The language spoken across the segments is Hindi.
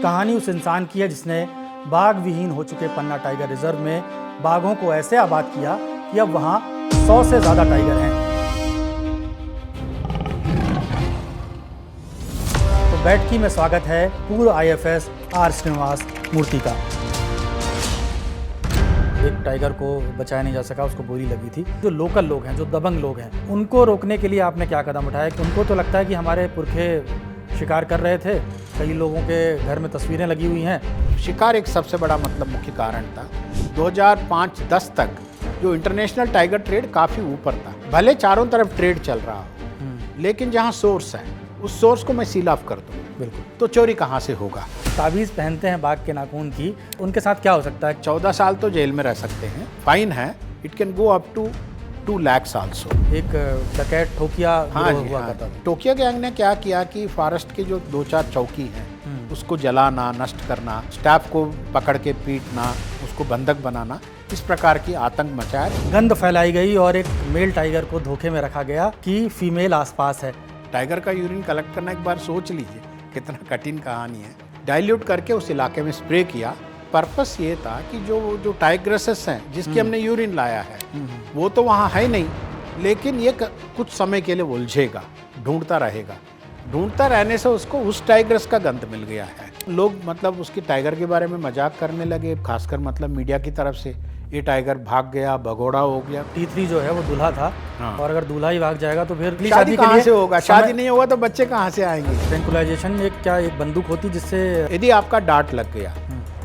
कहानी उस इंसान की है जिसने बाघ विहीन हो चुके पन्ना टाइगर रिजर्व में बाघों को ऐसे आबाद किया कि अब वहां 100 से ज्यादा टाइगर हैं। तो बैठकी में स्वागत है पूर्व आईएफएस आर श्रीनिवास मूर्ति का। एक टाइगर को बचाया नहीं जा सका, उसको बोली लगी थी। जो लोकल लोग हैं, जो दबंग लोग हैं, उनको रोकने के लिए आपने क्या कदम उठाया? कि उनको तो लगता है कि हमारे पुरखे शिकार कर रहे थे, कई लोगों के घर में तस्वीरें लगी हुई हैं। शिकार एक सबसे बड़ा मुख्य कारण था। 2005-10 तक जो इंटरनेशनल टाइगर ट्रेड काफ़ी ऊपर था। भले चारों तरफ ट्रेड चल रहा हो, लेकिन जहाँ सोर्स है उस सोर्स को मैं सील ऑफ कर दूँ, बिल्कुल, तो चोरी कहाँ से होगा। ताबीज़ पहनते हैं बाघ के नाखून की, उनके साथ क्या हो सकता है? 14 साल तो जेल में रह सकते हैं, फाइन है, it can go up to 2 lakhs also. एक डकैत ठोकिया हुआ करता था। टोकिया गैंग ने क्या किया कि फॉरेस्ट के जो 2-4 चौकी हैं उसको जलाना, नष्ट करना, स्टाफ को पकड़ के पीटना, उसको बंधक बनाना, इस प्रकार की आतंक मचाया। गंध फैलाई गई और एक मेल टाइगर को धोखे में रखा गया कि फीमेल आसपास है। टाइगर का यूरिन कलेक्ट करना एक बार सोच लीजिए कितना कठिन कहानी है। डाइल्यूट करके उस इलाके में स्प्रे किया। पर्पस ये था कि जो टाइग्रेसेस हैं जिसकी हमने यूरिन लाया है वो तो वहाँ है नहीं, लेकिन ये कुछ समय के लिए उलझेगा, ढूंढता रहेगा। ढूंढता रहने से उसको उस टाइग्रेस का गंध मिल गया है। लोग उसकी टाइगर के बारे में मजाक करने लगे, खासकर मीडिया की तरफ से। ये टाइगर भाग गया, भगोड़ा हो गया। T3 जो है वो दूल्हा था। हाँ। और अगर दूल्हा ही भाग जाएगा तो फिर शादी कहाँ से होगा? शादी नहीं होगा तो बच्चे कहाँ से आएंगे? ट्रैंकुलाइजेशन एक बंदूक होती जिससे यदि आपका डांट लग गया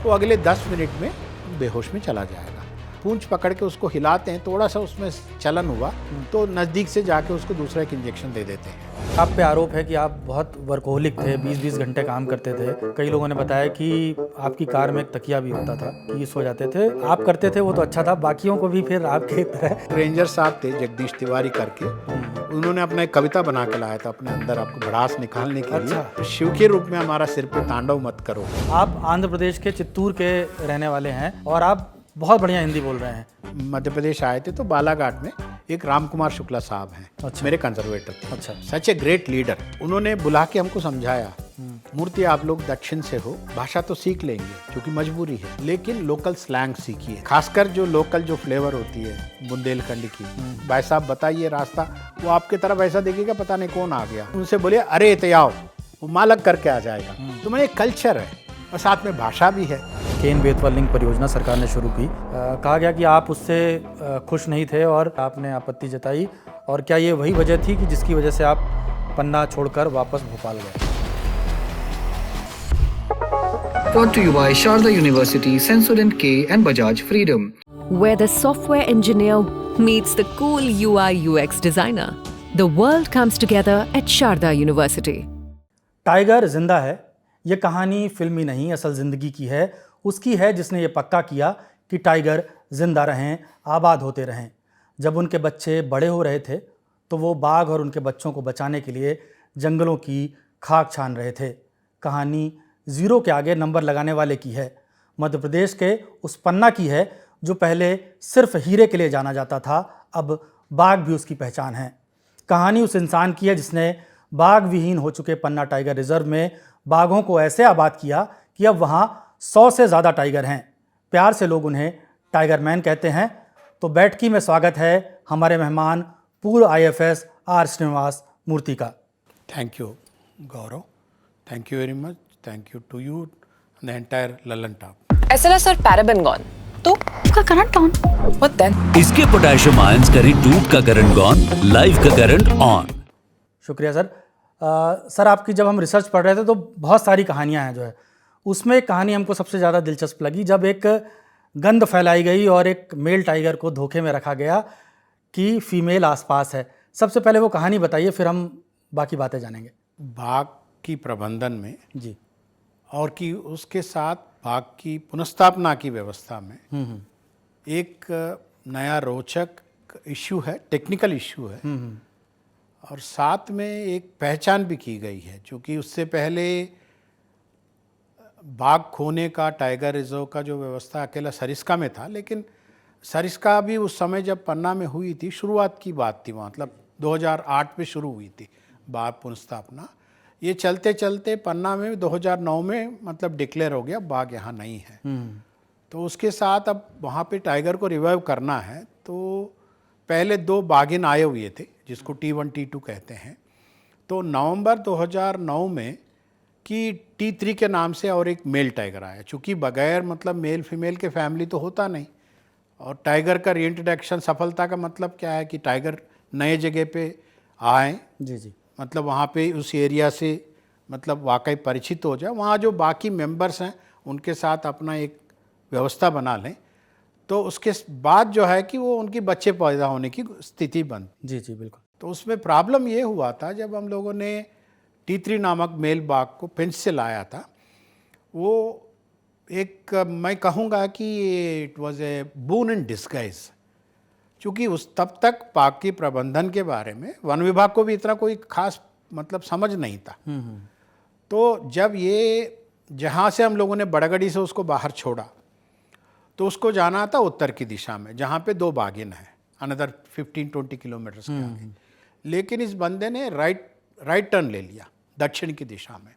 तो अगले 10 मिनट में बेहोश में चला जाएगा। पूंछ पकड़ के उसको हिलाते हैं, थोड़ा सा उसमें चलन हुआ तो नज़दीक से जाके उसको दूसरा एक इंजेक्शन दे देते हैं। आप पे आरोप है कि आप बहुत वर्कोहलिक थे, 20-20 घंटे काम करते थे। कई लोगों ने बताया कि आपकी कार में एक तकिया भी होता था कि सो जाते थे। आप करते थे वो तो अच्छा था, बाकियों को भी फिर आपके तरह। रेंजर साहब थे जगदीश तिवारी करके, उन्होंने अपना एक कविता बना के लाया था अपने अंदर आपको भड़ास निकालने के लिए। शिव के रूप में हमारा सिर पे तांडव मत करो। आप आंध्र प्रदेश के चित्तूर के रहने वाले हैं और आप बहुत बढ़िया हिंदी बोल रहे हैं। मध्य प्रदेश आए थे तो बालाघाट में एक राम कुमार शुक्ला साहब हैं। अच्छा। मेरे कंजर्वेटर थे। अच्छा। सच ए ग्रेट लीडर। उन्होंने बुला के हमको समझाया, मूर्ति आप लोग दक्षिण से हो, भाषा तो सीख लेंगे क्योंकि मजबूरी है, लेकिन लोकल स्लैंग सीखिए, खासकर जो लोकल जो फ्लेवर होती है बुंदेलखंड की। भाई साहब बताइए रास्ता, वो आपके तरफ ऐसा देखेगा पता नहीं कौन आ गया। उनसे बोलिए अरे तयाओ, वो मालक करके आ जाएगा। तो मैंने कल्चर है और साथ में भाषा भी है। केन बेतवा लिंक परियोजना सरकार ने शुरू की। कहा गया कि आप उससे खुश नहीं थे और आपने आपत्ति जताई, और क्या ये वही वजह थी कि जिसकी वजह से आप पन्ना छोड़कर वापस भोपाल गए? Brought to you by Sharda University, Sensodyne K and Bajaj Freedom. Where the software engineer meets the cool UI UX designer, the world comes together at Sharda University. Tiger जिंदा है, ये कहानी फिल्मी नहीं, असल ज़िंदगी की है। उसकी है जिसने ये पक्का किया कि टाइगर जिंदा रहें, आबाद होते रहें। जब उनके बच्चे बड़े हो रहे थे तो वो बाघ और उनके बच्चों को बचाने के लिए जंगलों की खाक छान रहे थे। कहानी ज़ीरो के आगे नंबर लगाने वाले की है। मध्य प्रदेश के उस पन्ना की है जो पहले सिर्फ हीरे के लिए जाना जाता था, अब बाघ भी उसकी पहचान है। कहानी उस इंसान की है जिसने बाघ विहीन हो चुके पन्ना टाइगर रिजर्व में बाघों को ऐसे आबाद किया कि अब वहाँ 100 से ज़्यादा टाइगर हैं। प्यार से लोग उन्हें टाइगर मैन कहते हैं। तो बैठकी में स्वागत है हमारे मेहमान पूर्व आईएफएस आर श्रीनिवास मूर्ति का। Thank you Gaurav, thank you very much, thank you to you the entire Lallantop. SLS और पैराबेन गॉन, तो उसका करंट ऑन। What then? इसके पोटेशियम आयंस करी टूट का करंट गॉन, लाइव का करंट ऑन। शुक्रिया सर। सर आपकी जब हम रिसर्च पढ़ रहे थे तो बहुत सारी कहानियां हैं जो है, उसमें एक कहानी हमको सबसे ज़्यादा दिलचस्प लगी जब एक गंध फैलाई गई और एक मेल टाइगर को धोखे में रखा गया कि फीमेल आसपास है। सबसे पहले वो कहानी बताइए, फिर हम बाकी बातें जानेंगे। बाघ की प्रबंधन में जी, और कि उसके साथ बाघ की पुनर्स्थापना की व्यवस्था में एक नया रोचक इश्यू है, टेक्निकल इश्यू है, और साथ में एक पहचान भी की गई है। क्योंकि उससे पहले बाघ खोने का, टाइगर रिजर्व का जो व्यवस्था अकेला सरिस्का में था, लेकिन सरिस्का भी उस समय जब पन्ना में हुई थी, शुरुआत की बात थी, 2008 में शुरू हुई थी बाघ पुनर्स्थापना। ये चलते चलते पन्ना में 2009 में मतलब डिक्लेयर हो गया बाघ यहाँ नहीं है। तो उसके साथ अब वहाँ पे टाइगर को रिवाइव करना है, तो पहले 2 बाघिन आए हुए थे जिसको T1 T2 कहते हैं। तो नवंबर 2009 में कि T3 के नाम से और एक मेल टाइगर आया, चूँकि बगैर मतलब मेल फीमेल के फैमिली तो होता नहीं। और टाइगर का रीइंट्रोडक्शन सफलता का मतलब क्या है कि टाइगर नए जगह पे आए, जी जी। मतलब वहाँ पे उस एरिया से मतलब वाकई परिचित हो जाए, वहाँ जो बाकी मेंबर्स हैं उनके साथ अपना एक व्यवस्था बना लें, तो उसके बाद जो है कि वो उनकी बच्चे पैदा होने की स्थिति बन। जी जी बिल्कुल। तो उसमें प्रॉब्लम ये हुआ था जब हम लोगों ने T3 नामक मेल बाघ को पिंच से लाया था, वो एक मैं कहूँगा कि it was a boon in disguise, क्योंकि उस तब तक पाक की प्रबंधन के बारे में वन विभाग को भी इतना कोई खास मतलब समझ नहीं था। तो जब ये जहाँ से हम लोगों ने बड़गड़ी से उसको बाहर छोड़ा, तो उसको जाना था उत्तर की दिशा में जहाँ पे 2 बाघिन हैं, अनदर 15-20 किलोमीटर्स के आगे। लेकिन इस बंदे ने राइट टर्न ले लिया दक्षिण की दिशा में।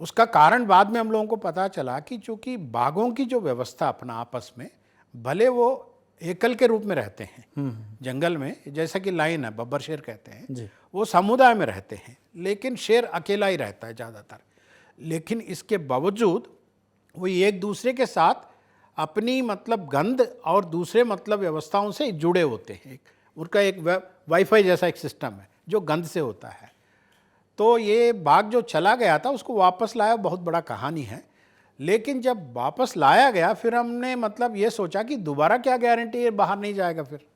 उसका कारण बाद में हम लोगों को पता चला कि चूँकि बाघों की जो व्यवस्था अपना आपस में, भले वो एकल के रूप में रहते हैं जंगल में, जैसा कि लाइन है, बब्बर शेर कहते हैं, वो समुदाय में रहते हैं, लेकिन शेर अकेला ही रहता है ज़्यादातर। लेकिन इसके बावजूद वो एक दूसरे के साथ अपनी मतलब गंध और दूसरे मतलब व्यवस्थाओं से जुड़े होते हैं। उनका एक वाईफाई जैसा एक सिस्टम है जो गंध से होता है। तो ये बाघ जो चला गया था उसको वापस लाया, बहुत बड़ा कहानी है। लेकिन जब वापस लाया गया फिर हमने मतलब ये सोचा कि दोबारा क्या गारंटी ये बाहर नहीं जाएगा फिर।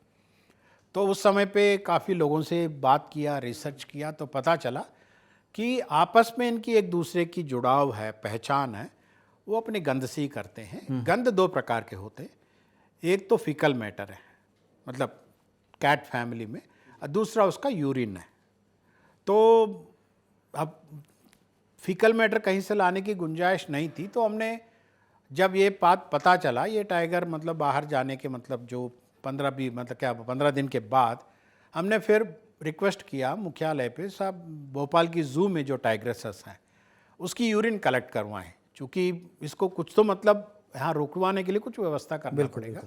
तो उस समय पे काफ़ी लोगों से बात किया, रिसर्च किया, तो पता चला कि आपस में इनकी एक दूसरे की जुड़ाव है, पहचान है, वो अपनी गंध से ही करते हैं। गंध 2 प्रकार के होते हैं, एक तो फीकल मैटर है मतलब कैट फैमिली में, और दूसरा उसका यूरिन है। तो अब फीकल मैटर कहीं से लाने की गुंजाइश नहीं थी, तो हमने जब ये बात पता चला, ये टाइगर मतलब बाहर जाने के मतलब जो 15 दिन के बाद हमने फिर रिक्वेस्ट किया मुख्यालय पे, साहब भोपाल की ज़ू में जो टाइग्रेसेस हैं उसकी यूरिन कलेक्ट करवाएं, क्योंकि इसको कुछ तो मतलब यहाँ रुकवाने के लिए कुछ व्यवस्था करना पड़ेगा।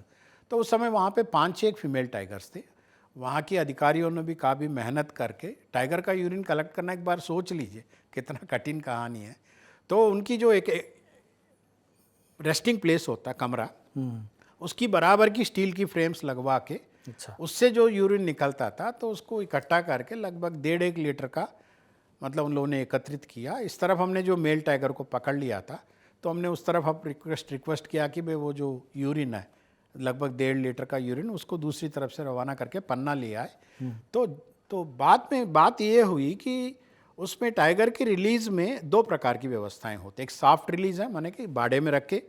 तो उस समय वहाँ पे 5-6 फीमेल टाइगर्स थे। वहाँ के अधिकारियों ने भी काफ़ी मेहनत करके टाइगर का यूरिन कलेक्ट करना, एक बार सोच लीजिए कितना कठिन कहानी है। तो उनकी जो एक रेस्टिंग प्लेस होता कमरा, उसकी बराबर की स्टील की फ्रेम्स लगवा के उससे जो यूरिन निकलता था तो उसको इकट्ठा करके लगभग 1.5 लीटर का मतलब उन लोगों ने एकत्रित किया। इस तरफ हमने जो मेल टाइगर को पकड़ लिया था, तो हमने उस तरफ अब रिक्वेस्ट किया कि भाई वो जो यूरिन है लगभग 1.5 लीटर का यूरिन उसको दूसरी तरफ से रवाना करके पन्ना ले आए। तो बाद में बात ये हुई कि उसमें टाइगर की रिलीज़ में 2 प्रकार की व्यवस्थाएं होती। एक सॉफ्ट रिलीज़ है, माने कि बाड़े में रख के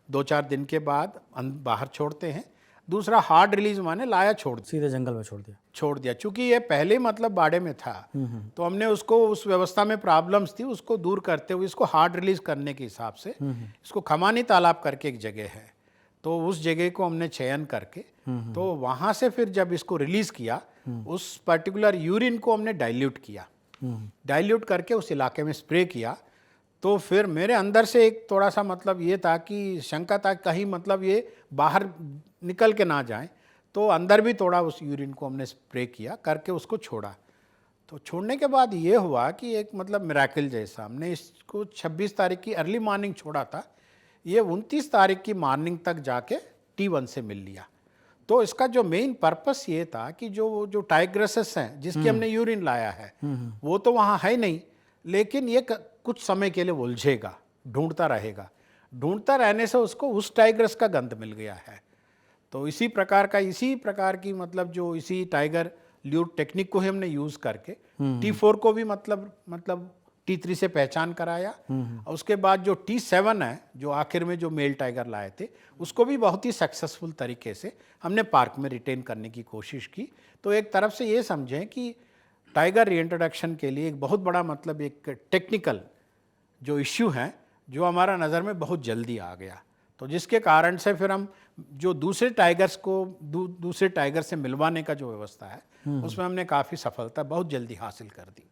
2-4 दिन के बाद बाहर छोड़ते हैं। दूसरा हार्ड रिलीज़ माने लाया सीधे जंगल में छोड़ दिया। चूँकि ये पहले मतलब बाड़े में था, तो हमने उसको उस व्यवस्था में प्रॉब्लम्स थी, उसको दूर करते हुए इसको हार्ड रिलीज़ करने के हिसाब से इसको खमानी तालाब करके एक जगह है, तो उस जगह को हमने चयन करके तो वहाँ से फिर जब इसको रिलीज़ किया, उस पर्टिकुलर यूरिन को हमने डाइल्यूट किया, डाइल्यूट करके उस इलाके में स्प्रे किया। तो फिर मेरे अंदर से एक थोड़ा सा मतलब ये था कि शंका था कहीं मतलब ये बाहर निकल के ना जाए, तो अंदर भी थोड़ा उस यूरिन को हमने स्प्रे किया करके उसको छोड़ा। तो छोड़ने के बाद ये हुआ कि एक मतलब मिराकल जैसा, हमने इसको 26 तारीख की अर्ली मॉर्निंग छोड़ा था, ये 29 तारीख की मॉर्निंग तक जाके T1 से मिल लिया। तो इसका जो मेन पर्पस ये था कि जो टाइग्रेसेस हैं जिसकी हमने यूरिन लाया है वो तो वहाँ है नहीं, लेकिन ये कुछ समय के लिए उलझेगा, ढूंढता रहेगा। ढूंढता रहने से उसको उस टाइग्रेस का गंध मिल गया है। तो इसी प्रकार की मतलब जो इसी टाइगर ल्यूट टेक्निक को ही हमने यूज़ करके T4 को भी मतलब T3 से पहचान कराया, और उसके बाद जो T7 है जो आखिर में जो मेल टाइगर लाए थे उसको भी बहुत ही सक्सेसफुल तरीके से हमने पार्क में रिटेन करने की कोशिश की। तो एक तरफ से ये समझें कि टाइगर रीइंट्रोडक्शन के लिए एक बहुत बड़ा मतलब एक टेक्निकल जो इश्यू है जो हमारा नज़र में बहुत जल्दी आ गया, तो जिसके कारण से फिर हम जो दूसरे टाइगर्स को दूसरे टाइगर से मिलवाने का जो व्यवस्था है उसमें हमने काफ़ी सफलता बहुत जल्दी हासिल कर दी।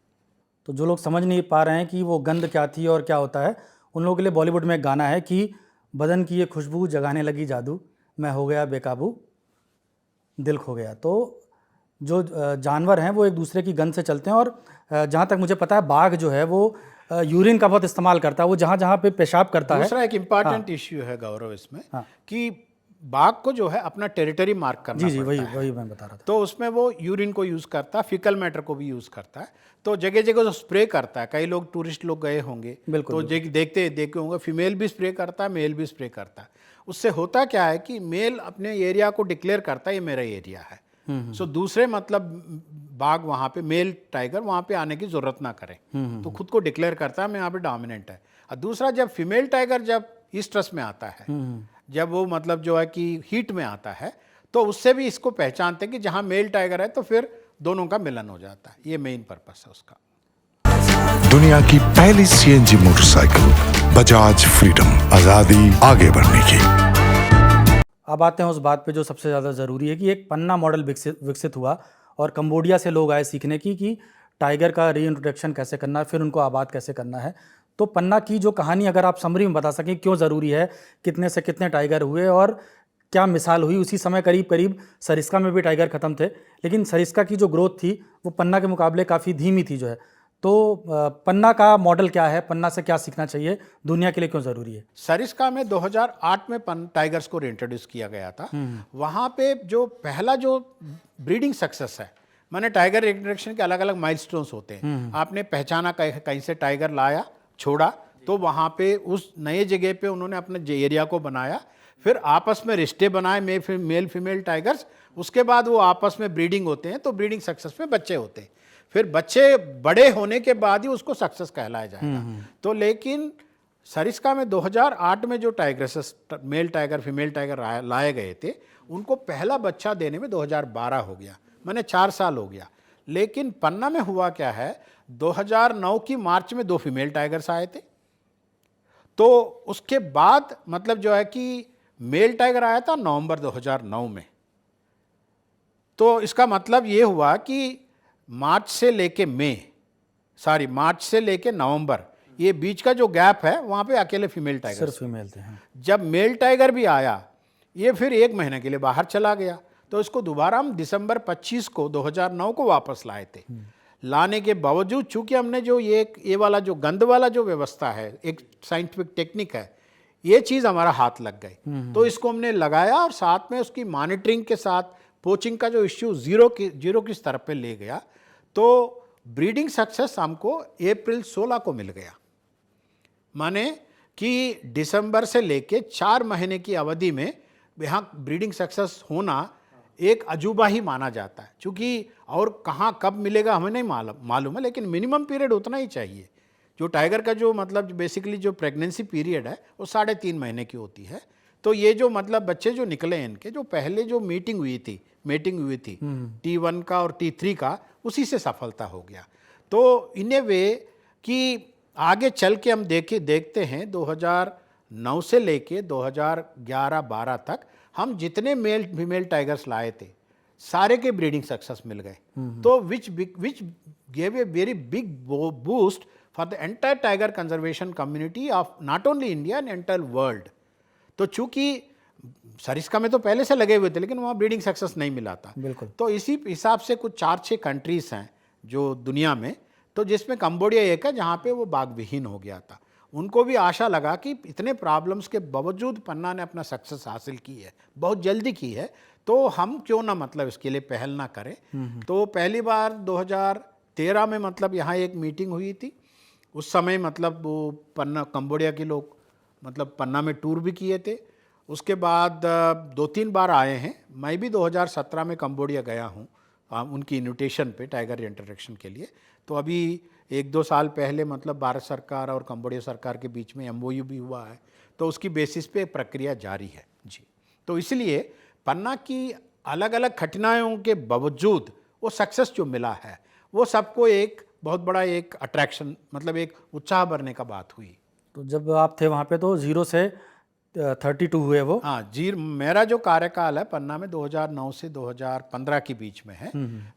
तो जो लोग समझ नहीं पा रहे हैं कि वो गंध क्या थी और क्या होता है, उन लोगों के लिए बॉलीवुड में एक गाना है कि बदन की ये खुशबू जगाने लगी जादू, मैं हो गया बेकाबू, दिल खो गया। तो जो जानवर हैं वो एक दूसरे की गंध से चलते हैं, और जहाँ तक मुझे पता है बाघ जो है वो यूरिन का बहुत इस्तेमाल करता है, वो जहाँ जहाँ पे पेशाब करता है। दूसरा एक इम्पॉर्टेंट इश्यू है गौरव इसमें कि बाघ को जो है अपना टेरिटरी मार्क करना जी पड़ता है। वही मैं बता रहा था। तो उसमें वो यूरिन को यूज़ करता है, फिकल मैटर को भी यूज़ करता है, तो जगह जगह जो स्प्रे करता है। कई लोग टूरिस्ट लोग गए होंगे तो देखते होंगे, फीमेल भी स्प्रे करता है, मेल भी स्प्रे करता है। उससे होता क्या है कि मेल अपने एरिया को डिक्लेयर करता है ये मेरा एरिया है, सो दूसरे मतलब बाघ वहाँ पे, मेल टाइगर वहाँ पे आने की ज़रूरत ना करे, तो खुद को डिक्लेयर करता है मैं यहाँ पे डोमिनेंट है। और दूसरा, जब फीमेल टाइगर जब ईस्ट्रस में आता है, जब वो मतलब जो है कि हीट में आता है, तो उससे भी इसको पहचानते हैं कि जहाँ मेल टाइगर है तो फिर दोनों का मिलन हो जाता है। ये मेन पर्पस है उसका। दुनिया की पहली सीएनजी मोटरसाइकिल बजाज फ्रीडम, आजादी आगे बढ़ने की। अब आते हैं उस बात पे जो सबसे ज़्यादा ज़रूरी है कि एक पन्ना मॉडल विकसित हुआ और कंबोडिया से लोग आए सीखने की कि टाइगर का रीइंट्रोडक्शन कैसे करना है, फिर उनको आबाद कैसे करना है। तो पन्ना की जो कहानी अगर आप समरी में बता सकें, क्यों ज़रूरी है, कितने से कितने टाइगर हुए और क्या मिसाल हुई। उसी समय करीब करीब सरिस्का में भी टाइगर ख़त्म थे, लेकिन सरिस्का की जो ग्रोथ थी वो पन्ना के मुकाबले काफ़ी धीमी थी जो है। तो पन्ना का मॉडल क्या है, पन्ना से क्या सीखना चाहिए, दुनिया के लिए क्यों ज़रूरी है? सरिस्का में 2008 में टाइगर्स को इंट्रोड्यूस किया गया था। वहाँ पे जो पहला जो ब्रीडिंग सक्सेस है, माने टाइगर इंट्रोडक्शन के अलग अलग माइलस्टोन्स होते हैं। आपने पहचाना कहीं से टाइगर लाया, छोड़ा, तो वहाँ पे उस नए जगह पे उन्होंने अपने एरिया को बनाया, फिर आपस में रिश्ते बनाए मेल फीमेल टाइगर्स। उसके बाद वो आपस में ब्रीडिंग होते हैं, तो ब्रीडिंग सक्सेस में बच्चे होते हैं। फिर बच्चे बड़े होने के बाद ही उसको सक्सेस कहलाया जाएगा। तो लेकिन सरिस्का में 2008 में जो tigresses, male tiger female tiger लाए गए थे, उनको पहला बच्चा देने में 2012 हो गया, माने 4 साल हो गया। लेकिन पन्ना में हुआ क्या है, 2009 की मार्च में 2 फीमेल टाइगर्स आए थे, तो उसके बाद मतलब जो है कि मेल टाइगर आया था नवंबर 2009 में। तो इसका मतलब ये हुआ कि मार्च से लेके नवंबर, ये बीच का जो गैप है वहाँ पे अकेले फीमेल टाइगर, सिर्फ फीमेल थे। जब मेल टाइगर भी आया, ये फिर 1 महीने के लिए बाहर चला गया, तो इसको दोबारा हम दिसंबर 25 को 2009 को वापस लाए थे। लाने के बावजूद चूंकि हमने जो ये वाला जो गंद वाला जो व्यवस्था है, एक साइंटिफिक टेक्निक है, ये चीज़ हमारा हाथ लग गई, तो इसको हमने लगाया और साथ में उसकी मॉनिटरिंग के साथ पोचिंग का जो इश्यू जीरो की स्तर पे ले गया। तो ब्रीडिंग सक्सेस हमको अप्रैल 16 को मिल गया, माने कि दिसंबर से लेके 4 महीने की अवधि में यहाँ ब्रीडिंग सक्सेस होना एक अजूबा ही माना जाता है। चूँकि और कहाँ कब मिलेगा हमें नहीं मालूम है, लेकिन मिनिमम पीरियड उतना ही चाहिए। जो टाइगर का जो मतलब बेसिकली जो प्रेगनेंसी पीरियड है वो 3.5 महीने की होती है। तो ये जो मतलब बच्चे जो निकले इनके, जो पहले जो मीटिंग हुई थी T1 का और T3 का, उसी से सफलता हो गया। तो इन ए वे कि आगे चल के हम देखते हैं 2009 से लेके 2011-12 तक हम जितने मेल फीमेल टाइगर्स लाए थे, सारे के ब्रीडिंग सक्सेस मिल गए। तो which gave a very big boost for the entire tiger conservation community of not only India and entire world. तो चूंकि सरिस्का में तो पहले से लगे हुए थे, लेकिन वहाँ ब्रीडिंग सक्सेस नहीं मिला था। बिल्कुल। तो इसी हिसाब से कुछ 4-6 कंट्रीज हैं जो दुनिया में, तो जिसमें कंबोडिया एक है जहाँ पे वो बाघ विहीन हो गया था। उनको भी आशा लगा कि इतने प्रॉब्लम्स के बावजूद पन्ना ने अपना सक्सेस हासिल की है, बहुत जल्दी की है, तो हम क्यों ना मतलब इसके लिए पहल ना करें। तो पहली बार 2013 में मतलब यहाँ एक मीटिंग हुई थी। उस समय मतलब वो पन्ना कंबोडिया के लोग मतलब पन्ना में टूर भी किए थे। उसके बाद 2-3 बार आए हैं। मैं भी 2017 में कंबोडिया गया हूँ उनकी इन्विटेशन पे टाइगर इंटरेक्शन के लिए। तो अभी 1-2 साल पहले मतलब भारत सरकार और कंबोडिया सरकार के बीच में MOU भी हुआ है, तो उसकी बेसिस पे प्रक्रिया जारी है जी। तो इसलिए पन्ना की अलग अलग कठिनाइयों के बावजूद वो सक्सेस जो मिला है, वो सबको एक बहुत बड़ा एक अट्रैक्शन, मतलब एक उत्साह भरने का बात हुई। तो जब आप थे वहाँ पे तो 0 से 32 हुए वो? हाँ जी, मेरा जो कार्यकाल है पन्ना में 2009 से 2015 के बीच में है।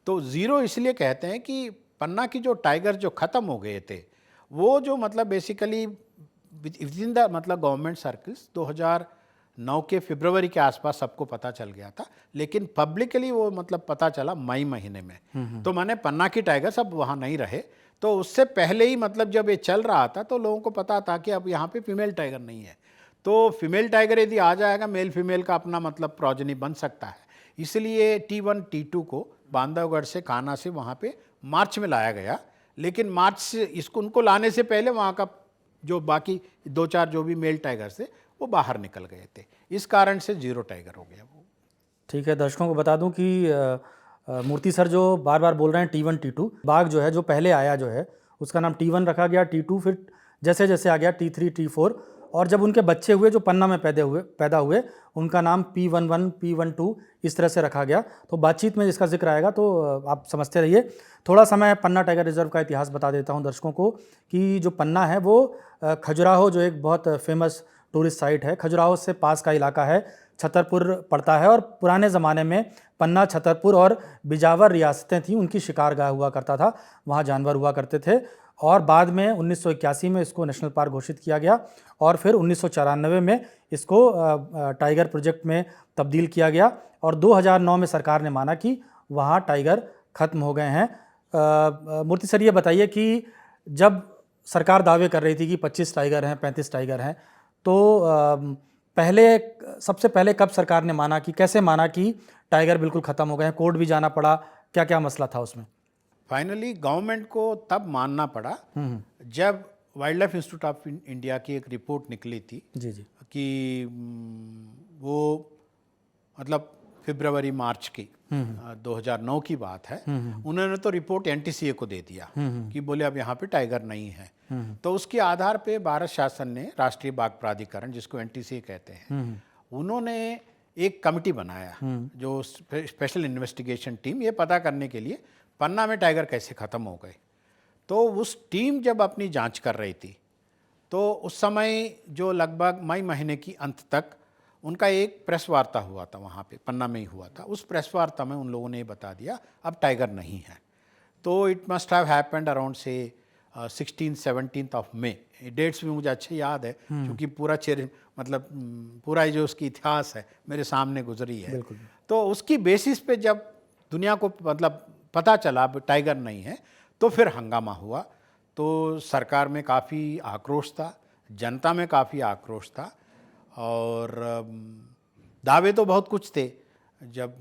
तो 0 इसलिए कहते हैं कि पन्ना की जो टाइगर जो ख़त्म हो गए थे, वो जो मतलब बेसिकली विद इन द मतलब गवर्नमेंट सर्कल्स 2009 के फरवरी के आसपास सबको पता चल गया था, लेकिन पब्लिकली वो मतलब पता चला मई महीने में। तो मैंने पन्ना की टाइगर सब वहाँ नहीं रहे, तो उससे पहले ही मतलब जब ये चल रहा था तो लोगों को पता था कि अब यहाँ पे फीमेल टाइगर नहीं है, तो फीमेल टाइगर यदि आ जाएगा मेल फीमेल का अपना मतलब प्रोजनी बन सकता है। इसलिए T1 T2 को बांधवगढ़ से कान्हा से वहाँ पे मार्च में लाया गया, लेकिन मार्च से इसको उनको लाने से पहले वहाँ का जो बाकी 2-4 जो भी मेल टाइगर थे वो बाहर निकल गए थे, इस कारण से 0 टाइगर हो गया वो। ठीक है, दर्शकों को बता दूं कि मूर्ति सर जो बार बार बोल रहे हैं T1 T2, बाघ जो है जो पहले आया जो है उसका नाम T1 रखा गया, T2 फिर जैसे जैसे आ गया T3 T4, और जब उनके बच्चे हुए जो पन्ना में पैदा हुए उनका नाम P11 P12 इस तरह से रखा गया। तो बातचीत में जिसका जिक्र आएगा तो आप समझते रहिए। थोड़ा सा मैं पन्ना टाइगर रिजर्व का इतिहास बता देता हूं दर्शकों को कि जो पन्ना है वो खजुराहो जो एक बहुत फेमस टूरिस्ट साइट है, खजुराहो से पास का इलाका है, छतरपुर पड़ता है, और पुराने ज़माने में पन्ना, छतरपुर और बिजावर रियासतें थीं, उनकी शिकारगाह हुआ करता था, वहाँ जानवर हुआ करते थे। और बाद में 1981 में इसको नेशनल पार्क घोषित किया गया और फिर 1994 में इसको टाइगर प्रोजेक्ट में तब्दील किया गया और 2009 में सरकार ने माना कि वहाँ टाइगर ख़त्म हो गए हैं। मूर्ति सर ये बताइए कि जब सरकार दावे कर रही थी कि 25 टाइगर हैं, 35 टाइगर हैं, तो सबसे पहले कब सरकार ने माना, कि कैसे माना कि टाइगर बिल्कुल ख़त्म हो गए हैं? कोर्ट भी जाना पड़ा, क्या क्या मसला था उसमें? फाइनली गवर्नमेंट को तब मानना पड़ा जब wild life institute of India की एक रिपोर्ट निकली थी जी जी कि वो मतलब फरवरी मार्च की 2009 की बात है। उन्होंने तो रिपोर्ट NTCA को दे दिया कि बोले अब यहाँ पे टाइगर नहीं है। तो उसके आधार पे भारत शासन ने राष्ट्रीय बाघ प्राधिकरण, जिसको NTCA कहते हैं, उन्होंने एक कमिटी बनाया जो स्पेशल इन्वेस्टिगेशन टीम, ये पता करने के लिए पन्ना में टाइगर कैसे ख़त्म हो गए। तो उस टीम जब अपनी जांच कर रही थी तो उस समय जो लगभग मई महीने की अंत तक उनका एक प्रेस वार्ता हुआ था, वहाँ पे पन्ना में ही हुआ था। उस प्रेस वार्ता में उन लोगों ने बता दिया अब टाइगर नहीं है। तो it must have happened around से 16-17 ऑफ मे। डेट्स भी मुझे अच्छे याद है क्योंकि पूरा जो उसकी इतिहास है मेरे सामने गुजरी है। तो उसकी बेसिस पे जब दुनिया को मतलब पता चला अब टाइगर नहीं है तो फिर हंगामा हुआ। तो सरकार में काफ़ी आक्रोश था, जनता में काफ़ी आक्रोश था और दावे तो बहुत कुछ थे। जब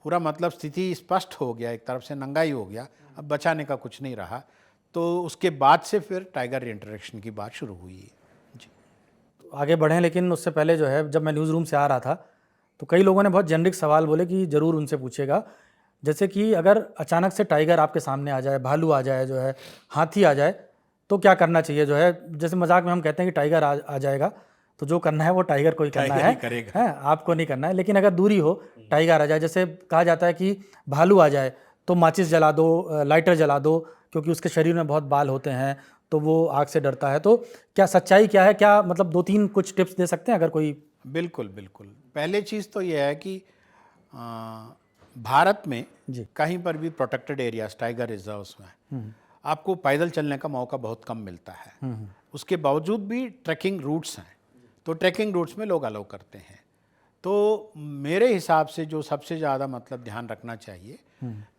पूरा मतलब स्थिति स्पष्ट हो गया, एक तरफ से नंगाई हो गया, अब बचाने का कुछ नहीं रहा, तो उसके बाद से फिर टाइगर रिइंट्रोडक्शन की बात शुरू हुई है। जी, तो आगे बढ़ें, लेकिन उससे पहले जो है जब मैं न्यूज़ रूम से आ रहा था तो कई लोगों ने बहुत जेनरिक सवाल बोले कि ज़रूर उनसे पूछेगा, जैसे कि अगर अचानक से टाइगर आपके सामने आ जाए, भालू आ जाए, जो है हाथी आ जाए, तो क्या करना चाहिए? जो है जैसे मजाक में हम कहते हैं कि टाइगर आ जाएगा तो जो करना है वो टाइगर को ही करना है, आपको नहीं करना है। लेकिन अगर दूरी हो, टाइगर आ जाए, जैसे कहा जाता है कि भालू आ जाए तो माचिस जला दो, लाइटर जला दो, क्योंकि उसके शरीर में बहुत बाल होते हैं तो वो आग से डरता है। तो क्या सच्चाई क्या है? क्या मतलब 2-3 कुछ टिप्स दे सकते हैं अगर कोई? बिल्कुल बिल्कुल। पहले चीज़ तो यह है कि भारत में कहीं पर भी प्रोटेक्टेड एरियाज, टाइगर रिजर्व्स में आपको पैदल चलने का मौका बहुत कम मिलता है। उसके बावजूद भी ट्रैकिंग रूट्स हैं, तो ट्रैकिंग रूट्स में लोग अलाउ करते हैं। तो मेरे हिसाब से जो सबसे ज़्यादा मतलब ध्यान रखना चाहिए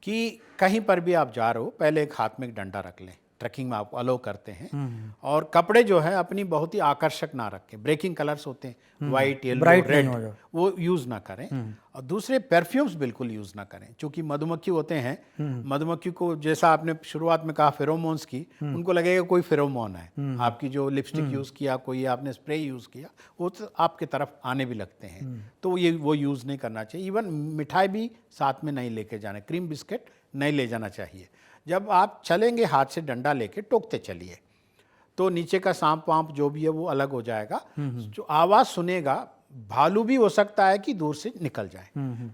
कि कहीं पर भी आप जा रहे हो, पहले एक हाथ में एक डंडा रख लें। ट्रैकिंग में आप अलाउ करते हैं और कपड़े जो है अपनी बहुत ही आकर्षक ना रखें। ब्रेकिंग कलर्स होते हैं, वाइट, येलो, रेड, वो यूज़ ना करें। और दूसरे परफ्यूम्स बिल्कुल यूज़ ना करें, क्योंकि मधुमक्खी होते हैं, मधुमक्खी को जैसा आपने शुरुआत में कहा फेरोमोन्स की, उनको लगेगा कोई फेरोमोन है। आपकी जो लिपस्टिक यूज़ किया, कोई आपने स्प्रे यूज़ किया, वो तो आपके तरफ आने भी लगते हैं, तो वो यूज़ नहीं करना चाहिए। इवन मिठाई भी साथ में नहीं लेके जाना, क्रीम बिस्किट नहीं ले जाना चाहिए। जब आप चलेंगे हाथ से डंडा लेके टोकते चलिए, तो नीचे का सांप वांप जो भी है वो अलग हो जाएगा। जो आवाज़ सुनेगा, भालू भी हो सकता है कि दूर से निकल जाए।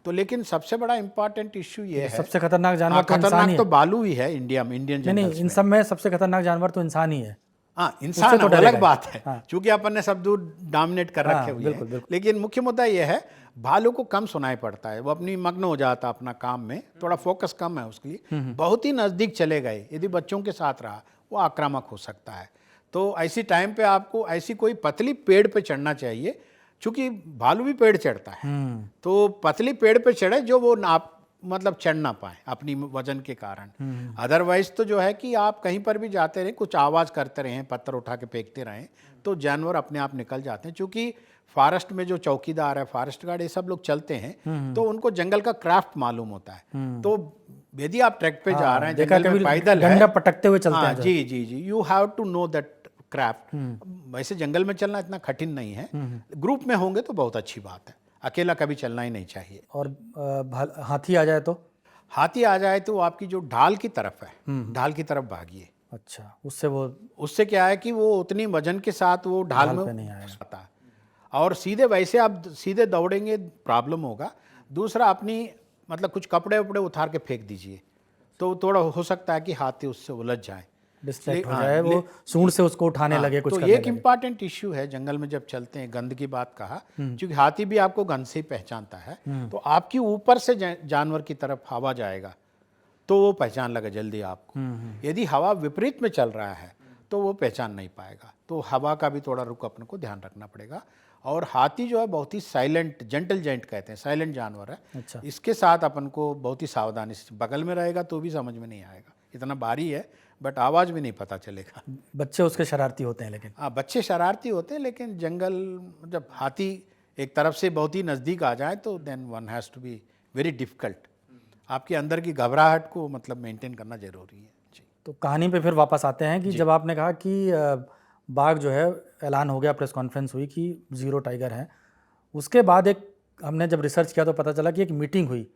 तो लेकिन सबसे बड़ा इंपॉर्टेंट इश्यू ये है, सबसे खतरनाक जानवर तो इंसान ही खतरनाक है। तो भालू ही है इंडिया में, इंडियन जंगल्स में। इन सब में सबसे खतरनाक जानवर तो इंसान ही है। हाँ, इंसान उससे तो अलग डरेगा। बात है, हाँ। क्योंकि अपन ने सब दूर डोमिनेट कर रखे हुए हैं। लेकिन मुख्य मुद्दा यह है, भालू को कम सुनाई पड़ता है, वो अपनी मग्न हो जाता अपना काम में, थोड़ा फोकस कम है उसके लिए। बहुत ही नज़दीक चले गए, यदि बच्चों के साथ रहा वो आक्रामक हो सकता है। तो ऐसी टाइम पे आपको ऐसी कोई पतली पेड़ पे चढ़ना चाहिए, क्योंकि भालू भी पेड़ चढ़ता है, तो पतली पेड़ पे चढ़े जो वो आप मतलब चढ़ ना पाए अपनी वजन के कारण। अदरवाइज तो जो है कि आप कहीं पर भी जाते रहें, कुछ आवाज़ करते रहें, पत्थर उठा के फेंकते रहें, तो जानवर अपने आप निकल जाते हैं। क्योंकि फॉरेस्ट में जो चौकीदार है, फॉरेस्ट गार्ड, ये सब लोग चलते हैं, तो उनको जंगल का क्राफ्ट मालूम होता है। तो यदि आप ट्रैक पे जा रहे हैं, जंगल में पैदल है, डंडा पटकते हुए चलते हैं। जी जी जी, you have to know that craft. वैसे जंगल में चलना इतना कठिन नहीं है, ग्रुप में होंगे तो बहुत अच्छी बात है, अकेला कभी चलना ही नहीं चाहिए। और हाथी आ जाए तो? हाथी आ जाए तो आपकी जो ढाल की तरफ है, ढाल की तरफ भागिए। अच्छा, उससे क्या है कि वो उतनी वजन के साथ वो ढाल में नहीं आता है, और सीधे वैसे आप सीधे दौड़ेंगे प्रॉब्लम होगा। दूसरा, अपनी मतलब कुछ कपड़े वपड़े उतार के फेंक दीजिए, तो थोड़ा हो सकता है कि हाथी उससे उलझ जाए, डिस्ट्रैक्ट हो जाए, वो सूंड से उसको उठाने लगे, कुछ तो करने ये एक लगे। इम्पॉर्टेंट इश्यू है जंगल में जब चलते हैं। गंध की बात कहा, क्योंकि हाथी भी आपको गंध से ही पहचानता है, तो आपकी ऊपर से जानवर की तरफ हवा जाएगा तो वो पहचान लगा जल्दी आपको। यदि हवा विपरीत में चल रहा है तो वो पहचान नहीं पाएगा, तो हवा का भी थोड़ा रुख अपने को ध्यान रखना पड़ेगा। और हाथी जो है बहुत ही साइलेंट, जेंटल जेंट कहते हैं, साइलेंट जानवर है। अच्छा। इसके साथ अपन को बहुत ही सावधानी से, बगल में रहेगा तो भी समझ में नहीं आएगा, इतना भारी है, बट आवाज़ भी नहीं पता चलेगा। बच्चे उसके शरारती होते हैं लेकिन। हाँ, बच्चे शरारती होते हैं, लेकिन जंगल जब हाथी एक तरफ से बहुत ही नज़दीक आ जाए तो then one has to be very difficult. आपके अंदर की घबराहट को मतलब मेंटेन करना ज़रूरी है जी। तो कहानी पे फिर वापस आते हैं कि जब आपने कहा कि बाघ जो है, ऐलान हो गया, प्रेस कॉन्फ्रेंस हुई कि 0 टाइगर हैं, उसके बाद एक हमने जब रिसर्च किया तो पता चला कि एक मीटिंग हुई।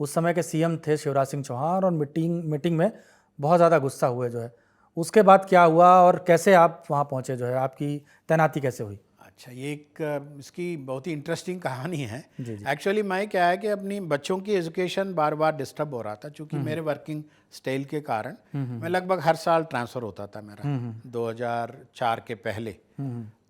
उस समय के सीएम थे शिवराज सिंह चौहान, और मीटिंग में बहुत ज़्यादा गुस्सा हुए जो है। उसके बाद क्या हुआ और कैसे आप वहाँ पहुँचे, जो है आपकी तैनाती कैसे हुई? अच्छा, ये एक इसकी बहुत ही इंटरेस्टिंग कहानी है। जी, जी। एक्चुअली मैं क्या है कि अपनी बच्चों की एजुकेशन बार बार डिस्टर्ब हो रहा था, क्योंकि मेरे वर्किंग स्टाइल के कारण मैं लगभग हर साल ट्रांसफ़र होता था मेरा 2004 के पहले।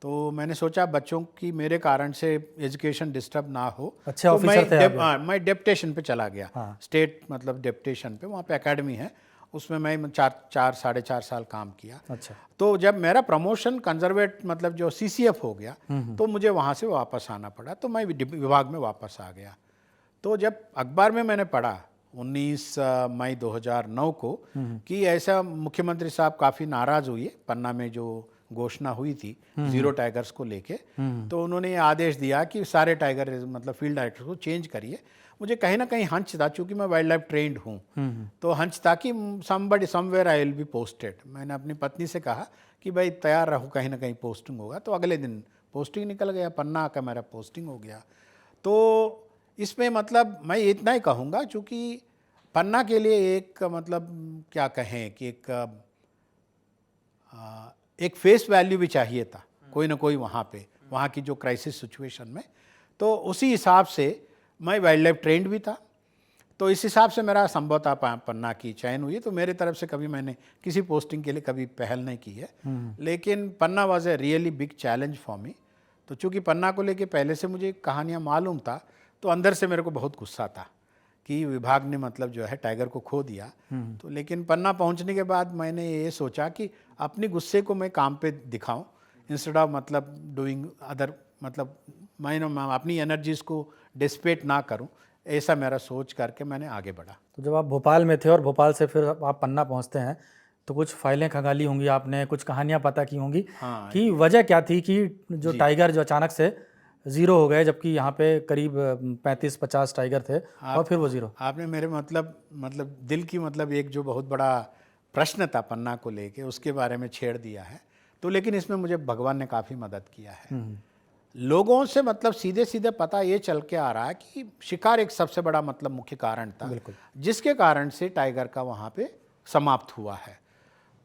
तो मैंने सोचा बच्चों की मेरे कारण से एजुकेशन डिस्टर्ब ना हो। अच्छे तो ऑफिसर थे आप। मैं डेप्यूटेशन पे चला गया, स्टेट मतलब डेप्यूटेशन पे, वहाँ पे एकेडमी है, उसमें मैं 4 साढ़े 4 साल काम किया। अच्छा। तो जब मेरा प्रमोशन कंजर्वेट मतलब जो CCF हो गया, तो मुझे वहाँ से वापस आना पड़ा, तो मैं विभाग में वापस आ गया। तो जब अखबार में मैंने पढ़ा 19 मई 2009 को कि ऐसा मुख्यमंत्री साहब काफ़ी नाराज़ हुए, पन्ना में जो घोषणा हुई थी 0 टाइगर्स को लेके, तो उन्होंने ये आदेश दिया कि सारे टाइगर मतलब फील्ड डायरेक्टर को चेंज करिए। मुझे कहीं ना कहीं हंच था, चूँकि मैं वाइल्ड लाइफ ट्रेंड हूँ, तो हंच था कि somewhere I will be posted. मैंने अपनी पत्नी से कहा कि भाई तैयार रहो, कहीं ना कहीं पोस्टिंग होगा। तो अगले दिन पोस्टिंग निकल गया, पन्ना का मेरा पोस्टिंग हो गया। तो इसमें मतलब मैं इतना ही कहूँगा, चूँकि पन्ना के लिए एक मतलब क्या कहें कि एक फेस वैल्यू भी चाहिए था कोई ना कोई वहाँ की जो क्राइसिस सिचुएशन में। तो उसी हिसाब से मैं वाइल्ड लाइफ ट्रेंड भी था, तो इस हिसाब से मेरा संभवतः पन्ना की चयन हुई। तो मेरे तरफ से कभी मैंने किसी पोस्टिंग के लिए कभी पहल नहीं की है, लेकिन Panna was a really big challenge for me. तो चूँकि पन्ना को लेके पहले से मुझे कहानियाँ मालूम था, तो अंदर से मेरे को बहुत गुस्सा था कि विभाग ने मतलब जो है टाइगर को खो दिया। तो लेकिन पन्ना पहुंचने के बाद मैंने ये सोचा कि अपनी गुस्से को मैं काम पे दिखाऊं, इंस्टेड ऑफ मतलब डूइंग अदर, मतलब मैं अपनी एनर्जीज को डिस्पेट ना करूं, ऐसा मेरा सोच करके मैंने आगे बढ़ा। तो जब आप भोपाल में थे और भोपाल से फिर आप पन्ना पहुंचते हैं, तो कुछ फाइलें खंगाली होंगी आपने, कुछ कहानियां पता की होंगी कि वजह क्या थी कि जो टाइगर जो अचानक से 0 हो गए, जबकि यहाँ पे करीब 35-50 टाइगर थे और फिर वो 0। आपने मेरे मतलब दिल की मतलब एक जो बहुत बड़ा प्रश्न था पन्ना को लेके, उसके बारे में छेड़ दिया है। तो लेकिन इसमें मुझे भगवान ने काफ़ी मदद किया है। लोगों से मतलब सीधे सीधे पता ये चल के आ रहा है कि शिकार एक सबसे बड़ा मतलब मुख्य कारण था, जिसके कारण से टाइगर का वहाँ पे समाप्त हुआ है।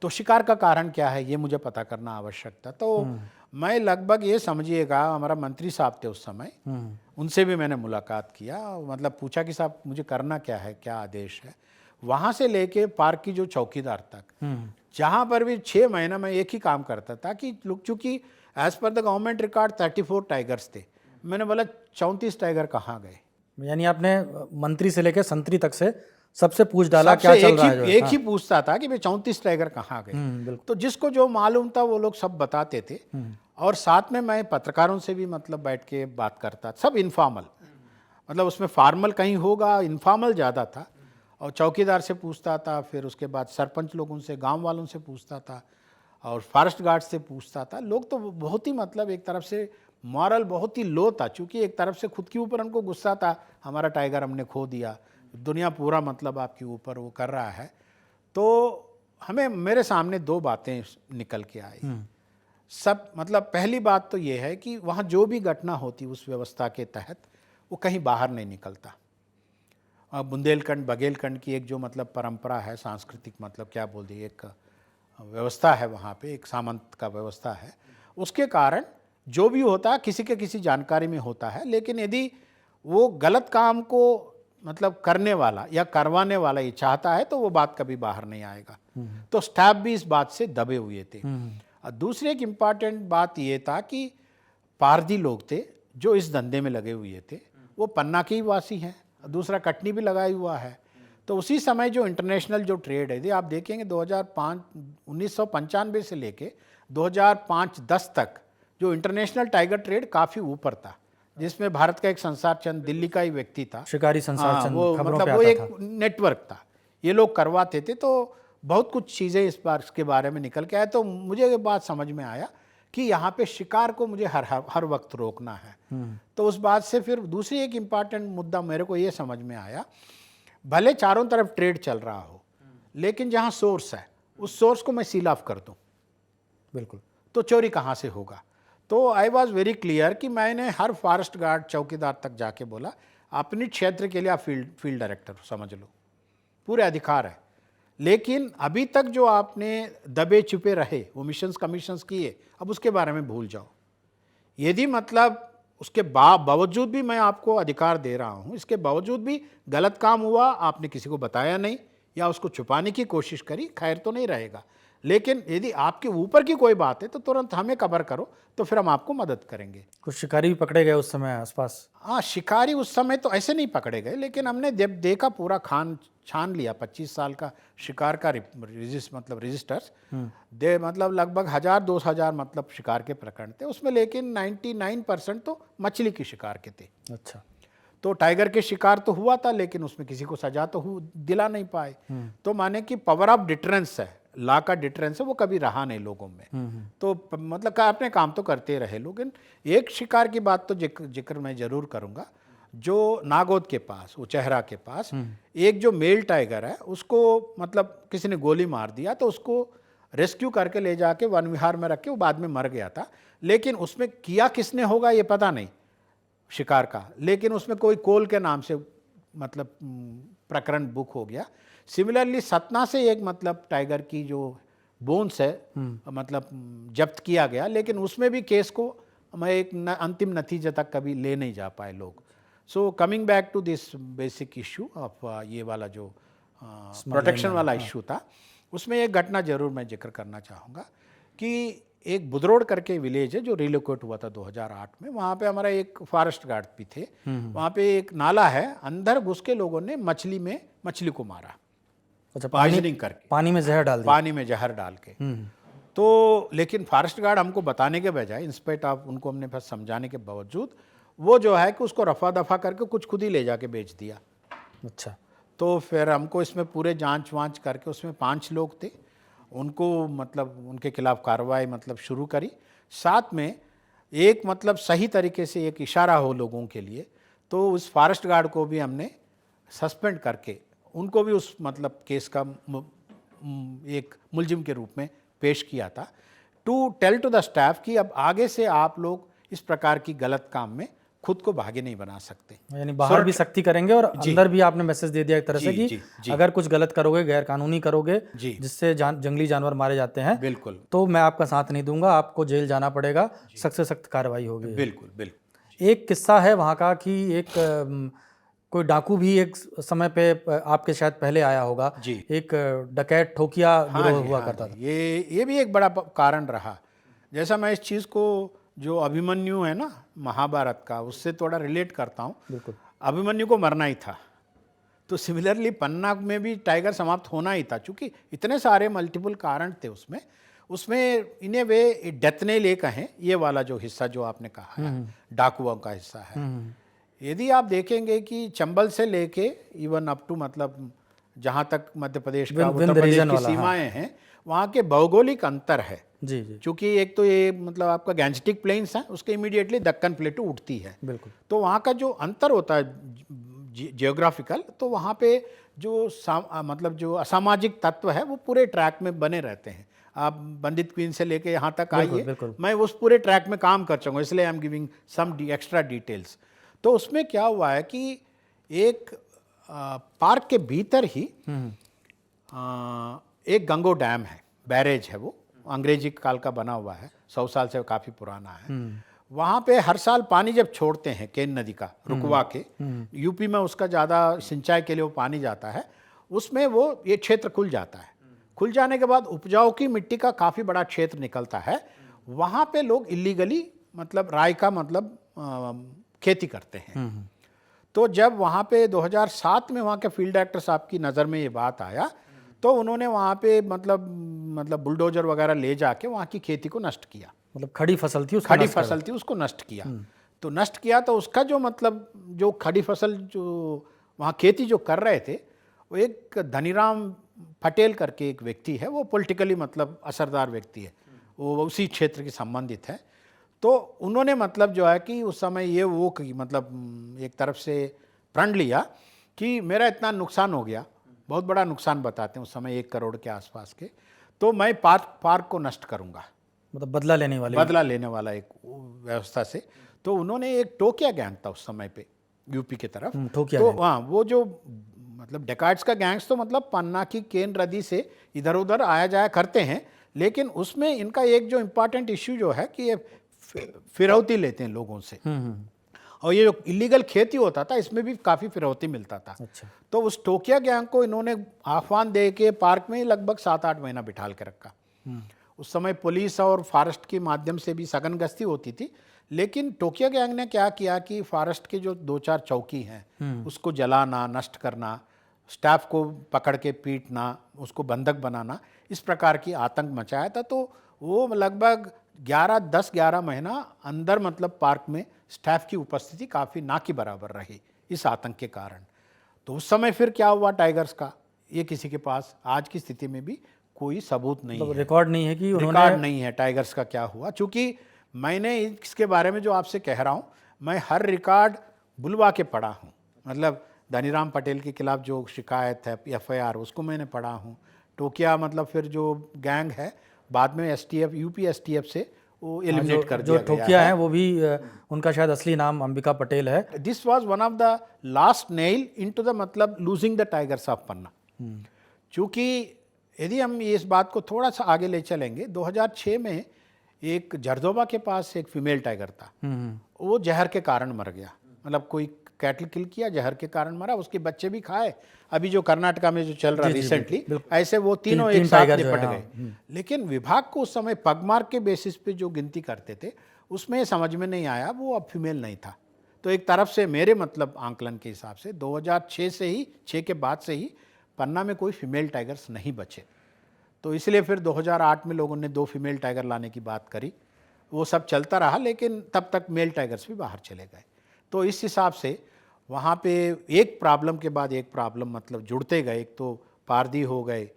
तो शिकार का कारण क्या है ये मुझे पता करना आवश्यक था। तो मैं लगभग ये समझिएगा, हमारा मंत्री साहब थे उस समय, उनसे भी मैंने मुलाकात किया, मतलब पूछा कि साहब मुझे करना क्या है, क्या आदेश है। वहाँ से लेके पार्क की जो चौकीदार तक, जहाँ पर भी 6 महीना मैं एक ही काम करता था कि चूँकि as per the government record 34 tigers थे, मैंने बोला 34 टाइगर कहाँ गए। यानी आपने मंत्री से लेकर संतरी तक से सबसे पूछ डाला सबसे क्या चल रहा है जो है। एक ही पूछता था कि भाई 34 टाइगर कहाँ गए। बिल्कुल। तो जिसको जो मालूम था वो लोग सब बताते थे। और साथ में मैं पत्रकारों से भी मतलब बैठ के बात करता, सब इनफॉर्मल, मतलब उसमें फॉर्मल कहीं होगा, इनफॉर्मल ज़्यादा था। और चौकीदार से पूछता था, फिर उसके बाद सरपंच लोगों से, गांव वालों से पूछता था, और फॉरेस्ट गार्ड से पूछता था। लोग तो बहुत ही मतलब एक तरफ से मॉरल बहुत ही लो था, क्योंकि एक तरफ से खुद के ऊपर उनको गुस्सा था, हमारा टाइगर हमने खो दिया, दुनिया पूरा मतलब आपके ऊपर वो कर रहा है। तो हमें मेरे सामने दो बातें निकल के आई। सब मतलब पहली बात तो ये है कि वहाँ जो भी घटना होती उस व्यवस्था के तहत वो कहीं बाहर नहीं निकलता। बुंदेलखंड बघेलखंड की एक जो मतलब परंपरा है, सांस्कृतिक मतलब क्या बोल दी, एक व्यवस्था है वहाँ पे, एक सामंत का व्यवस्था है, उसके कारण जो भी होता है किसी के किसी जानकारी में होता है। लेकिन यदि वो गलत काम को मतलब करने वाला या करवाने वाला ये चाहता है तो वो बात कभी बाहर नहीं आएगा। तो स्टाफ भी इस बात से दबे हुए थे। और दूसरी एक इम्पॉर्टेंट बात ये था कि पारधी लोग थे जो इस धंधे में लगे हुए थे, वो पन्ना के ही वासी हैं, दूसरा कटनी भी लगाई हुआ है। तो उसी समय जो इंटरनेशनल जो ट्रेड है, यदि आप देखेंगे 1995 से लेके 2005-10 तक जो इंटरनेशनल टाइगर ट्रेड काफ़ी ऊपर था, जिसमें भारत का एक संसार चंद दिल्ली का ही व्यक्ति था, शिकारी संसार चंद वो खबरों मतलब पे वो आता एक था। नेटवर्क था, ये लोग करवाते थे। तो बहुत कुछ चीज़ें इस बार इसके बारे में निकल के आए। तो मुझे ये बात समझ में आया कि यहाँ पे शिकार को मुझे हर वक्त रोकना है। तो उस बात से फिर दूसरी एक इम्पॉर्टेंट मुद्दा मेरे को ये समझ में आया, भले चारों तरफ ट्रेड चल रहा हो, लेकिन जहाँ सोर्स है उस सोर्स को मैं सील ऑफ कर दूँ, बिल्कुल, तो चोरी कहाँ से होगा। तो आई वॉज वेरी क्लियर कि मैंने हर फॉरेस्ट गार्ड चौकीदार तक जाके बोला, अपनी क्षेत्र के लिए आप फील्ड डायरेक्टर समझ लो, पूरे अधिकार है। लेकिन अभी तक जो आपने दबे छुपे रहे, वो मिशंस कमीशंस किए, अब उसके बारे में भूल जाओ। यदि मतलब उसके बावजूद भी मैं आपको अधिकार दे रहा हूँ, इसके बावजूद भी गलत काम हुआ, आपने किसी को बताया नहीं या उसको छुपाने की कोशिश करी, खैर तो नहीं रहेगा। लेकिन यदि आपके ऊपर की कोई बात है तो तुरंत हमें खबर करो, तो फिर हम आपको मदद करेंगे। कुछ शिकारी भी पकड़े गए उस समय आसपास? हाँ, शिकारी उस समय तो ऐसे नहीं पकड़े गए, लेकिन हमने जब देखा पूरा छान लिया 25 साल का शिकार का रजिस्टर्स दे, मतलब लगभग 1000-2000 मतलब शिकार के प्रकरण थे उसमें, लेकिन 99% तो मछली की शिकार के थे। अच्छा, तो टाइगर के शिकार तो हुआ था, लेकिन उसमें किसी को सजा तो दिला नहीं पाए। तो माने कि पावर ऑफ डिटरेंस है, लॉ का डिटरेंस है, वो कभी रहा नहीं लोगों में। तो मतलब अपने काम तो करते रहे लोग। लेकिन एक शिकार की बात तो जिक्र मैं जरूर करूंगा, जो नागौद के पास, वो चेहरा के पास एक जो मेल टाइगर है, उसको मतलब किसी ने गोली मार दिया, तो उसको रेस्क्यू करके ले जाके वन विहार में रख के वो बाद में मर गया था। लेकिन उसमें किया किसने होगा ये पता नहीं शिकार का, लेकिन उसमें कोई कोल के नाम से मतलब प्रकरण बुक हो गया। सिमिलरली सतना से एक मतलब टाइगर की जो बोन्स है मतलब जब्त किया गया, लेकिन उसमें भी केस को मैं एक अंतिम नतीजे तक कभी ले नहीं जा पाए लोग। So coming back to this basic issue of ये वाला जो प्रोटेक्शन वाला इशू था, उसमें एक घटना जरूर मैं जिक्र करना चाहूँगा कि एक बुदरोड करके विलेज है जो रिलोकेट हुआ था 2008 में। वहाँ पे हमारा एक फॉरेस्ट गार्ड भी थे। वहाँ पे एक नाला है, अंदर घुस के लोगों ने मछली को मारा। अच्छा, पॉइजनिंग करके पानी में जहर डाल दिया। पानी में जहर डाल के। तो लेकिन फॉरेस्ट गार्ड हमको बताने के बजाय, इंस्पेक्ट ऑफ उनको हमने बस समझाने के बावजूद, वो जो है कि उसको रफा दफा करके कुछ खुद ही ले जाके बेच दिया। अच्छा, तो फिर हमको इसमें पूरे जांच वांच करके, उसमें 5 लोग थे, उनको मतलब उनके खिलाफ कार्रवाई मतलब शुरू करी। साथ में एक मतलब सही तरीके से एक इशारा हो लोगों के लिए, तो उस फॉरेस्ट गार्ड को भी हमने सस्पेंड करके उनको भी उस मतलब केस का एक मुलजिम के रूप में पेश किया था, to tell to the staff कि अब आगे से आप लोग इस प्रकार की गलत काम में खुद को भागी नहीं बना सकते। यानी बाहर भी सख्ती करेंगे और अंदर भी आपने मैसेज दे दिया एक तरह से कि अगर कुछ गलत करोगे, गैर कानूनी करोगे, जिससे जंगली जानवर मारे जाते हैं, बिल्कुल, तो मैं आपका साथ नहीं दूंगा, आपको जेल जाना पड़ेगा, सख्त से सख्त कार्रवाई होगी। बिल्कुल बिल्कुल। एक किस्सा है वहाँ का कि एक कोई डाकू भी एक समय पे आपके शायद पहले आया होगा, एक डकैत ठोकिया गिरोह हुआ करता था। ये भी एक बड़ा कारण रहा। जैसा मैं इस चीज़ को जो अभिमन्यु है ना महाभारत का, उससे थोड़ा रिलेट करता हूँ। बिल्कुल। अभिमन्यु को मरना ही था, तो सिमिलरली पन्ना में भी टाइगर समाप्त होना ही था, क्योंकि इतने सारे मल्टीपल कारण थे उसमें इन ए वे डेथ नेल एक है ये वाला जो हिस्सा जो आपने कहा है, डाकुओं का हिस्सा है। यदि आप देखेंगे कि चंबल से लेके इवन अप टू मतलब जहाँ तक मध्य प्रदेश का उत्तर प्रदेश की सीमाएं हैं, वहाँ के भौगोलिक अंतर है। जी जी। चूँकि एक तो ये मतलब आपका गैंजेटिक प्लेन्स है, उसके इमीडिएटली दक्कन प्लेटू उठती है। बिल्कुल। तो वहाँ का जो अंतर होता है जियोग्राफिकल, तो वहाँ पे जो मतलब जो असामाजिक तत्व है वो पूरे ट्रैक में बने रहते हैं। आप बंदित क्वीन से लेके यहाँ तक आइए, मैं उस पूरे ट्रैक में काम कर चुका हूँ, इसलिए I am giving some extra details. तो उसमें क्या हुआ है कि एक पार्क के भीतर ही एक गंगो डैम है, बैरेज है, वो अंग्रेजी काल का बना हुआ है, 100 साल से काफ़ी पुराना है। वहाँ पे हर साल पानी जब छोड़ते हैं केन नदी का, रुकवा के, यूपी में उसका ज़्यादा सिंचाई के लिए वो पानी जाता है, उसमें वो ये क्षेत्र खुल जाता है। खुल जाने के बाद उपजाऊ की मिट्टी का काफ़ी बड़ा क्षेत्र निकलता है। वहाँ पे लोग इलीगली मतलब राई का मतलब खेती करते हैं। तो जब वहाँ पे 2007 में वहाँ के फील्ड डायरेक्टर साहब की नज़र में ये बात आया, तो उन्होंने वहाँ पे मतलब बुलडोजर वगैरह ले जाके वहाँ की खेती को नष्ट किया। मतलब खड़ी फसल थी, खड़ी फसल थी, उसको नष्ट किया। तो नष्ट किया तो उसका जो मतलब जो खड़ी फसल जो वहाँ खेती जो कर रहे थे, वो एक धनीराम पटेल करके एक व्यक्ति है, वो पॉलिटिकली मतलब असरदार व्यक्ति है, वो उसी क्षेत्र के संबंधित है। तो उन्होंने मतलब जो है कि उस समय ये वो मतलब एक तरफ से प्रण लिया कि मेरा इतना नुकसान हो गया, बहुत बड़ा नुकसान बताते हैं उस समय 1 करोड़ के आसपास के, तो मैं पार्क को नष्ट करूँगा, मतलब बदला लेने वाला एक व्यवस्था से। तो उन्होंने एक टोकिया गैंग था उस समय पे यूपी की तरफ, तो हाँ वो जो मतलब डेकार्ड्स का गैंग्स तो मतलब पन्ना की केन नदी से इधर उधर आया जाया करते हैं, लेकिन उसमें इनका एक जो इम्पॉर्टेंट इश्यू जो है कि ये फिरौती लेते हैं लोगों से, और ये जो इलीगल खेती होता था इसमें भी काफ़ी फिरौती मिलता था। अच्छा। तो उस टोकिया गैंग को इन्होंने आह्वान दे के पार्क में लगभग 7-8 महीना बिठाल के रखा। उस समय पुलिस और फॉरेस्ट के माध्यम से भी सघन गश्ती होती थी, लेकिन टोकिया गैंग ने क्या किया कि फॉरेस्ट के जो 2-4 चौकी हैं उसको जलाना, नष्ट करना, स्टाफ को पकड़ के पीटना, उसको बंधक बनाना, इस प्रकार की आतंक मचाया था। तो वो लगभग 10-11 महीना अंदर मतलब पार्क में स्टाफ की उपस्थिति काफ़ी ना के बराबर रही इस आतंक के कारण। तो उस समय फिर क्या हुआ टाइगर्स का, ये किसी के पास आज की स्थिति में भी कोई सबूत नहीं है, रिकॉर्ड नहीं है कि उन्होंने, रिकॉर्ड नहीं है टाइगर्स का क्या हुआ। चूँकि मैंने इसके बारे में जो आपसे कह रहा हूँ, मैं हर रिकॉर्ड बुलवा के पढ़ा हूँ, मतलब धनीराम पटेल के खिलाफ जो शिकायत है FIR उसको मैंने पढ़ा हूँ। टोकिया मतलब फिर जो गैंग है बाद में STF यूपी STF से वो एलिमिनेट कर दिया गया। जो टोकिया है वो भी उनका शायद असली नाम अंबिका पटेल है। This was one of the last nail into the मतलब लूजिंग द टाइगर्स ऑफ पन्ना। चूँकि यदि हम इस बात को थोड़ा सा आगे ले चलेंगे, 2006 में एक जरदोबा के पास एक फीमेल टाइगर था, वो जहर के कारण मर गया, मतलब कोई कैटल किल किया, जहर के कारण मरा, उसके बच्चे भी खाए। अभी जो कर्नाटका में जो चल रहा रिसेंटली, ऐसे वो तीनों एक साथ निपट गए। लेकिन विभाग को उस समय पगमार्क के बेसिस पे जो गिनती करते थे उसमें समझ में नहीं आया वो अब फीमेल नहीं था। तो एक तरफ से मेरे मतलब आंकलन के हिसाब से 2006 के बाद से ही पन्ना में कोई फीमेल टाइगर्स नहीं बचे। तो इसलिए फिर 2008 में लोगों ने 2 फीमेल टाइगर लाने की बात करी, वो सब चलता रहा, लेकिन तब तक मेल टाइगर्स भी बाहर चले गए। तो इस हिसाब से वहाँ पे एक प्रॉब्लम के बाद एक प्रॉब्लम मतलब जुड़ते गए। एक तो पारदी हो गए,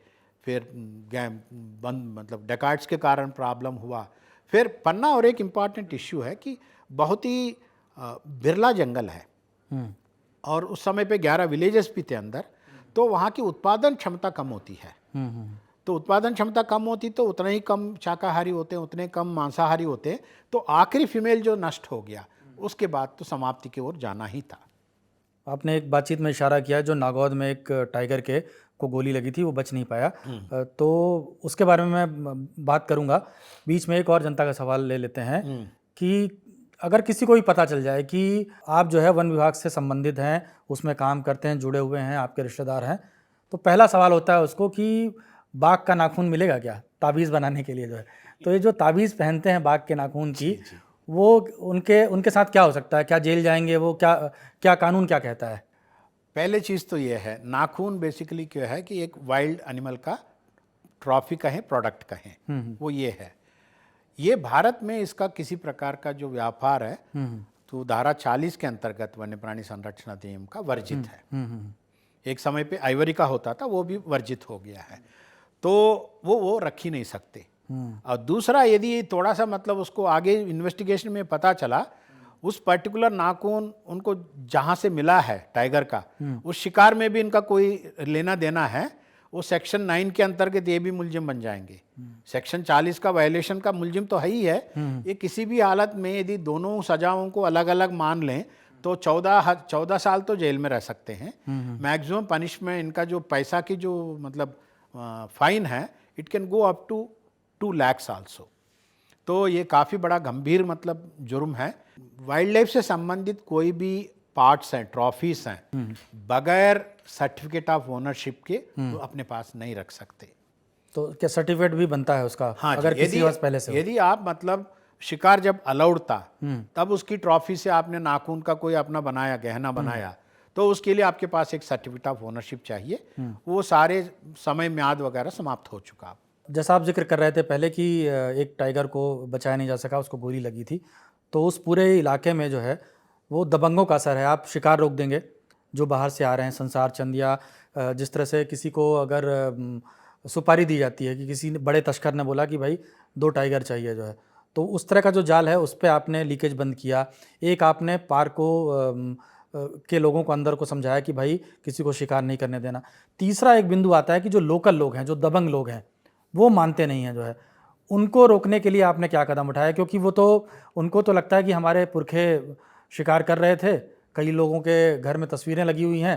फिर बंद मतलब डेकार्ड्स के कारण प्रॉब्लम हुआ, फिर पन्ना। और एक इम्पॉर्टेंट इश्यू है कि बहुत ही बिरला जंगल है और उस समय पे 11 विलेजेस भी थे अंदर, तो वहाँ की उत्पादन क्षमता कम होती है। तो उत्पादन क्षमता कम होती तो उतने ही कम शाकाहारी होते हैं, उतने कम मांसाहारी होते हैं। तो आखिरी फीमेल जो नष्ट हो गया उसके बाद तो समाप्ति की ओर जाना ही था। आपने एक बातचीत में इशारा किया जो नागौद में एक टाइगर के को गोली लगी थी, वो बच नहीं पाया, तो उसके बारे में मैं बात करूंगा। बीच में एक और जनता का सवाल ले लेते हैं कि अगर किसी को भी पता चल जाए कि आप जो है वन विभाग से संबंधित हैं, उसमें काम करते हैं, जुड़े हुए हैं, आपके रिश्तेदार हैं, तो पहला सवाल होता है उसको कि बाघ का नाखून मिलेगा क्या ताबीज़ बनाने के लिए जो है। तो ये जो ताबीज़ पहनते हैं बाघ के नाखून की, वो उनके उनके साथ क्या हो सकता है, क्या जेल जाएंगे वो, क्या क्या कानून क्या कहता है? पहले चीज़ तो ये है, नाखून बेसिकली क्या है कि एक वाइल्ड एनिमल का ट्रॉफी कहें, प्रोडक्ट कहें, वो ये है। ये भारत में इसका किसी प्रकार का जो व्यापार है तो धारा 40 के अंतर्गत वन्य प्राणी संरक्षण अधिनियम का वर्जित है। एक समय पे आइवरी का होता था, वो भी वर्जित हो गया है, तो वो रख ही नहीं सकते। और दूसरा, यदि थोड़ा सा मतलब उसको आगे इन्वेस्टिगेशन में पता चला उस पर्टिकुलर नाखून उनको जहाँ से मिला है टाइगर का, उस शिकार में भी इनका कोई लेना देना है, वो सेक्शन 9 के अंतर्गत ये भी मुलजिम बन जाएंगे। सेक्शन 40 का वायलेशन का मुलजिम तो है ही है। ये किसी भी हालत में यदि दोनों सजाओं को अलग अलग मान लें तो 14 साल तो जेल में रह सकते हैं। मैक्सिमम पनिशमेंट इनका जो पैसा की जो मतलब फाइन है, it can go up to 2 lakhs also. तो ये काफ़ी बड़ा गंभीर मतलब जुर्म है। वाइल्ड लाइफ से संबंधित कोई भी पार्ट्स हैं, ट्रॉफीज हैं, बगैर सर्टिफिकेट ऑफ ओनरशिप के तो अपने पास नहीं रख सकते। तो क्या सर्टिफिकेट भी बनता है उसका? हाँ, अगर किसी वर्ष पहले से हो? यदि आप मतलब शिकार जब अलाउड था तब उसकी ट्रॉफी से आपने नाखून का कोई अपना बनाया, गहना बनाया, तो उसके लिए आपके पास एक सर्टिफिकेट ऑफ ओनरशिप चाहिए। वो सारे समय म्याद वगैरह समाप्त हो चुका। जैसा आप जिक्र कर रहे थे पहले कि एक टाइगर को बचाया नहीं जा सका, उसको गोली लगी थी, तो उस पूरे इलाके में जो है वो दबंगों का असर है। आप शिकार रोक देंगे जो बाहर से आ रहे हैं, संसार चंद या जिस तरह से किसी को अगर सुपारी दी जाती है कि किसी बड़े तस्कर ने बोला कि भाई 2 टाइगर चाहिए जो है, तो उस तरह का जो जाल है उस पर आपने लीकेज बंद किया। एक आपने पार्कों के लोगों को अंदर को समझाया कि भाई किसी को शिकार नहीं करने देना। तीसरा एक बिंदु आता है कि जो लोकल लोग हैं, जो दबंग लोग हैं, वो मानते नहीं हैं जो है, उनको रोकने के लिए आपने क्या कदम उठाया? क्योंकि वो तो उनको तो लगता है कि हमारे पुरखे शिकार कर रहे थे, कई लोगों के घर में तस्वीरें लगी हुई हैं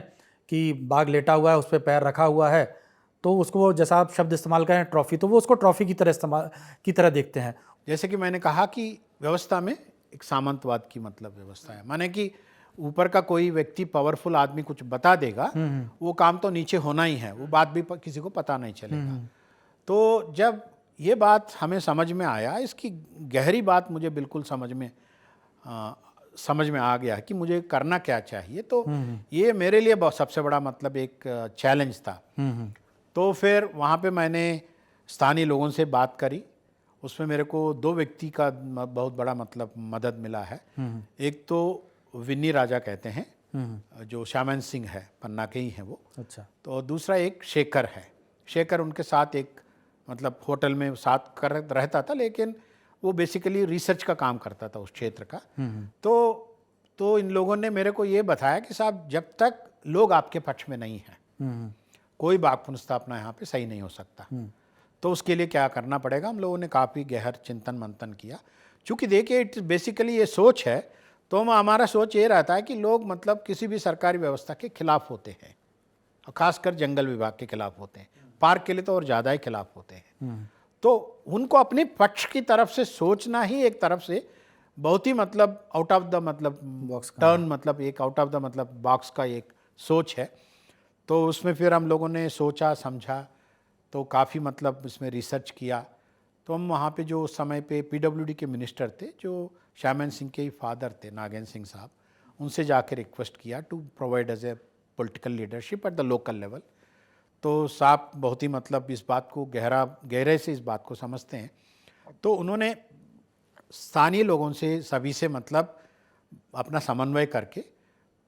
कि बाघ लेटा हुआ है, उस पर पैर रखा हुआ है, तो उसको वो जैसा आप शब्द इस्तेमाल करें ट्रॉफी, तो वो उसको ट्रॉफी की तरह देखते हैं। जैसे कि मैंने कहा कि व्यवस्था में एक सामंतवाद की मतलब व्यवस्था है, माने कि ऊपर का कोई व्यक्ति पावरफुल आदमी कुछ बता देगा, वो काम तो नीचे होना ही है, वो बात भी किसी को पता नहीं चलेगा। तो जब ये बात हमें समझ में आया, इसकी गहरी बात मुझे बिल्कुल समझ में आ गया कि मुझे करना क्या चाहिए, तो ये मेरे लिए सबसे बड़ा मतलब एक चैलेंज था। तो फिर वहाँ पे मैंने स्थानीय लोगों से बात करी, उसमें मेरे को 2 व्यक्ति का बहुत बड़ा मतलब मदद मिला है। एक तो विन्नी राजा कहते हैं, जो श्यामन सिंह है, पन्ना के ही हैं वो। अच्छा। तो दूसरा एक शेखर है, शेखर उनके साथ एक मतलब होटल में साथ कर रहता था, लेकिन वो बेसिकली रिसर्च का काम करता था उस क्षेत्र का। तो इन लोगों ने मेरे को ये बताया कि साहब जब तक लोग आपके पक्ष में नहीं हैं, कोई बाघ पुनर्स्थापना यहाँ पे सही नहीं हो सकता। तो उसके लिए क्या करना पड़ेगा? हम लोगों ने काफ़ी गहर चिंतन मंथन किया। चूँकि देखिए इट बेसिकली ये सोच है, तो हमारा सोच ये रहता है कि लोग मतलब किसी भी सरकारी व्यवस्था के खिलाफ होते हैं, और ख़ासकर जंगल विभाग के खिलाफ होते हैं, पार्क के लिए तो और ज़्यादा ही खिलाफ होते हैं। तो उनको अपने पक्ष की तरफ से सोचना ही एक तरफ से बहुत ही मतलब आउट ऑफ द मतलब बॉक्स टर्न, मतलब एक आउट ऑफ द मतलब बॉक्स का एक सोच है। तो उसमें फिर हम लोगों ने सोचा समझा, तो काफ़ी मतलब इसमें रिसर्च किया। तो हम वहाँ पे जो उस समय पे पीडब्ल्यूडी के मिनिस्टर थे, जो श्यामन सिंह के ही फादर थे, नागेंद्र सिंह साहब, उनसे जाके रिक्वेस्ट किया to provide as a political leadership at the local level. तो साहब बहुत ही मतलब इस बात को गहरे से इस बात को समझते हैं। तो उन्होंने स्थानीय लोगों से सभी से मतलब अपना समन्वय करके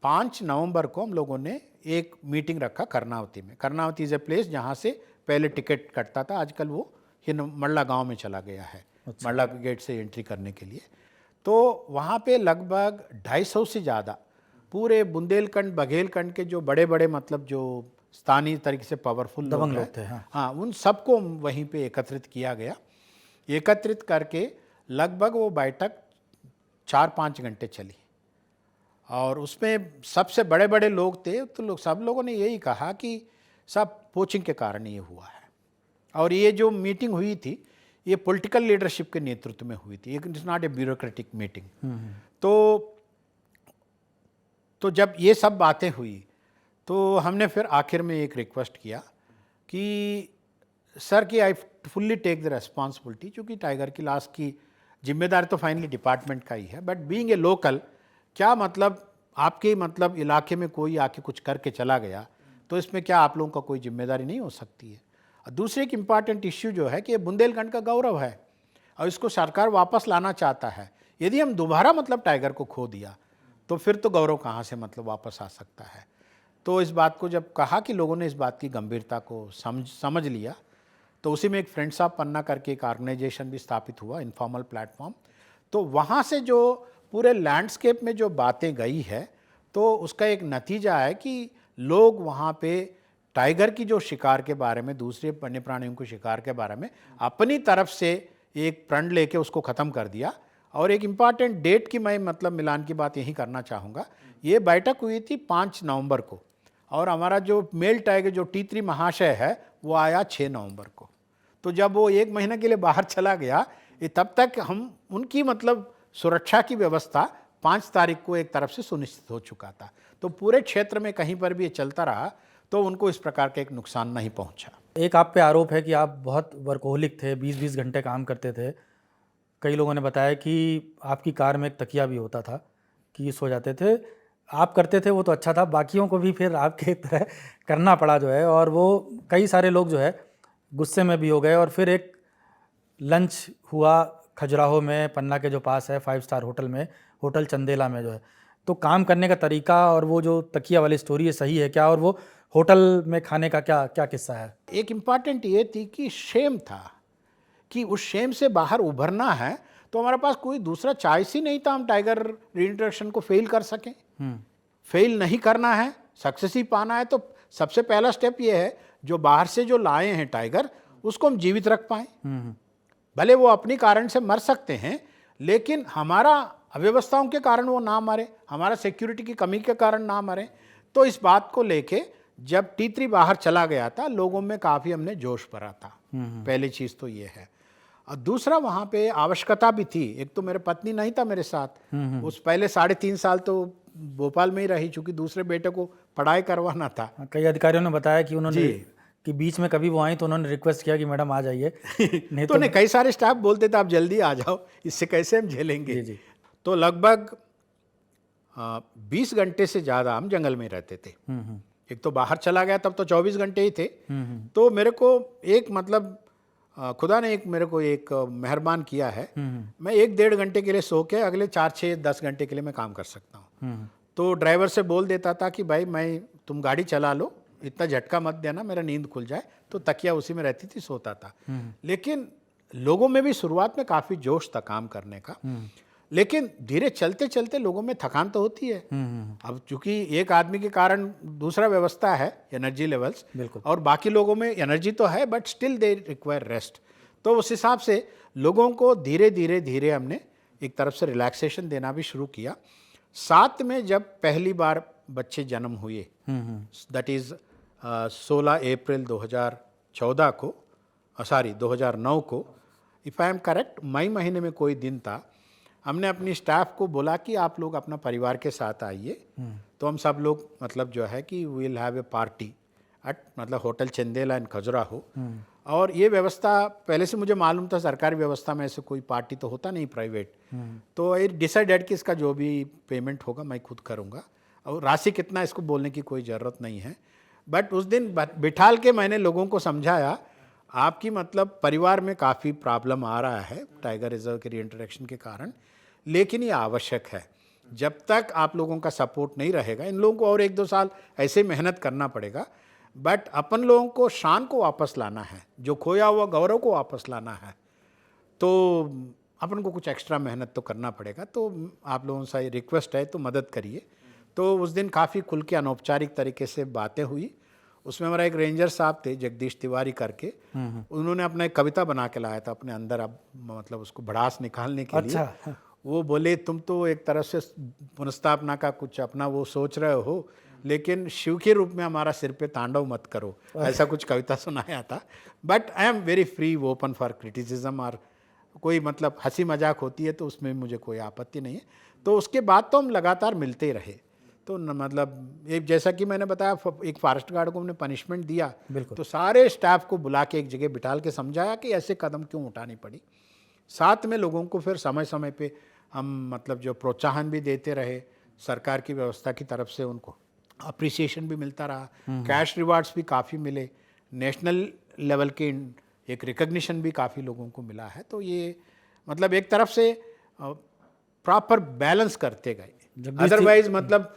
5 नवंबर को हम लोगों ने एक मीटिंग रखा कर्नावती में। कर्नावती इज़ ए प्लेस जहाँ से पहले टिकट कटता था, आजकल वो मल्ला गांव में चला गया है। अच्छा। मल्ला गेट से एंट्री करने के लिए। तो वहाँ पे लगभग 250 से ज़्यादा पूरे बुंदेलखंड बघेलखंड के जो बड़े बड़े मतलब जो स्थानीय तरीके से पावरफुल लोग थे, हाँ, उन सबको वहीं पे एकत्रित किया गया। एकत्रित करके लगभग वो बैठक 4-5 घंटे चली, और उसमें सबसे बड़े बड़े लोग थे। तो सब लोगों ने यही कहा कि सब पोचिंग के कारण ये हुआ है, और ये जो मीटिंग हुई थी ये पॉलिटिकल लीडरशिप के नेतृत्व में हुई थी, it's not a bureaucratic meeting. तो जब ये सब बातें हुई तो हमने फिर आखिर में एक रिक्वेस्ट किया कि सर कि I fully take the responsibility, क्योंकि टाइगर की लाश की जिम्मेदारी तो फाइनली डिपार्टमेंट का ही है, बट बीइंग ए लोकल, क्या मतलब आपके मतलब इलाके में कोई आके कुछ करके चला गया तो इसमें क्या आप लोगों का कोई जिम्मेदारी नहीं हो सकती है। और दूसरे एक इम्पॉर्टेंट इश्यू जो है कि ये बुंदेलखंड का गौरव है और इसको सरकार वापस लाना चाहता है। यदि हम दोबारा मतलब टाइगर को खो दिया तो फिर तो गौरव कहाँ से मतलब वापस आ सकता है। तो इस बात को जब कहा कि लोगों ने इस बात की गंभीरता को समझ लिया, तो उसी में एक फ्रेंड्स ऑफ पन्ना करके एक ऑर्गेनाइजेशन भी स्थापित हुआ, इनफॉर्मल प्लेटफॉर्म। तो वहाँ से जो पूरे लैंडस्केप में जो बातें गई है, तो उसका एक नतीजा है कि लोग वहाँ पे टाइगर की जो शिकार के बारे में, दूसरे वन्य प्राणियों के शिकार के बारे में अपनी तरफ से एक प्रण लेके उसको ख़त्म कर दिया। और एक इम्पॉर्टेंट डेट की मैं मतलब मिलान की बात यही करना चाहूँगा। ये बैठक हुई थी 5 नवंबर को और हमारा जो मेल टाइगर जो T3 महाशय है वो आया 6 नवंबर को। तो जब वो 1 महीने के लिए बाहर चला गया, ये तब तक हम उनकी मतलब सुरक्षा की व्यवस्था 5 तारीख को एक तरफ से सुनिश्चित हो चुका था। तो पूरे क्षेत्र में कहीं पर भी ये चलता रहा तो उनको इस प्रकार का एक नुकसान नहीं पहुंचा। एक आप पे आरोप है कि आप बहुत वर्कोहलिक थे, 20-20 घंटे काम करते थे। कई लोगों ने बताया कि आपकी कार में एक तकिया भी होता था कि सो जाते थे। आप करते थे वो तो अच्छा था, बाकियों को भी फिर आपके तरह करना पड़ा जो है, और वो कई सारे लोग जो है गुस्से में भी हो गए। और फिर एक लंच हुआ खजुराहो में, पन्ना के जो पास है 5 स्टार होटल में, होटल चंदेला में जो है। तो काम करने का तरीका और वो जो तकिया वाली स्टोरी है सही है क्या, और वो होटल में खाने का क्या क्या किस्सा है? एक इम्पॉर्टेंट ये थी कि शेम था कि उस शेम से बाहर उभरना है, तो हमारे पास कोई दूसरा चॉइस ही नहीं था। हम टाइगर रीइंट्रोडक्शन को फेल कर सकें, फेल नहीं करना है, सक्सेस ही पाना है। तो सबसे पहला स्टेप ये है जो बाहर से जो लाए हैं टाइगर, उसको हम जीवित रख पाएं। भले वो अपनी कारण से मर सकते हैं, लेकिन हमारा अव्यवस्थाओं के कारण वो ना मरे, हमारा सिक्योरिटी की कमी के कारण ना मरे। तो इस बात को लेके जब T3 बाहर चला गया था, लोगों में काफ़ी हमने जोश भरा था। पहली चीज़ तो ये है। और दूसरा, वहाँ पे आवश्यकता भी थी। एक तो मेरे पत्नी नहीं था मेरे साथ, उस पहले 3.5 साल तो भोपाल में ही रही, चूँकि दूसरे बेटे को पढ़ाई करवाना था। कई अधिकारियों ने बताया कि उन्होंने कि बीच में कभी वो आई तो उन्होंने रिक्वेस्ट किया कि मैडम आ जाइए। नहीं तो कई सारे स्टाफ बोलते थे आप जल्दी आ जाओ, इससे कैसे हम झेलेंगे। जी। तो लगभग 20 घंटे से ज़्यादा हम जंगल में रहते थे। एक तो बाहर चला गया तब तो 24 घंटे ही थे। तो मेरे को एक मतलब खुदा ने मेरे को एक मेहरबान किया है। मैं 1-1.5 घंटे के लिए सो के अगले 4-6-10 घंटे के लिए मैं काम कर सकता हूँ। तो ड्राइवर से बोल देता था कि भाई तुम गाड़ी चला लो, इतना झटका मत देना, मेरा नींद खुल जाए। तो तकिया उसी में रहती थी, सोता था। लेकिन लोगों में भी शुरुआत में काफ़ी जोश था काम करने का, लेकिन धीरे चलते चलते लोगों में थकान तो होती है। अब चूंकि एक आदमी के कारण दूसरा व्यवस्था है एनर्जी लेवल्स, और बाकी लोगों में एनर्जी तो है but still they require rest. तो उस हिसाब से लोगों को धीरे धीरे धीरे हमने एक तरफ से रिलैक्सेशन देना भी शुरू किया। साथ में जब पहली बार बच्चे जन्म हुए, दैट इज़ 16 अप्रैल 2014 को, 2009 को, इफ़ आई एम करेक्ट, मई महीने में कोई दिन था, हमने अपनी स्टाफ को बोला कि आप लोग अपना परिवार के साथ आइए। तो हम सब लोग मतलब जो है कि we will have a party at मतलब होटल चंदेला इन खजुराहो। और ये व्यवस्था पहले से मुझे मालूम था, सरकारी व्यवस्था में ऐसे कोई पार्टी तो होता नहीं, प्राइवेट। तो ये डिसाइडेड कि इसका जो भी पेमेंट होगा मैं खुद करूँगा, और राशि कितना इसको बोलने की कोई ज़रूरत नहीं है। बट उस दिन बिठाल के मैंने लोगों को समझाया, आपकी मतलब परिवार में काफ़ी प्रॉब्लम आ रहा है टाइगर रिजर्व के रीइंट्रोडक्शन के कारण, लेकिन ये आवश्यक है। जब तक आप लोगों का सपोर्ट नहीं रहेगा, इन लोगों को और 1-2 साल ऐसे मेहनत करना पड़ेगा, बट अपन लोगों को शान को वापस लाना है, जो खोया हुआ गौरव को वापस लाना है, तो अपन को कुछ एक्स्ट्रा मेहनत तो करना पड़ेगा। तो आप लोगों से रिक्वेस्ट है तो मदद करिए। तो उस दिन काफ़ी खुल के अनौपचारिक तरीके से बातें हुई। उसमें हमारा एक रेंजर साहब थे जगदीश तिवारी करके, उन्होंने अपना एक कविता बना के लाया था अपने अंदर, अब मतलब उसको भड़ास निकालने के लिए। वो बोले तुम तो एक तरह से पुनर्स्थापना का कुछ अपना वो सोच रहे हो, लेकिन शिव के रूप में हमारा सिर पे तांडव मत करो, ऐसा कुछ कविता सुनाया था। But I am very free, open for criticism, और कोई मतलब हंसी मजाक होती है तो उसमें मुझे कोई आपत्ति नहीं है। तो उसके बाद तो हम लगातार मिलते ही रहे। तो मतलब एक जैसा कि मैंने बताया, एक फॉरेस्ट गार्ड को हमने पनिशमेंट दिया, तो सारे स्टाफ को बुला के एक जगह बिठाल के समझाया कि ऐसे कदम क्यों उठानी पड़ी। साथ में लोगों को फिर समय समय पे हम मतलब जो प्रोत्साहन भी देते रहे, सरकार की व्यवस्था की तरफ से उनको अप्रिसिएशन भी मिलता रहा, कैश रिवार्ड्स भी काफ़ी मिले, नेशनल लेवल के एक रिकग्निशन भी काफ़ी लोगों को मिला है। तो ये मतलब एक तरफ से प्रॉपर बैलेंस करते गए। अदरवाइज मतलब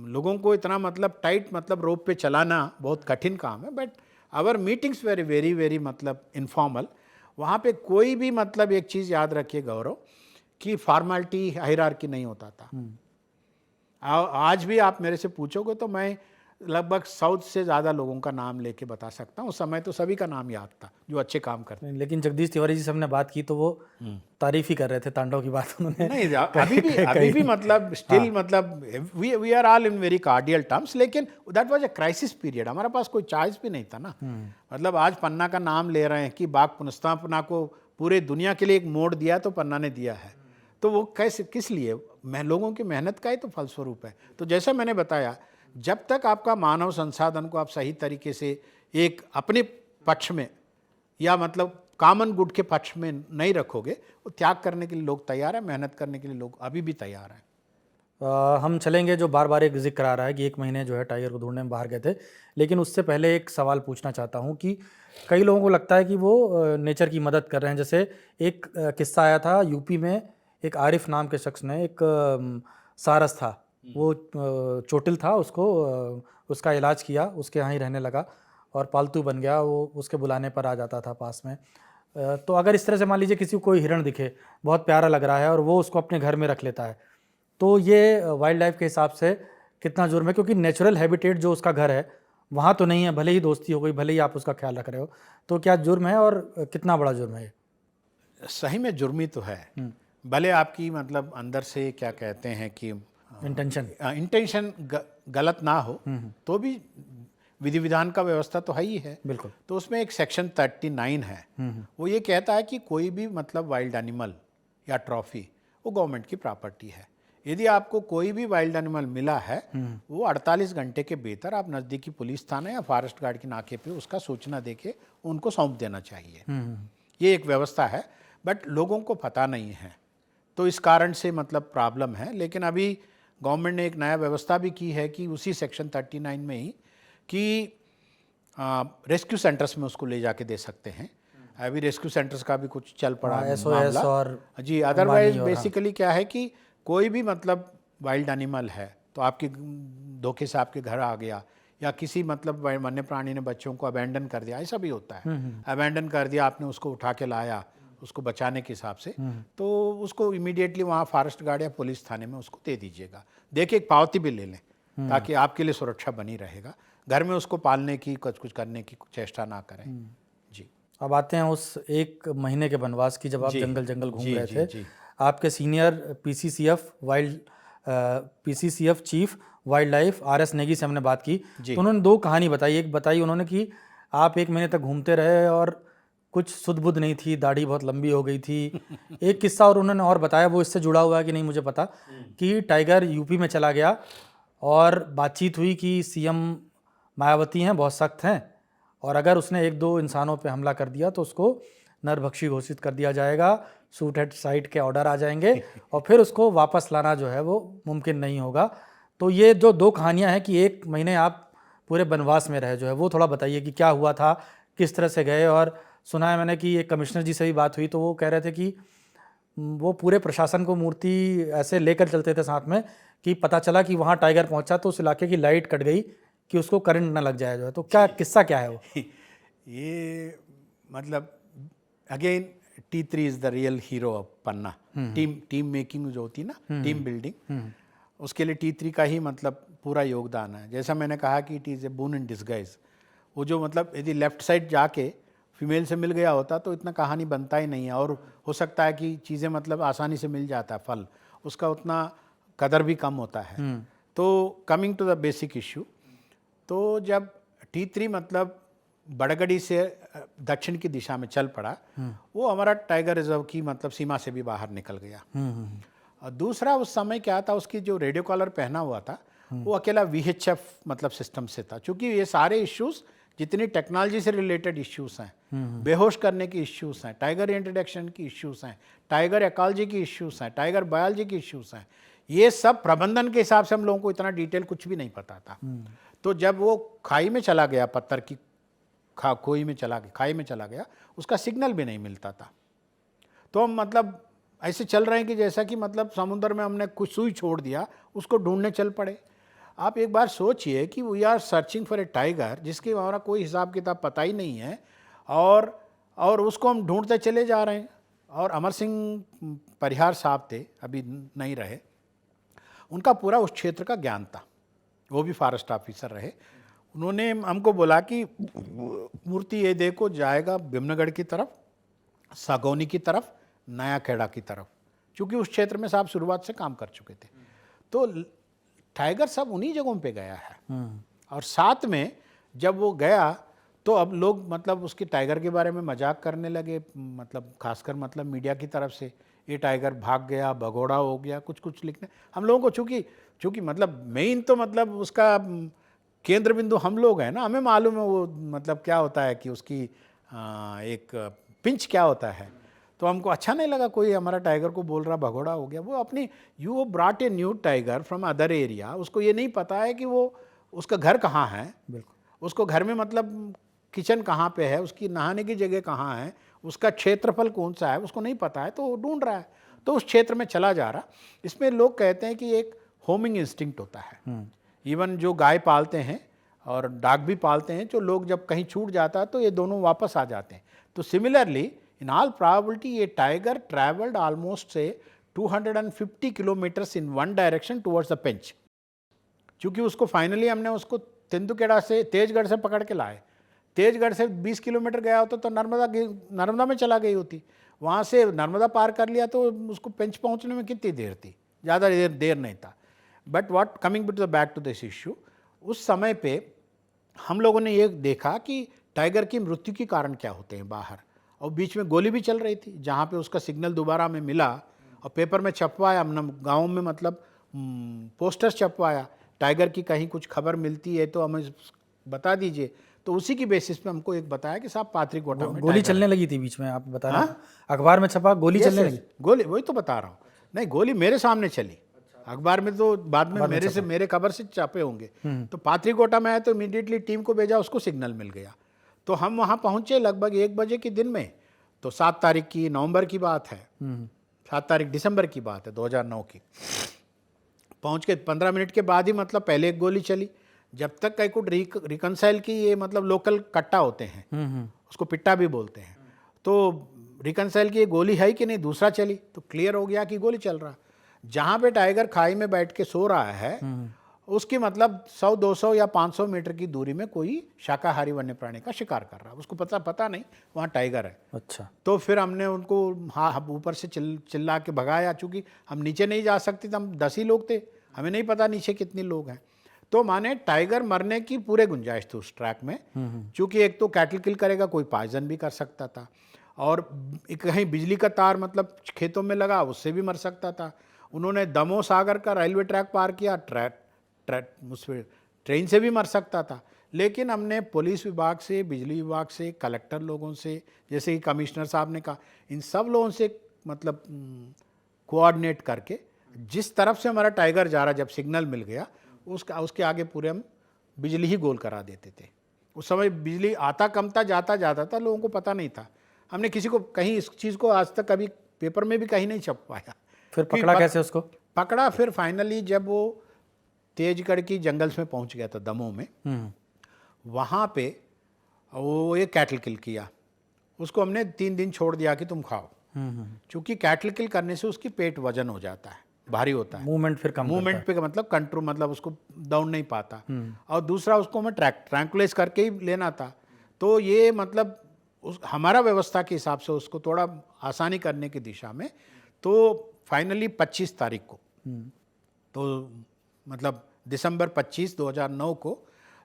लोगों को इतना मतलब टाइट मतलब रोप पे चलाना बहुत कठिन काम है। But our meetings very very very मतलब इनफॉर्मल। वहाँ पे कोई भी मतलब एक चीज़ याद रखिए गौरव कि फॉर्मेलिटी हायरार्की नहीं होता था। आज भी आप मेरे से पूछोगे तो मैं लगभग 100 से ज़्यादा लोगों का नाम लेके बता सकता हूँ। उस समय तो सभी का नाम याद था जो अच्छे काम करते। लेकिन जगदीश तिवारी जी से हमने बात की तो वो तारीफ ही कर रहे थे तांडव की बात उन्होंने नहीं, अभी भी मतलब स्टिल मतलब we are all in very cordial terms. लेकिन that was a crisis period, हमारे पास कोई चॉइस भी नहीं था ना। मतलब आज पन्ना का नाम ले रहे हैं कि बाघ पुनर्स्थापना को पूरे दुनिया के लिए एक मोड़ दिया तो पन्ना ने दिया है, तो वो कैसे किस लिए? लोगों की मेहनत का ही तो फलस्वरूप है। तो जैसा मैंने बताया, जब तक आपका मानव संसाधन को आप सही तरीके से एक अपने पक्ष में या मतलब कॉमन गुड के पक्ष में नहीं रखोगे, वो त्याग करने के लिए लोग तैयार हैं, मेहनत करने के लिए लोग अभी भी तैयार हैं। हम चलेंगे, जो बार बार एक जिक्र आ रहा है कि 1 महीने जो है टाइगर को ढूंढने में बाहर गए थे, लेकिन उससे पहले एक सवाल पूछना चाहता हूं कि कई लोगों को लगता है कि वो नेचर की मदद कर रहे हैं। जैसे एक किस्सा आया था यूपी में, एक आरिफ नाम के शख्स ने, एक सारस था, वो चोटिल था, उसको उसका इलाज किया, उसके यहाँ ही रहने लगा और पालतू बन गया। वो उसके बुलाने पर आ जाता था पास में। तो अगर इस तरह से मान लीजिए किसी को कोई हिरण दिखे, बहुत प्यारा लग रहा है और वो उसको अपने घर में रख लेता है, तो ये वाइल्ड लाइफ के हिसाब से कितना जुर्म है? क्योंकि नेचुरल हैबिटेट जो उसका घर है वहाँ तो नहीं है, भले ही दोस्ती हो गई, भले ही आप उसका ख्याल रख रहे हो, तो क्या जुर्म है और कितना बड़ा जुर्म है? सही में जुर्मी तो है, भले आपकी मतलब अंदर से क्या कहते हैं कि इंटेंशन गलत ना हो, तो भी विधि विधान का व्यवस्था तो है ही है। बिल्कुल। तो उसमें एक सेक्शन 39 है, वो ये कहता है कि कोई भी मतलब वाइल्ड एनिमल या ट्रॉफी वो गवर्नमेंट की प्रॉपर्टी है। यदि आपको कोई भी वाइल्ड एनिमल मिला है, वो 48 घंटे के भीतर आप नज़दीकी पुलिस थाना या फॉरेस्ट गार्ड के नाके पे उसका सूचना देके उनको सौंप देना चाहिए। ये एक व्यवस्था है, बट लोगों को पता नहीं है, तो इस कारण से मतलब प्रॉब्लम है। लेकिन अभी गवर्नमेंट ने एक नया व्यवस्था भी की है कि उसी सेक्शन 39 में ही कि रेस्क्यू सेंटर्स में उसको ले जाके दे सकते हैं। अभी रेस्क्यू सेंटर्स का भी कुछ चल पड़ा SOS और जी। अदरवाइज बेसिकली क्या है कि कोई भी मतलब वाइल्ड एनिमल है तो आपके धोखे से आपके घर आ गया, या किसी मतलब वन्य प्राणी ने बच्चों को अबैंडन कर दिया, ऐसा भी होता है। अबैंडन कर दिया, आपने उसको उठा के लाया उसको बचाने के हिसाब से, तो उसको इमीडिएटली वहाँ फॉरेस्ट गार्ड या पुलिस थाने में उसको दे दीजिएगा, देखिए एक पावती भी ले लें, ताकि आपके लिए सुरक्षा बनी रहेगा। घर में उसको पालने की कुछ करने की चेष्टा ना करें। जी। अब आते हैं उस 1 महीने के वनवास की, जब आप जंगल घूम रहे थे। जी। आपके senior PCCF chief wild life RS Negi से हमने बात की, तो उन्होंने 2 कहानी बताई। एक बताई उन्होंने कि आप 1 महीने तक घूमते रहे और कुछ सुध बुध नहीं थी, दाढ़ी बहुत लंबी हो गई थी। एक किस्सा और उन्होंने और बताया, वो इससे जुड़ा हुआ है कि नहीं मुझे पता, कि टाइगर यूपी में चला गया और बातचीत हुई कि सीएम मायावती हैं, बहुत सख्त हैं, और अगर उसने 1-2 इंसानों पे हमला कर दिया तो उसको नरभक्षी घोषित कर दिया जाएगा, शूट एट साइट के ऑर्डर आ जाएंगे और फिर उसको वापस लाना जो है वो मुमकिन नहीं होगा। तो ये जो 2 कहानियाँ हैं कि 1 महीने आप पूरे वनवास में रहे जो है, वो थोड़ा बताइए कि क्या हुआ था, किस तरह से गए। और सुना है मैंने कि एक कमिश्नर जी से भी बात हुई, तो वो कह रहे थे कि वो पूरे प्रशासन को मूर्ति ऐसे लेकर चलते थे साथ में कि पता चला कि वहाँ टाइगर पहुँचा तो उस इलाके की लाइट कट गई कि उसको करंट ना लग जाए जो है। तो क्या किस्सा क्या है वो? ये मतलब again T3 is the real hero of Panna. Team making जो होती है ना, टीम बिल्डिंग, उसके लिए T3 का ही मतलब पूरा योगदान है। जैसा मैंने कहा कि it is a boon in disguise. वो जो मतलब यदि लेफ्ट साइड जाके फीमेल से मिल गया होता तो इतना कहानी बनता ही नहीं है, और हो सकता है कि चीज़ें मतलब आसानी से मिल जाता है, फल उसका उतना कदर भी कम होता है। तो coming to the basic issue, तो जब T3 मतलब बड़गड़ी से दक्षिण की दिशा में चल पड़ा, वो हमारा टाइगर रिजर्व की मतलब सीमा से भी बाहर निकल गया। और दूसरा, उस समय क्या था, उसकी जो रेडियो कॉलर पहना हुआ था वो अकेला VHF मतलब सिस्टम से था, क्योंकि ये सारे इश्यूज जितनी टेक्नोलॉजी से रिलेटेड इश्यूज हैं, बेहोश करने की इश्यूज हैं, टाइगर इंट्रोडक्शन की इश्यूज हैं, टाइगर इकोलॉजी की इश्यूज हैं, टाइगर बायोलॉजी की इश्यूज हैं, ये सब प्रबंधन के हिसाब से हम लोगों को इतना डिटेल कुछ भी नहीं पता था। तो जब वो खाई में चला गया, पत्थर की खोई में चला गया, खाई में चला गया, उसका सिग्नल भी नहीं मिलता था। तो हम मतलब ऐसे चल रहे हैं कि जैसा कि मतलब समुद्र में हमने कुछ सुई छोड़ दिया, उसको ढूंढने चल पड़े। आप एक बार सोचिए कि we are searching for a tiger जिसकी हमारा कोई हिसाब किताब पता ही नहीं है, और उसको हम ढूंढते चले जा रहे हैं। और अमर सिंह परिहार साहब थे, अभी नहीं रहे, उनका पूरा उस क्षेत्र का ज्ञान था, वो भी फॉरेस्ट ऑफिसर रहे। उन्होंने हमको बोला कि मूर्ति ये देखो जाएगा भीमनगढ़ की तरफ, सागौनी की तरफ, नया खेड़ा की तरफ, क्योंकि उस क्षेत्र में साहब शुरुआत से काम कर चुके थे। तो टाइगर सब उन्हीं जगहों पे गया है। और साथ में जब वो गया तो अब लोग मतलब उसके टाइगर के बारे में मजाक करने लगे, मतलब खासकर मतलब मीडिया की तरफ से, ये टाइगर भाग गया, भगोड़ा हो गया, कुछ कुछ लिखने। हम लोगों को चूँकि मतलब मेन तो मतलब उसका केंद्र बिंदु हम लोग हैं ना, हमें मालूम है वो मतलब क्या होता है कि उसकी एक पिंच क्या होता है। तो हमको अच्छा नहीं लगा कोई हमारा टाइगर को बोल रहा भगोड़ा हो गया। वो अपनी you brought a new tiger from other area, उसको ये नहीं पता है कि वो उसका घर कहाँ है, बिल्कुल उसको घर में मतलब किचन कहाँ पे है, उसकी नहाने की जगह कहाँ है, उसका क्षेत्रफल कौन सा है, उसको नहीं पता है, तो वो ढूंढ रहा है, तो उस क्षेत्र में चला जा रहा। इसमें लोग कहते हैं कि एक होमिंग इंस्टिंक्ट होता है। इवन जो गाय पालते हैं और डॉग भी पालते हैं, जो लोग जब कहीं छूट जाता है तो ये दोनों वापस आ जाते हैं। तो सिमिलरली इन ऑल प्रोबेबिलिटी ये टाइगर ट्रैवल्ड ऑलमोस्ट से 250 kilometres in one direction towards the Pench. क्योंकि उसको फाइनली हमने उसको तेंदुकेड़ा से, तेजगढ़ से पकड़ के लाए। तेजगढ़ से 20 किलोमीटर गया होता तो नर्मदा में चला गई होती, वहाँ से नर्मदा पार कर लिया तो उसको पेंच पहुँचने में कितनी देर थी, ज़्यादा देर नहीं था। But what coming to the back to this issue, उस समय पे हम लोगों ने ये देखा कि टाइगर की मृत्यु के कारण क्या होते हैं बाहर, और बीच में गोली भी चल रही थी, जहाँ पे उसका सिग्नल दोबारा हमें मिला और पेपर में छपवाया, हमने गाँव में मतलब पोस्टर्स छपवाया, टाइगर की कहीं कुछ खबर मिलती है तो हमें बता दीजिए। तो उसी की बेसिस पे हमको एक बताया कि साहब पात्रीकोटा में गोली चलने लगी थी बीच में, आप बता रहे हैं अखबार में छपा गोली चलने लगी। गोली वही तो बता रहा हूँ, नहीं गोली मेरे सामने चली, अखबार में तो बाद में मेरे खबर से छापे होंगे। तो पात्रीकोटा में आया तो इमीडिएटली टीम को भेजा, उसको सिग्नल मिल गया। तो हम वहाँ पहुँचे लगभग 1 बजे के दिन में। तो 7 तारीख की नवंबर की बात है, 7 तारीख दिसंबर की बात है 2009 की। पहुँच के 15 मिनट के बाद ही मतलब पहले एक गोली चली। जब तक कहीं कुछ रिकनसाइल की, ये मतलब लोकल कट्टा होते हैं, उसको पिट्टा भी बोलते हैं, तो रिकनसाइल की ये गोली है कि नहीं, दूसरा चली तो क्लियर हो गया कि गोली चल रहा। जहाँ पे टाइगर खाई में बैठ के सो रहा है उसकी मतलब 100, 200 या 500 मीटर की दूरी में कोई शाकाहारी वन्य प्राणी का शिकार कर रहा है, उसको पता नहीं वहाँ टाइगर है। अच्छा। तो फिर हमने उनको ऊपर से चिल्ला के भगाया, चूँकि हम नीचे नहीं जा सकते थे, हम 10 ही लोग थे, हमें नहीं पता नीचे कितने लोग हैं। तो माने टाइगर मरने की पूरे गुंजाइश थी उस ट्रैक में, क्योंकि एक तो कैटल किल करेगा, कोई पॉइजन भी कर सकता था, और कहीं बिजली का तार मतलब खेतों में लगा, उससे भी मर सकता था। उन्होंने दमोह सागर का रेलवे ट्रैक पार किया, उस पर ट्रेन से भी मर सकता था। लेकिन हमने पुलिस विभाग से, बिजली विभाग से, कलेक्टर लोगों से, जैसे कि कमिश्नर साहब ने कहा, इन सब लोगों से मतलब कोऑर्डिनेट करके जिस तरफ से हमारा टाइगर जा रहा, जब सिग्नल मिल गया उसके आगे पूरे हम बिजली ही गोल करा देते थे। उस समय बिजली आता कम था, जाता था, लोगों को पता नहीं था। हमने किसी को कहीं इस चीज़ को आज तक कभी पेपर में भी कहीं नहीं छप पाया। फिर पकड़ा कैसे उसको? पकड़ा फिर फाइनली जब वो तेजगढ़ की जंगल्स में पहुंच गया था, दमोह में, वहाँ पे वो एक कैटल किल किया। उसको हमने 3 दिन छोड़ दिया कि तुम खाओ, क्योंकि कैटल किल करने से उसकी पेट वजन हो जाता है, भारी होता है, मूवमेंट फिर कम, मूवमेंट पे मतलब कंट्रोल, मतलब उसको दौड़ नहीं पाता। और दूसरा उसको हमें ट्रैंकुलाइज करके ही लेना था। तो ये मतलब हमारा व्यवस्था के हिसाब से उसको थोड़ा आसानी करने की दिशा में, तो फाइनली 25 तारीख को, तो मतलब दिसंबर 25, 2009 को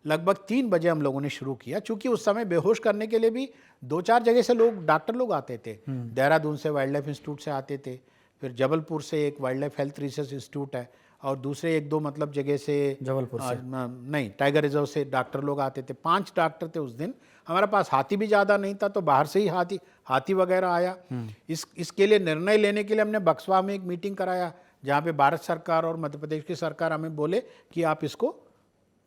लगभग 3 बजे हम लोगों ने शुरू किया। चूँकि उस समय बेहोश करने के लिए भी 2-4 जगह से लोग, डॉक्टर लोग आते थे। देहरादून से वाइल्ड लाइफ इंस्टीट्यूट से आते थे, फिर जबलपुर से एक wild life health research institute है, और दूसरे एक दो मतलब जगह से जबलपुर से। नहीं, टाइगर रिजर्व से डॉक्टर लोग आते थे, 5 डॉक्टर थे उस दिन। हमारे पास हाथी भी ज़्यादा नहीं था तो बाहर से ही हाथी वगैरह आया। इसके लिए निर्णय लेने के लिए हमने बक्सवा में एक मीटिंग कराया, जहाँ पे भारत सरकार और मध्य प्रदेश की सरकार हमें बोले कि आप इसको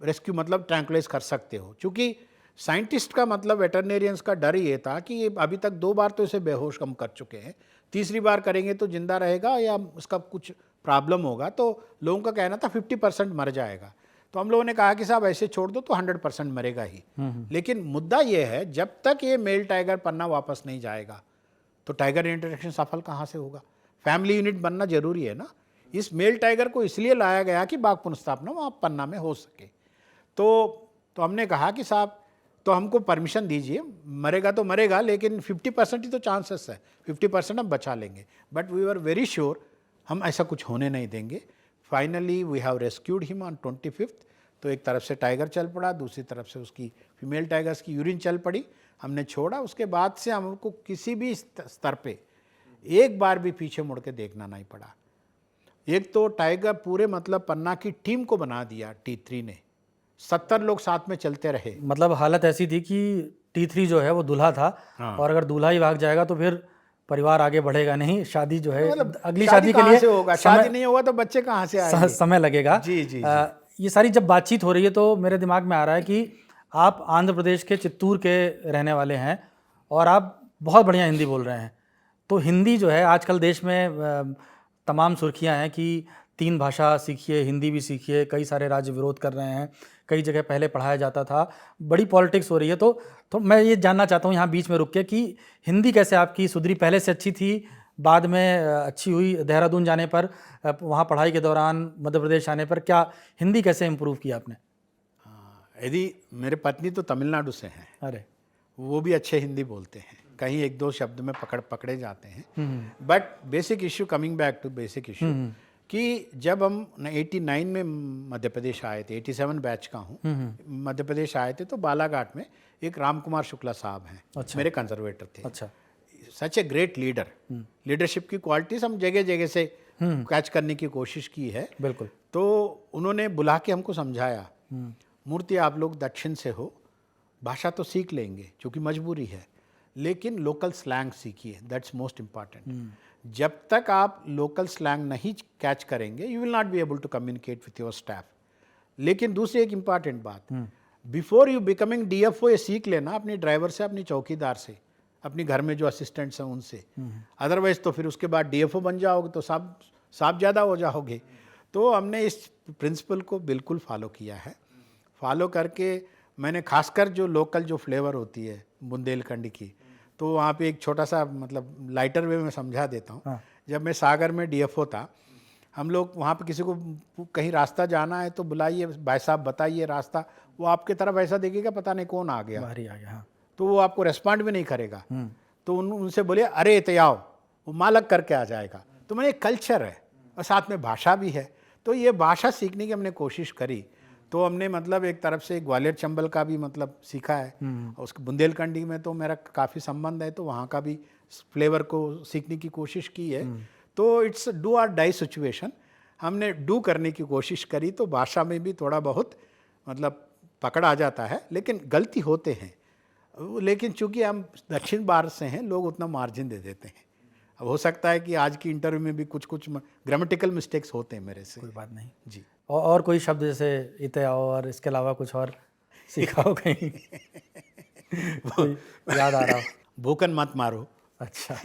रेस्क्यू मतलब ट्रैंकुलाइज कर सकते हो। क्योंकि साइंटिस्ट का मतलब वेटरनेरियंस का डर ये था कि ये अभी तक 2 बार तो इसे बेहोश हम कर चुके हैं, तीसरी बार करेंगे तो जिंदा रहेगा या उसका कुछ प्रॉब्लम होगा। तो लोगों का कहना था 50% मर जाएगा। तो हम लोगों ने कहा कि साहब ऐसे छोड़ दो तो 100% मरेगा ही। लेकिन मुद्दा ये है, जब तक ये मेल टाइगर पन्ना वापस नहीं जाएगा तो टाइगर इंटरेक्शन सफल कहाँ से होगा? फैमिली यूनिट बनना जरूरी है ना। इस मेल टाइगर को इसलिए लाया गया कि बाघ पुनर्स्थापना वहाँ पन्ना में हो सके। तो हमने कहा कि साहब तो हमको परमिशन दीजिए, मरेगा तो मरेगा लेकिन 50% ही तो चांसेस है, 50% हम बचा लेंगे। But we were very sure हम ऐसा कुछ होने नहीं देंगे। Finally we have rescued him on 25th। तो एक तरफ से टाइगर चल पड़ा, दूसरी तरफ से उसकी फीमेल टाइगर्स की यूरिन चल पड़ी, हमने छोड़ा। उसके बाद से हमको किसी भी स्तर पे एक बार भी पीछे मुड़ के देखना नहीं पड़ा। एक तो टाइगर पूरे मतलब पन्ना की टीम को बना दिया T3 ने, 70 लोग साथ में चलते रहे। मतलब हालत ऐसी थी कि T3 जो है वो दूल्हा था। हाँ। और अगर दूल्हा ही भाग जाएगा तो फिर परिवार आगे बढ़ेगा नहीं, शादी जो है मतलब अगली शादी के कहाँ लिए से होगा? शादी नहीं होगा तो बच्चे कहाँ से आएंगे? समय लगेगा। जी, जी, ये सारी जब बातचीत हो रही है तो मेरे दिमाग में आ रहा है कि आप आंध्र प्रदेश के चित्तूर के रहने वाले हैं और आप बहुत बढ़िया हिंदी बोल रहे हैं। तो हिंदी जो है आजकल देश में तमाम सुर्खियां हैं कि 3 भाषा सीखिए, हिंदी भी सीखिए, कई सारे राज्य विरोध कर रहे हैं, कई जगह पहले पढ़ाया जाता था, बड़ी पॉलिटिक्स हो रही है। तो मैं ये जानना चाहता हूँ यहाँ बीच में रुक के कि हिंदी कैसे आपकी सुधरी? पहले से अच्छी थी, बाद में अच्छी हुई, देहरादून जाने पर, वहाँ पढ़ाई के दौरान मध्य प्रदेश आने पर क्या हिंदी कैसे इम्प्रूव किया आपने? यदि मेरे पत्नी तो तमिलनाडु से हैं, अरे वो भी अच्छे हिंदी बोलते हैं, कहीं एक दो शब्द में पकड़े जाते हैं। But basic issue, coming back to basic issue, कि जब हम 89 में मध्य प्रदेश आए थे, 87 बैच का हूँ, मध्य प्रदेश आए थे, तो बालाघाट में एक राम कुमार शुक्ला साहब हैं, अच्छा। मेरे कंजर्वेटर थे। अच्छा। सच ए ग्रेट लीडर। लीडरशिप की क्वालिटीज हम जगह जगह से कैच करने की कोशिश की है। बिल्कुल। तो उन्होंने बुला के हमको समझाया, मूर्ति आप लोग दक्षिण से हो, भाषा तो सीख लेंगे क्योंकि मजबूरी है, लेकिन लोकल स्लैंग सीखिए, दैट्स मोस्ट इम्पॉर्टेंट। जब तक आप लोकल स्लैंग नहीं कैच करेंगे, you will not be able to communicate with your staff. लेकिन दूसरी एक इम्पॉर्टेंट बात, बिफोर यू बिकमिंग DFO ये सीख लेना अपने ड्राइवर से, अपनी चौकीदार से, अपने घर में जो असिस्टेंट्स हैं उनसे। अदरवाइज तो फिर उसके बाद DFO बन जाओगे तो साफ ज़्यादा हो जाओगे। तो हमने इस प्रिंसिपल को बिल्कुल फॉलो किया है। फॉलो करके मैंने खासकर जो लोकल जो फ्लेवर होती है बुंदेलखंड की, तो वहाँ पे एक छोटा सा मतलब लाइटर वे में समझा देता हूँ। जब मैं सागर में DFO था, हम लोग वहाँ पे किसी को कहीं रास्ता जाना है तो बुलाइए, भाई साहब बताइए रास्ता, वो आपके तरफ ऐसा देखेगा पता नहीं कौन आ गया, बाहरी आ गया। हाँ। तो वो आपको रेस्पॉन्ड भी नहीं करेगा। तो उनसे बोलिए अरे ते आओ, वो मालक करके आ जाएगा। तो मैंने कल्चर है और साथ में भाषा भी है, तो ये भाषा सीखने की हमने कोशिश करी। तो हमने मतलब एक तरफ से ग्वालियर चंबल का भी मतलब सीखा है, और उसके बुंदेलखंडी में तो मेरा काफ़ी संबंध है, तो वहाँ का भी फ्लेवर को सीखने की कोशिश की है। तो इट्स डू और डाई सिचुएशन, हमने डू करने की कोशिश करी, तो भाषा में भी थोड़ा बहुत मतलब पकड़ आ जाता है, लेकिन गलती होते हैं। लेकिन चूंकि हम दक्षिण भारत से हैं, लोग उतना मार्जिन दे देते हैं। अब हो सकता है कि आज की इंटरव्यू में भी कुछ ग्रामेटिकल मिस्टेक्स होते हैं मेरे से। कोई बात नहीं जी। और कोई शब्द जैसे इते आओ और इसके अलावा कुछ और सीखा हो कहीं? कोई याद आ रहा हो? भूखन मत मारो। अच्छा।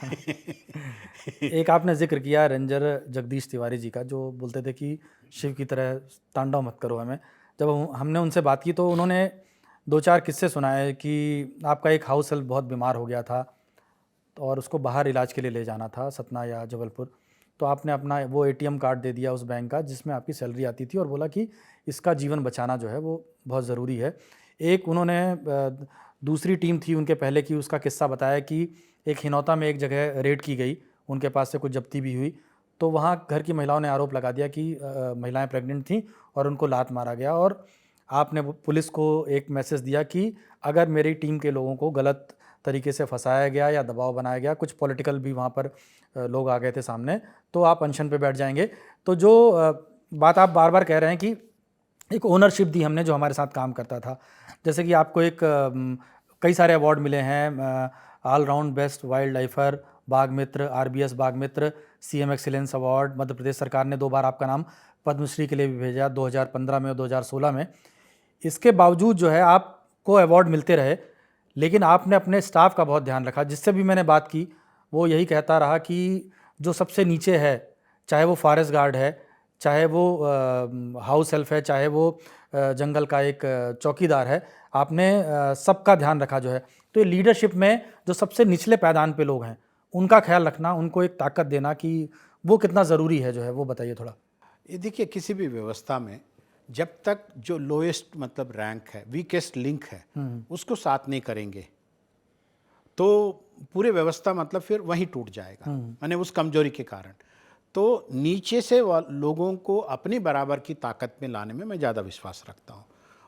एक आपने जिक्र किया रेंजर जगदीश तिवारी जी का, जो बोलते थे कि शिव की तरह तांडव मत करो हमें। जब हमने उनसे बात की तो उन्होंने 2-4 किस्से सुनाए कि आपका एक हाउस हेल्प बहुत बीमार हो गया था और उसको बाहर इलाज के लिए ले जाना था, सतना या जबलपुर। तो आपने अपना वो ATM कार्ड दे दिया उस बैंक का जिसमें आपकी सैलरी आती थी और बोला कि इसका जीवन बचाना जो है वो बहुत ज़रूरी है। एक उन्होंने दूसरी टीम थी उनके पहले की, उसका किस्सा बताया कि एक हिनौता में एक जगह रेड की गई, उनके पास से कुछ जब्ती भी हुई, तो वहाँ घर की महिलाओं ने आरोप लगा दिया कि महिलाएं प्रेग्नेंट थीं और उनको लात मारा गया। और आपने पुलिस को एक मैसेज दिया कि अगर मेरी टीम के लोगों को गलत तरीके से फंसाया गया या दबाव बनाया गया, कुछ पॉलिटिकल भी वहाँ पर लोग आ गए थे सामने, तो आप अनशन पे बैठ जाएंगे। तो जो बात आप बार बार कह रहे हैं कि एक ओनरशिप दी हमने जो हमारे साथ काम करता था, जैसे कि आपको एक कई सारे अवार्ड मिले हैं, all round best wild lifer, बाघ मित्र, RBS बाघ मित्र, CM excellence award, Madhya Pradesh सरकार ने 2 बार आपका नाम पद्मश्री के लिए भी भेजा, 2015 में और 2016 में। इसके बावजूद जो है आपको अवार्ड मिलते रहे, लेकिन आपने अपने स्टाफ का बहुत ध्यान रखा। जिससे भी मैंने बात की वो यही कहता रहा कि जो सबसे नीचे है, चाहे वो फॉरेस्ट गार्ड है, चाहे वो हाउस हेल्प है, चाहे वो जंगल का एक चौकीदार है, आपने सबका ध्यान रखा जो है। तो ये लीडरशिप में जो सबसे निचले पायदान पे लोग हैं उनका ख्याल रखना, उनको एक ताकत देना कि वो कितना ज़रूरी है जो है, वो बताइए थोड़ा। ये देखिए, किसी भी व्यवस्था में जब तक जो लोएस्ट मतलब रैंक है, वीकेस्ट लिंक है, उसको साथ नहीं करेंगे तो पूरे व्यवस्था मतलब फिर वहीं टूट जाएगा, माने उस कमजोरी के कारण। तो नीचे से लोगों को अपनी बराबर की ताकत में लाने में मैं ज़्यादा विश्वास रखता हूँ।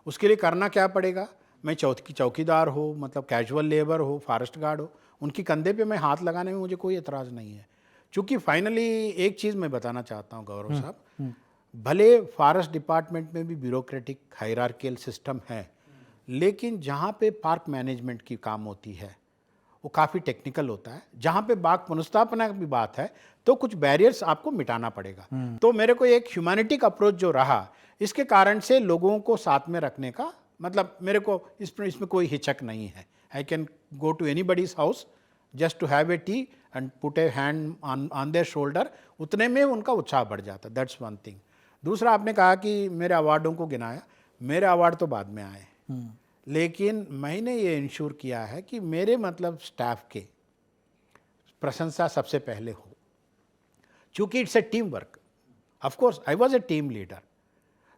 उसके लिए करना क्या पड़ेगा, मैं चौकीदार हो, मतलब कैजुअल लेबर हो, फॉरेस्ट गार्ड हो, उनकी कंधे पे मैं हाथ लगाने में मुझे कोई एतराज़ नहीं है। क्योंकि फाइनली एक चीज़ मैं बताना चाहता हूँ गौरव साहब, भले फॉरेस्ट डिपार्टमेंट में भी ब्यूरोक्रेटिक हायरार्कियल सिस्टम है, लेकिन जहाँ पे पार्क मैनेजमेंट की काम होती है वो काफ़ी टेक्निकल होता है। जहाँ पे बाघ पुनर्स्थापना की बात है तो कुछ बैरियर्स आपको मिटाना पड़ेगा। तो मेरे को एक ह्यूमैनिटिक अप्रोच जो रहा, इसके कारण से लोगों को साथ में रखने का मतलब मेरे को इसमें कोई हिचक नहीं है। I can go to anybody's house just to have a tea and put a hand on their shoulder, उतने में उनका उत्साह बढ़ जाता। That's one thing. दूसरा, आपने कहा कि मेरे अवार्डों को गिनाया, मेरे अवार्ड तो बाद में आए, लेकिन मैंने ये इंश्योर किया है कि मेरे मतलब स्टाफ के प्रशंसा सबसे पहले हो, क्योंकि it's a team work. Of course I was a team leader,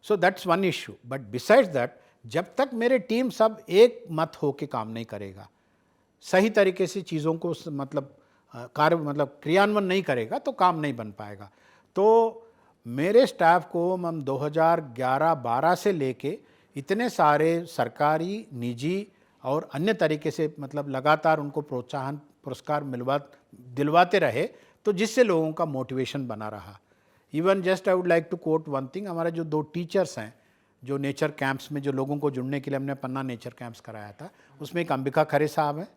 so that's one issue. But besides that, जब तक मेरे टीम सब एक मत हो के काम नहीं करेगा, सही तरीके से चीज़ों को मतलब क्रियान्वयन नहीं करेगा तो काम नहीं बन पाएगा। तो मेरे स्टाफ को हम 2011-12 से लेके इतने सारे सरकारी, निजी और अन्य तरीके से मतलब लगातार उनको प्रोत्साहन पुरस्कार दिलवाते रहे, तो जिससे लोगों का मोटिवेशन बना रहा। Even just I would like to quote one thing, हमारे जो 2 टीचर्स हैं जो नेचर कैंप्स में जो लोगों को जुड़ने के लिए हमने पन्ना नेचर कैंप्स कराया था, उसमें एक अंबिका खरे साहब हैं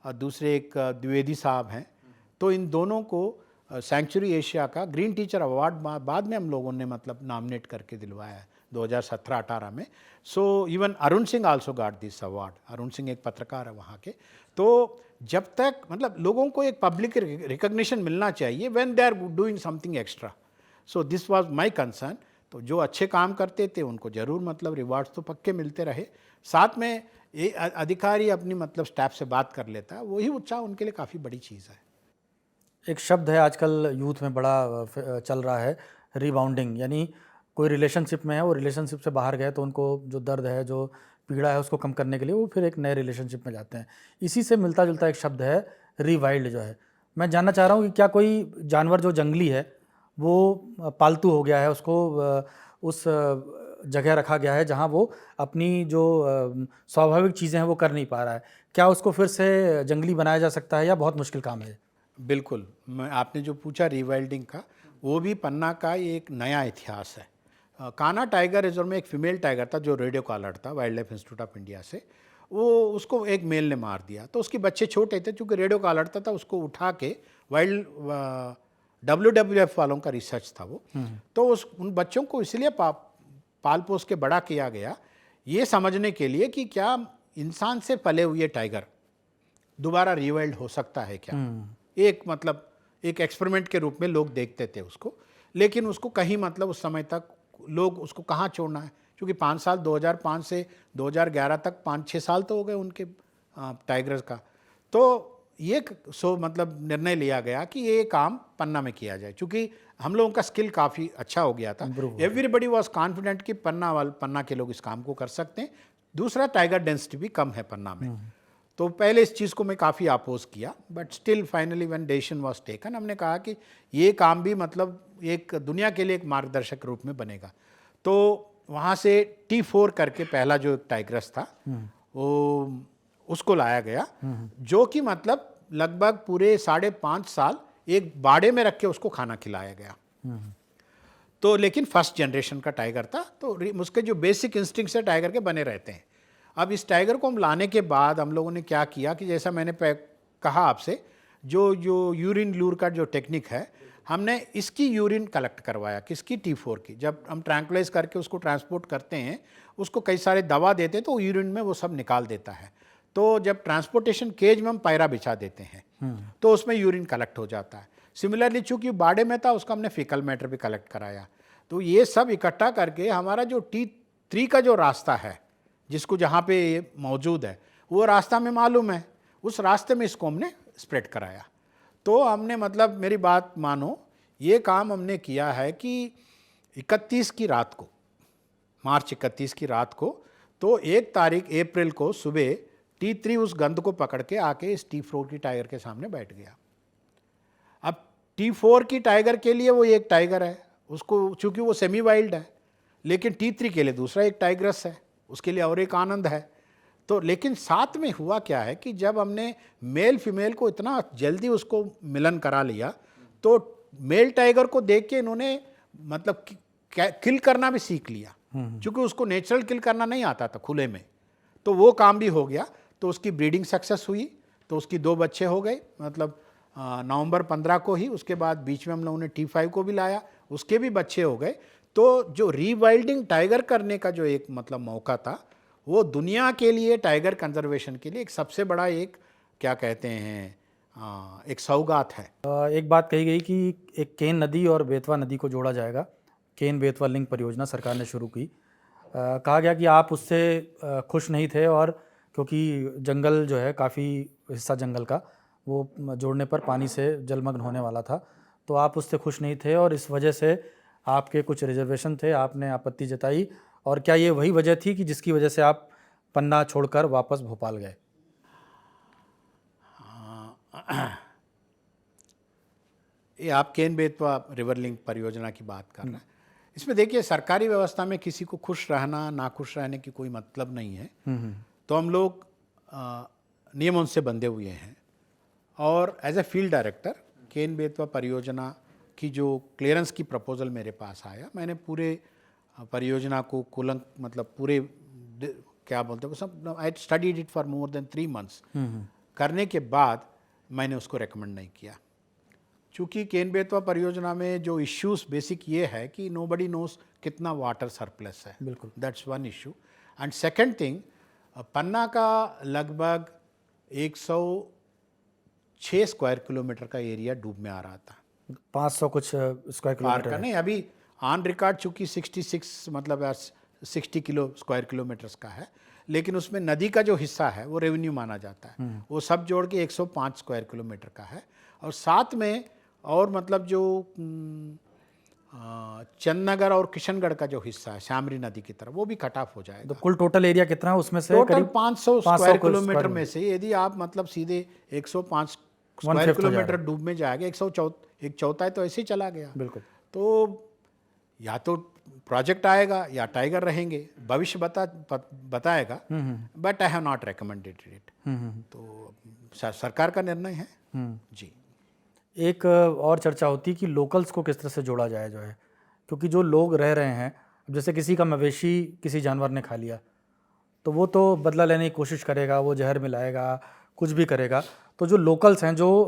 और दूसरे एक द्विवेदी साहब हैं। तो इन दोनों को सेंचुरी एशिया का ग्रीन टीचर अवार्ड बाद में हम लोगों ने मतलब नॉमिनेट करके दिलवाया है 2017-18 में। So even Arun Singh also got this award. Arun Singh एक पत्रकार है वहाँ के। तो जब तक मतलब लोगों को एक पब्लिक रिकग्निशन मिलना चाहिए when they are doing something extra. So this was my concern. तो जो अच्छे काम करते थे उनको ज़रूर मतलब रिवार्ड्स तो पक्के मिलते रहे। साथ में ये अधिकारी अपनी मतलब स्टाफ से बात कर लेता है, वही उत्साह उनके लिए काफ़ी बड़ी चीज़ है। एक शब्द है आजकल यूथ में बड़ा चल रहा है, रिबाउंडिंग। यानी कोई रिलेशनशिप में है, वो रिलेशनशिप से बाहर गए तो उनको जो दर्द है, जो पीड़ा है, उसको कम करने के लिए वो फिर एक नए रिलेशनशिप में जाते हैं। इसी से मिलता जुलता एक शब्द है रीवाइल्ड जो है। मैं जानना चाह रहा हूँ कि क्या कोई जानवर जो जंगली है वो पालतू हो गया है, उसको उस जगह रखा गया है जहाँ वो अपनी जो स्वाभाविक चीज़ें हैं वो कर नहीं पा रहा है, क्या उसको फिर से जंगली बनाया जा सकता है या बहुत मुश्किल काम है? बिल्कुल, आपने जो पूछा रीवाइल्डिंग का, वो भी पन्ना का एक नया इतिहास है। कान्हा टाइगर रिजर्व में एक फीमेल टाइगर था जो रेडियो कॉलर था wild life institute of India से। वो उसको एक मेल ने मार दिया, तो उसके बच्चे छोटे थे, चूँकि रेडियो कॉलर था उसको उठा के वाइल्ड WWF वालों का रिसर्च था वो, तो उन बच्चों को इसलिए पाल पोस के बड़ा किया गया ये समझने के लिए कि क्या इंसान से पले हुए टाइगर दोबारा रिवाइल्ड हो सकता है क्या। एक मतलब एक एक्सपेरिमेंट के रूप में लोग देखते थे उसको, लेकिन उसको कहीं मतलब उस समय तक लोग उसको कहाँ छोड़ना है, क्योंकि 5 साल 2005 से 2011 तक 5-6 साल तो हो गए उनके टाइगर्स का। तो ये मतलब निर्णय लिया गया कि ये काम पन्ना में किया जाए, क्योंकि हम लोगों का स्किल काफ़ी अच्छा हो गया था। एवरीबडी वॉज कॉन्फिडेंट कि पन्ना के लोग इस काम को कर सकते हैं। दूसरा, टाइगर डेंसिटी भी कम है पन्ना में। तो पहले इस चीज़ को मैं काफ़ी अपोज किया, but still finally when decision was taken, हमने कहा कि ये काम भी मतलब एक दुनिया के लिए एक मार्गदर्शक रूप में बनेगा। तो वहाँ से T4 करके पहला जो टाइग्रस था वो उसको लाया गया, जो कि मतलब लगभग पूरे 5.5 साल एक बाड़े में रख के उसको खाना खिलाया गया। तो लेकिन फर्स्ट जनरेशन का टाइगर था, तो उसके जो बेसिक इंस्टिंक्ट्स है टाइगर के बने रहते हैं। अब इस टाइगर को हम लाने के बाद हम लोगों ने क्या किया कि जैसा मैंने कहा आपसे, जो यूरिन लूर का जो टेक्निक है, हमने इसकी यूरिन कलेक्ट करवाया, किसकी, T4 की। जब हम ट्रैंकुलाइज करके उसको ट्रांसपोर्ट करते हैं, उसको कई सारे दवा देते हैं तो यूरिन में वो सब निकाल देता है। तो जब ट्रांसपोर्टेशन केज में हम पायरा बिछा देते हैं तो उसमें यूरिन कलेक्ट हो जाता है। सिमिलरली चूंकि बाड़े में था, उसका हमने फीकल मैटर भी कलेक्ट कराया। तो ये सब इकट्ठा करके हमारा जो T3 का जो रास्ता है, जिसको जहाँ पे मौजूद है, वो रास्ता में मालूम है, उस रास्ते में इसको हमने स्प्रेड कराया। तो हमने मतलब मेरी बात मानो, ये काम हमने किया है कि 31 की रात को, मार्च 31 की रात को, तो 1 तारीख अप्रैल को सुबह T3 उस गंद को पकड़ के आके इस T4 की टाइगर के सामने बैठ गया। अब T4 की टाइगर के लिए वो एक टाइगर है, उसको चूंकि वो सेमी वाइल्ड है, लेकिन T3 के लिए दूसरा एक टाइग्रस है, उसके लिए और एक आनंद है। तो लेकिन साथ में हुआ क्या है कि जब हमने मेल फीमेल को इतना जल्दी उसको मिलन करा लिया, तो मेल टाइगर को देख के इन्होंने मतलब किल करना भी सीख लिया, क्योंकि उसको नेचुरल किल करना नहीं आता था खुले में। तो वो काम भी हो गया, तो उसकी ब्रीडिंग सक्सेस हुई, तो उसकी 2 बच्चे हो गए, मतलब नवंबर 15 को ही। उसके बाद बीच में हम लोगों ने T5 को भी लाया, उसके भी बच्चे हो गए। तो जो रीवाइल्डिंग टाइगर करने का जो एक मतलब मौका था, वो दुनिया के लिए टाइगर कंजर्वेशन के लिए एक सबसे बड़ा एक क्या कहते हैं एक सौगात है। एक बात कही गई कि एक केन नदी और बेतवा नदी को जोड़ा जाएगा, केन बेतवा लिंक परियोजना सरकार ने शुरू की। कहा गया कि आप उससे खुश नहीं थे, और क्योंकि जंगल जो है, काफ़ी हिस्सा जंगल का, वो जोड़ने पर पानी से जलमग्न होने वाला था, तो आप उससे खुश नहीं थे और इस वजह से आपके कुछ रिजर्वेशन थे, आपने आपत्ति जताई। और क्या ये वही वजह थी कि जिसकी वजह से आप पन्ना छोड़कर वापस भोपाल गए? ये आप केन बेतवा रिवर लिंक परियोजना की बात कर रहे हैं। इसमें देखिए, सरकारी व्यवस्था में किसी को खुश रहना ना खुश रहने की कोई मतलब नहीं है। तो हम लोग नियमों से बंधे हुए हैं, और as a field director Ken Betwa परियोजना की जो क्लियरेंस की प्रपोजल मेरे पास आया, मैंने पूरे परियोजना को कुलंक मतलब पूरे क्या बोलते हैं सब, I studied it for more than 3 months करने के बाद मैंने उसको रेकमेंड नहीं किया। चूँकि केन बेतवा परियोजना में जो इश्यूज बेसिक ये है कि नोबडी नोस कितना वाटर सरप्लस है, बिल्कुल, that's one issue. And second thing, Panna का लगभग 106 स्क्वायर किलोमीटर का एरिया डूब में आ रहा था। 500 कुछ स्क्वायर किलोमीटर का नहीं, अभी ऑन रिकॉर्ड चूँकि 66 मतलब 60 स्क्वायर किलोमीटर्स का है, लेकिन उसमें नदी का जो हिस्सा है वो रेवेन्यू माना जाता है, वो सब जोड़ के 105 स्क्वायर किलोमीटर का है। और साथ में और मतलब जो चंदनगर और किशनगढ़ का जो हिस्सा है शामरी नदी की तरफ, वो भी कट ऑफ हो जाएगा। तो कुल टोटल एरिया कितना है उसमें से? टोटल करीब 500 स्क्वायर किलोमीटर में से यदि आप मतलब सीधे 105 स्क्वायर किलोमीटर डूब में जाएगा, एक चौथाई तो ऐसे ही चला गया। बिल्कुल। तो या तो प्रोजेक्ट आएगा या टाइगर रहेंगे, भविष्य बताएगा, but I have not recommended it. तो सरकार का निर्णय है जी। एक और चर्चा होती कि लोकल्स को किस तरह से जोड़ा जाए जो है, क्योंकि जो लोग रह रहे हैं, जैसे किसी का मवेशी किसी जानवर ने खा लिया तो वो तो बदला लेने की कोशिश करेगा, वो जहर मिलाएगा, कुछ भी करेगा। तो जो लोकल्स हैं, जो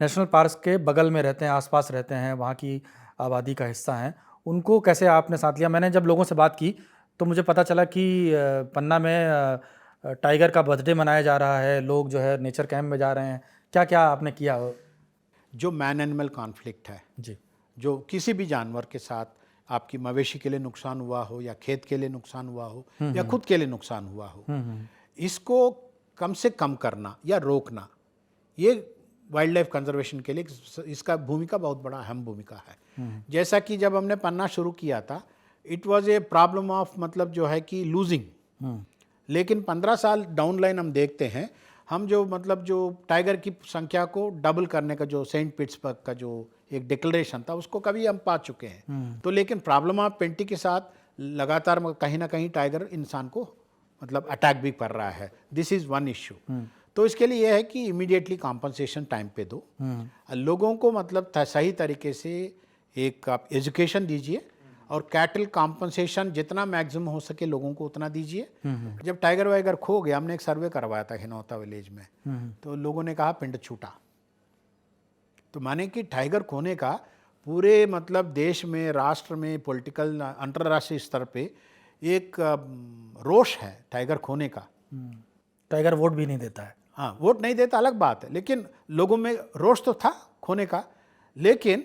नेशनल पार्क के बगल में रहते हैं, आसपास रहते हैं, वहाँ की आबादी का हिस्सा हैं, उनको कैसे आपने साथ लिया? मैंने जब लोगों से बात की तो मुझे पता चला कि पन्ना में टाइगर का बर्थडे मनाया जा रहा है, लोग जो है नेचर कैंप में जा रहे हैं। क्या क्या आपने किया? जो मैन एनिमल कॉन्फ्लिक्ट है जी, जो किसी भी जानवर के साथ, आपकी मवेशी के लिए नुकसान हुआ हो या खेत के लिए नुकसान हुआ हो या खुद के लिए नुकसान हुआ हो, इसको कम से कम करना या रोकना, ये वाइल्ड लाइफ कंजर्वेशन के लिए इसका भूमिका बहुत बड़ा अहम भूमिका है। जैसा कि जब हमने पन्ना शुरू किया था, it was a problem of मतलब जो है कि लूजिंग, लेकिन 15 साल डाउन लाइन हम देखते हैं, हम जो मतलब जो टाइगर की संख्या को डबल करने का जो सेंट पीटर्सबर्ग का जो एक डिक्लेरेशन था, उसको कभी हम पा चुके हैं। तो लेकिन प्रॉब्लम ऑफ पेंटी के साथ लगातार कहीं ना कहीं टाइगर इंसान को मतलब अटैक भी कर रहा है। This is one issue. तो इसके लिए यह है कि इमीडिएटली कॉम्पनसेशन टाइम पे दो, लोगों को मतलब सही तरीके से एक आप एजुकेशन दीजिए और कैटल कॉम्पनसेशन जितना मैक्सिमम हो सके लोगों को उतना दीजिए। जब टाइगर वाइगर खो गया, हमने एक सर्वे करवाया था हिनौता विलेज में, तो लोगों ने कहा पिंड छूटा। तो माने कि टाइगर खोने का पूरे मतलब देश में, राष्ट्र में, पॉलिटिकल अंतर्राष्ट्रीय स्तर पे एक रोष है टाइगर खोने का। टाइगर वोट भी नहीं देता है। हाँ, वोट नहीं देता अलग बात है, लेकिन लोगों में रोष तो था खोने का, लेकिन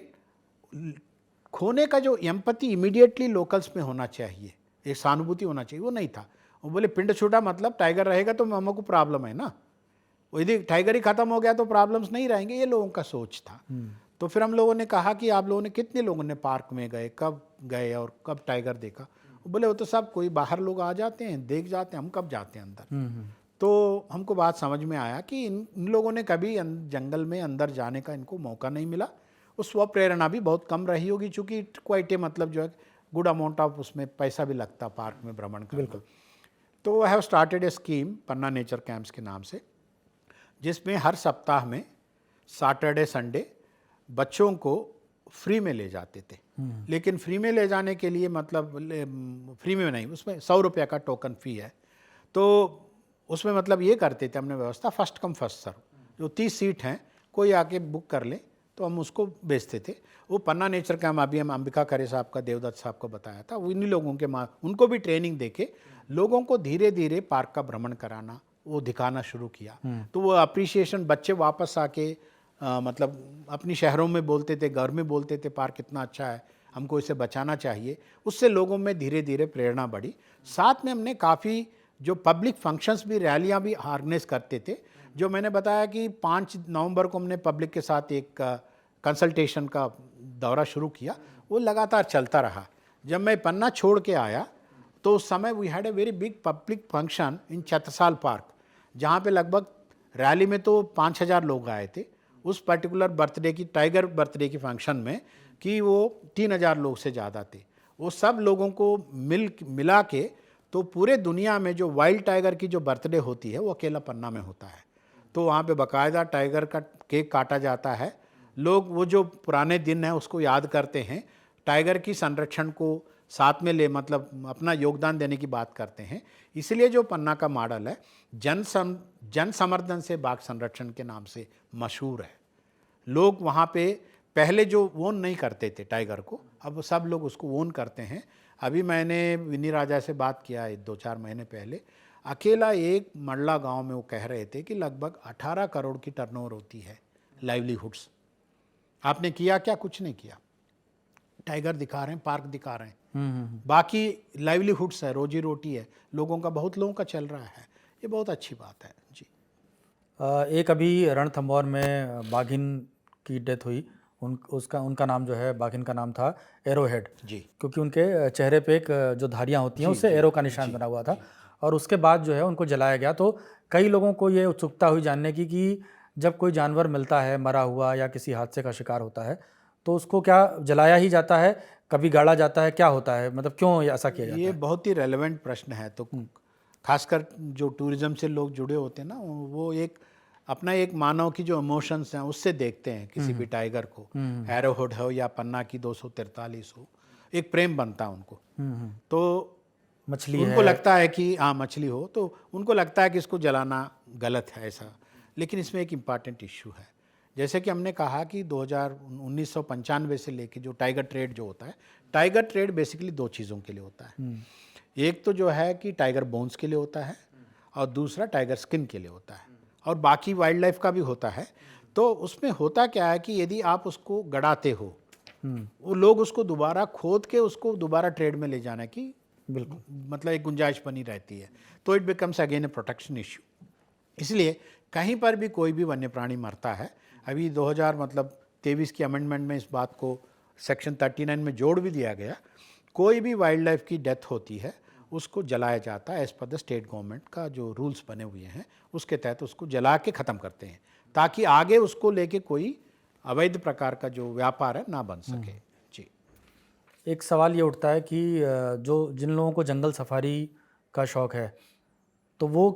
खोने का जो एम्पैथी इमीडिएटली लोकल्स में होना चाहिए, एक सहानुभूति होना चाहिए, वो नहीं था। वो बोले पिंड छूटा मतलब टाइगर रहेगा तो हमको प्रॉब्लम है ना, यदि टाइगर ही खत्म हो गया तो प्रॉब्लम्स नहीं रहेंगे, ये लोगों का सोच था। तो फिर हम लोगों ने कहा कि आप लोगों ने कितने लोगों ने पार्क में गए, कब गए और कब टाइगर देखा? वो बोले वो तो सब कोई बाहर लोग आ जाते हैं, देख जाते हैं, हम कब जाते हैं अंदर। तो हमको बात समझ में आया कि इन लोगों ने कभी जंगल में अंदर जाने का इनको मौका नहीं मिला। उस स्व प्रेरणा भी बहुत कम रही होगी, चूँकि क्वाइट मतलब जो है गुड अमाउंट ऑफ उसमें पैसा भी लगता पार्क में भ्रमण करना। बिल्कुल। तो I have started A scheme Panna nature camps के नाम से, जिसमें हर सप्ताह में सैटरडे संडे बच्चों को फ्री में ले जाते थे। लेकिन फ्री में ले जाने के लिए मतलब फ्री में नहीं, उसमें 100 रुपये का टोकन फ़ी है। तो उसमें मतलब ये करते थे हमने व्यवस्था फर्स्ट कम फर्स्ट सर्व, जो 30 सीट हैं कोई आके बुक कर ले तो हम उसको बेचते थे। वो पन्ना नेचर कैंप अभी हम अंबिका खरे साहब का, देवदत्त साहब को बताया था, उन्हीं लोगों के उनको भी ट्रेनिंग देके लोगों को धीरे धीरे पार्क का भ्रमण कराना, वो दिखाना शुरू किया। तो वो अप्रिसिएशन बच्चे वापस आके मतलब अपनी शहरों में बोलते थे, घर में बोलते थे पार्क कितना अच्छा है, हमको इसे बचाना चाहिए। उससे लोगों में धीरे धीरे प्रेरणा बढ़ी। साथ में हमने काफ़ी जो पब्लिक फंक्शंस भी, रैलियां भी ऑर्गेनाइज करते थे। जो मैंने बताया कि 5 नवंबर को हमने पब्लिक के साथ एक कंसल्टेशन का दौरा शुरू किया, वो लगातार चलता रहा। जब मैं पन्ना छोड़ के आया तो उस समय we had a very big public function in Chhatrasal Park, जहाँ पे लगभग रैली में तो 5000 लोग आए थे। उस पर्टिकुलर बर्थडे की, टाइगर बर्थडे की फंक्शन में कि वो 3000 लोग से ज़्यादा थे। वो सब लोगों को मिला के तो पूरे दुनिया में जो वाइल्ड टाइगर की जो बर्थडे होती है वो अकेला पन्ना में होता है। तो वहाँ पे बाकायदा टाइगर का केक काटा जाता है। लोग वो जो पुराने दिन हैं उसको याद करते हैं, टाइगर की संरक्षण को साथ में ले मतलब अपना योगदान देने की बात करते हैं। इसलिए जो पन्ना का मॉडल है जन समर्थन से बाघ संरक्षण के नाम से मशहूर है। लोग वहाँ पे पहले जो ओन नहीं करते थे टाइगर को, अब सब लोग उसको ओन करते हैं। अभी मैंने विनी राजा से बात किया है 2-4 महीने पहले, अकेला एक मंडला गांव में वो कह रहे थे कि लगभग 18 करोड़ की टर्नओवर होती है लाइवलीहुड्स। आपने किया क्या? कुछ नहीं किया। टाइगर दिखा रहे हैं, पार्क दिखा रहे हैं, बाकी लाइवलीहुड्स है, रोजी रोटी है, लोगों का, बहुत लोगों का चल रहा है। ये बहुत अच्छी बात है जी। एक अभी रणथंभौर में बाघिन की डेथ हुई, उनका नाम जो है, बाघिन का नाम था एरोहेड जी, क्योंकि उनके चेहरे पे एक जो धारियाँ होती हैं उससे एरो का निशान बना हुआ था। और उसके बाद जो है उनको जलाया गया। तो कई लोगों को ये उत्सुकता हुई जानने की कि जब कोई जानवर मिलता है मरा हुआ या किसी हादसे का शिकार होता है तो उसको क्या जलाया ही जाता है, कभी गाड़ा जाता है, क्या होता है, मतलब क्यों ऐसा किया जाता है? ये बहुत ही रेलेवेंट प्रश्न है। तो खासकर जो टूरिज्म से लोग जुड़े होते हैं ना, वो एक अपना एक मानव की जो इमोशंस हैं उससे देखते हैं किसी भी टाइगर को, एरोहेड हो या पन्ना की 243 हो, एक प्रेम बनता है उनको। तो मछली उनको लगता है कि हाँ मछली हो तो उनको लगता है कि इसको जलाना गलत है ऐसा। लेकिन इसमें एक इम्पॉर्टेंट इश्यू है, जैसे कि हमने कहा कि 1995 से लेके जो टाइगर ट्रेड जो होता है, टाइगर ट्रेड बेसिकली 2 चीज़ों के लिए होता है। एक तो जो है कि टाइगर बोन्स के लिए होता है और दूसरा टाइगर स्किन के लिए होता है, और बाकी वाइल्ड लाइफ का भी होता है। तो उसमें होता क्या है कि यदि आप उसको गड़ाते हो, वो लोग उसको दोबारा खोद के उसको दोबारा ट्रेड में ले जाने की बिल्कुल मतलब एक गुंजाइश बनी रहती है। तो it becomes again A protection issue. इसलिए कहीं पर भी कोई भी वन्य प्राणी मरता है, अभी 2023 की अमेंडमेंट में इस बात को सेक्शन 39 में जोड़ भी दिया गया, कोई भी वाइल्ड लाइफ की डेथ होती है उसको जलाया जाता है। As per the state government का जो रूल्स बने हुए हैं उसके तहत उसको जला के ख़त्म करते हैं, ताकि आगे उसको लेके कोई अवैध प्रकार का जो व्यापार है ना बन सके। जी, एक सवाल ये उठता है कि जिन लोगों को जंगल सफारी का शौक़ है तो वो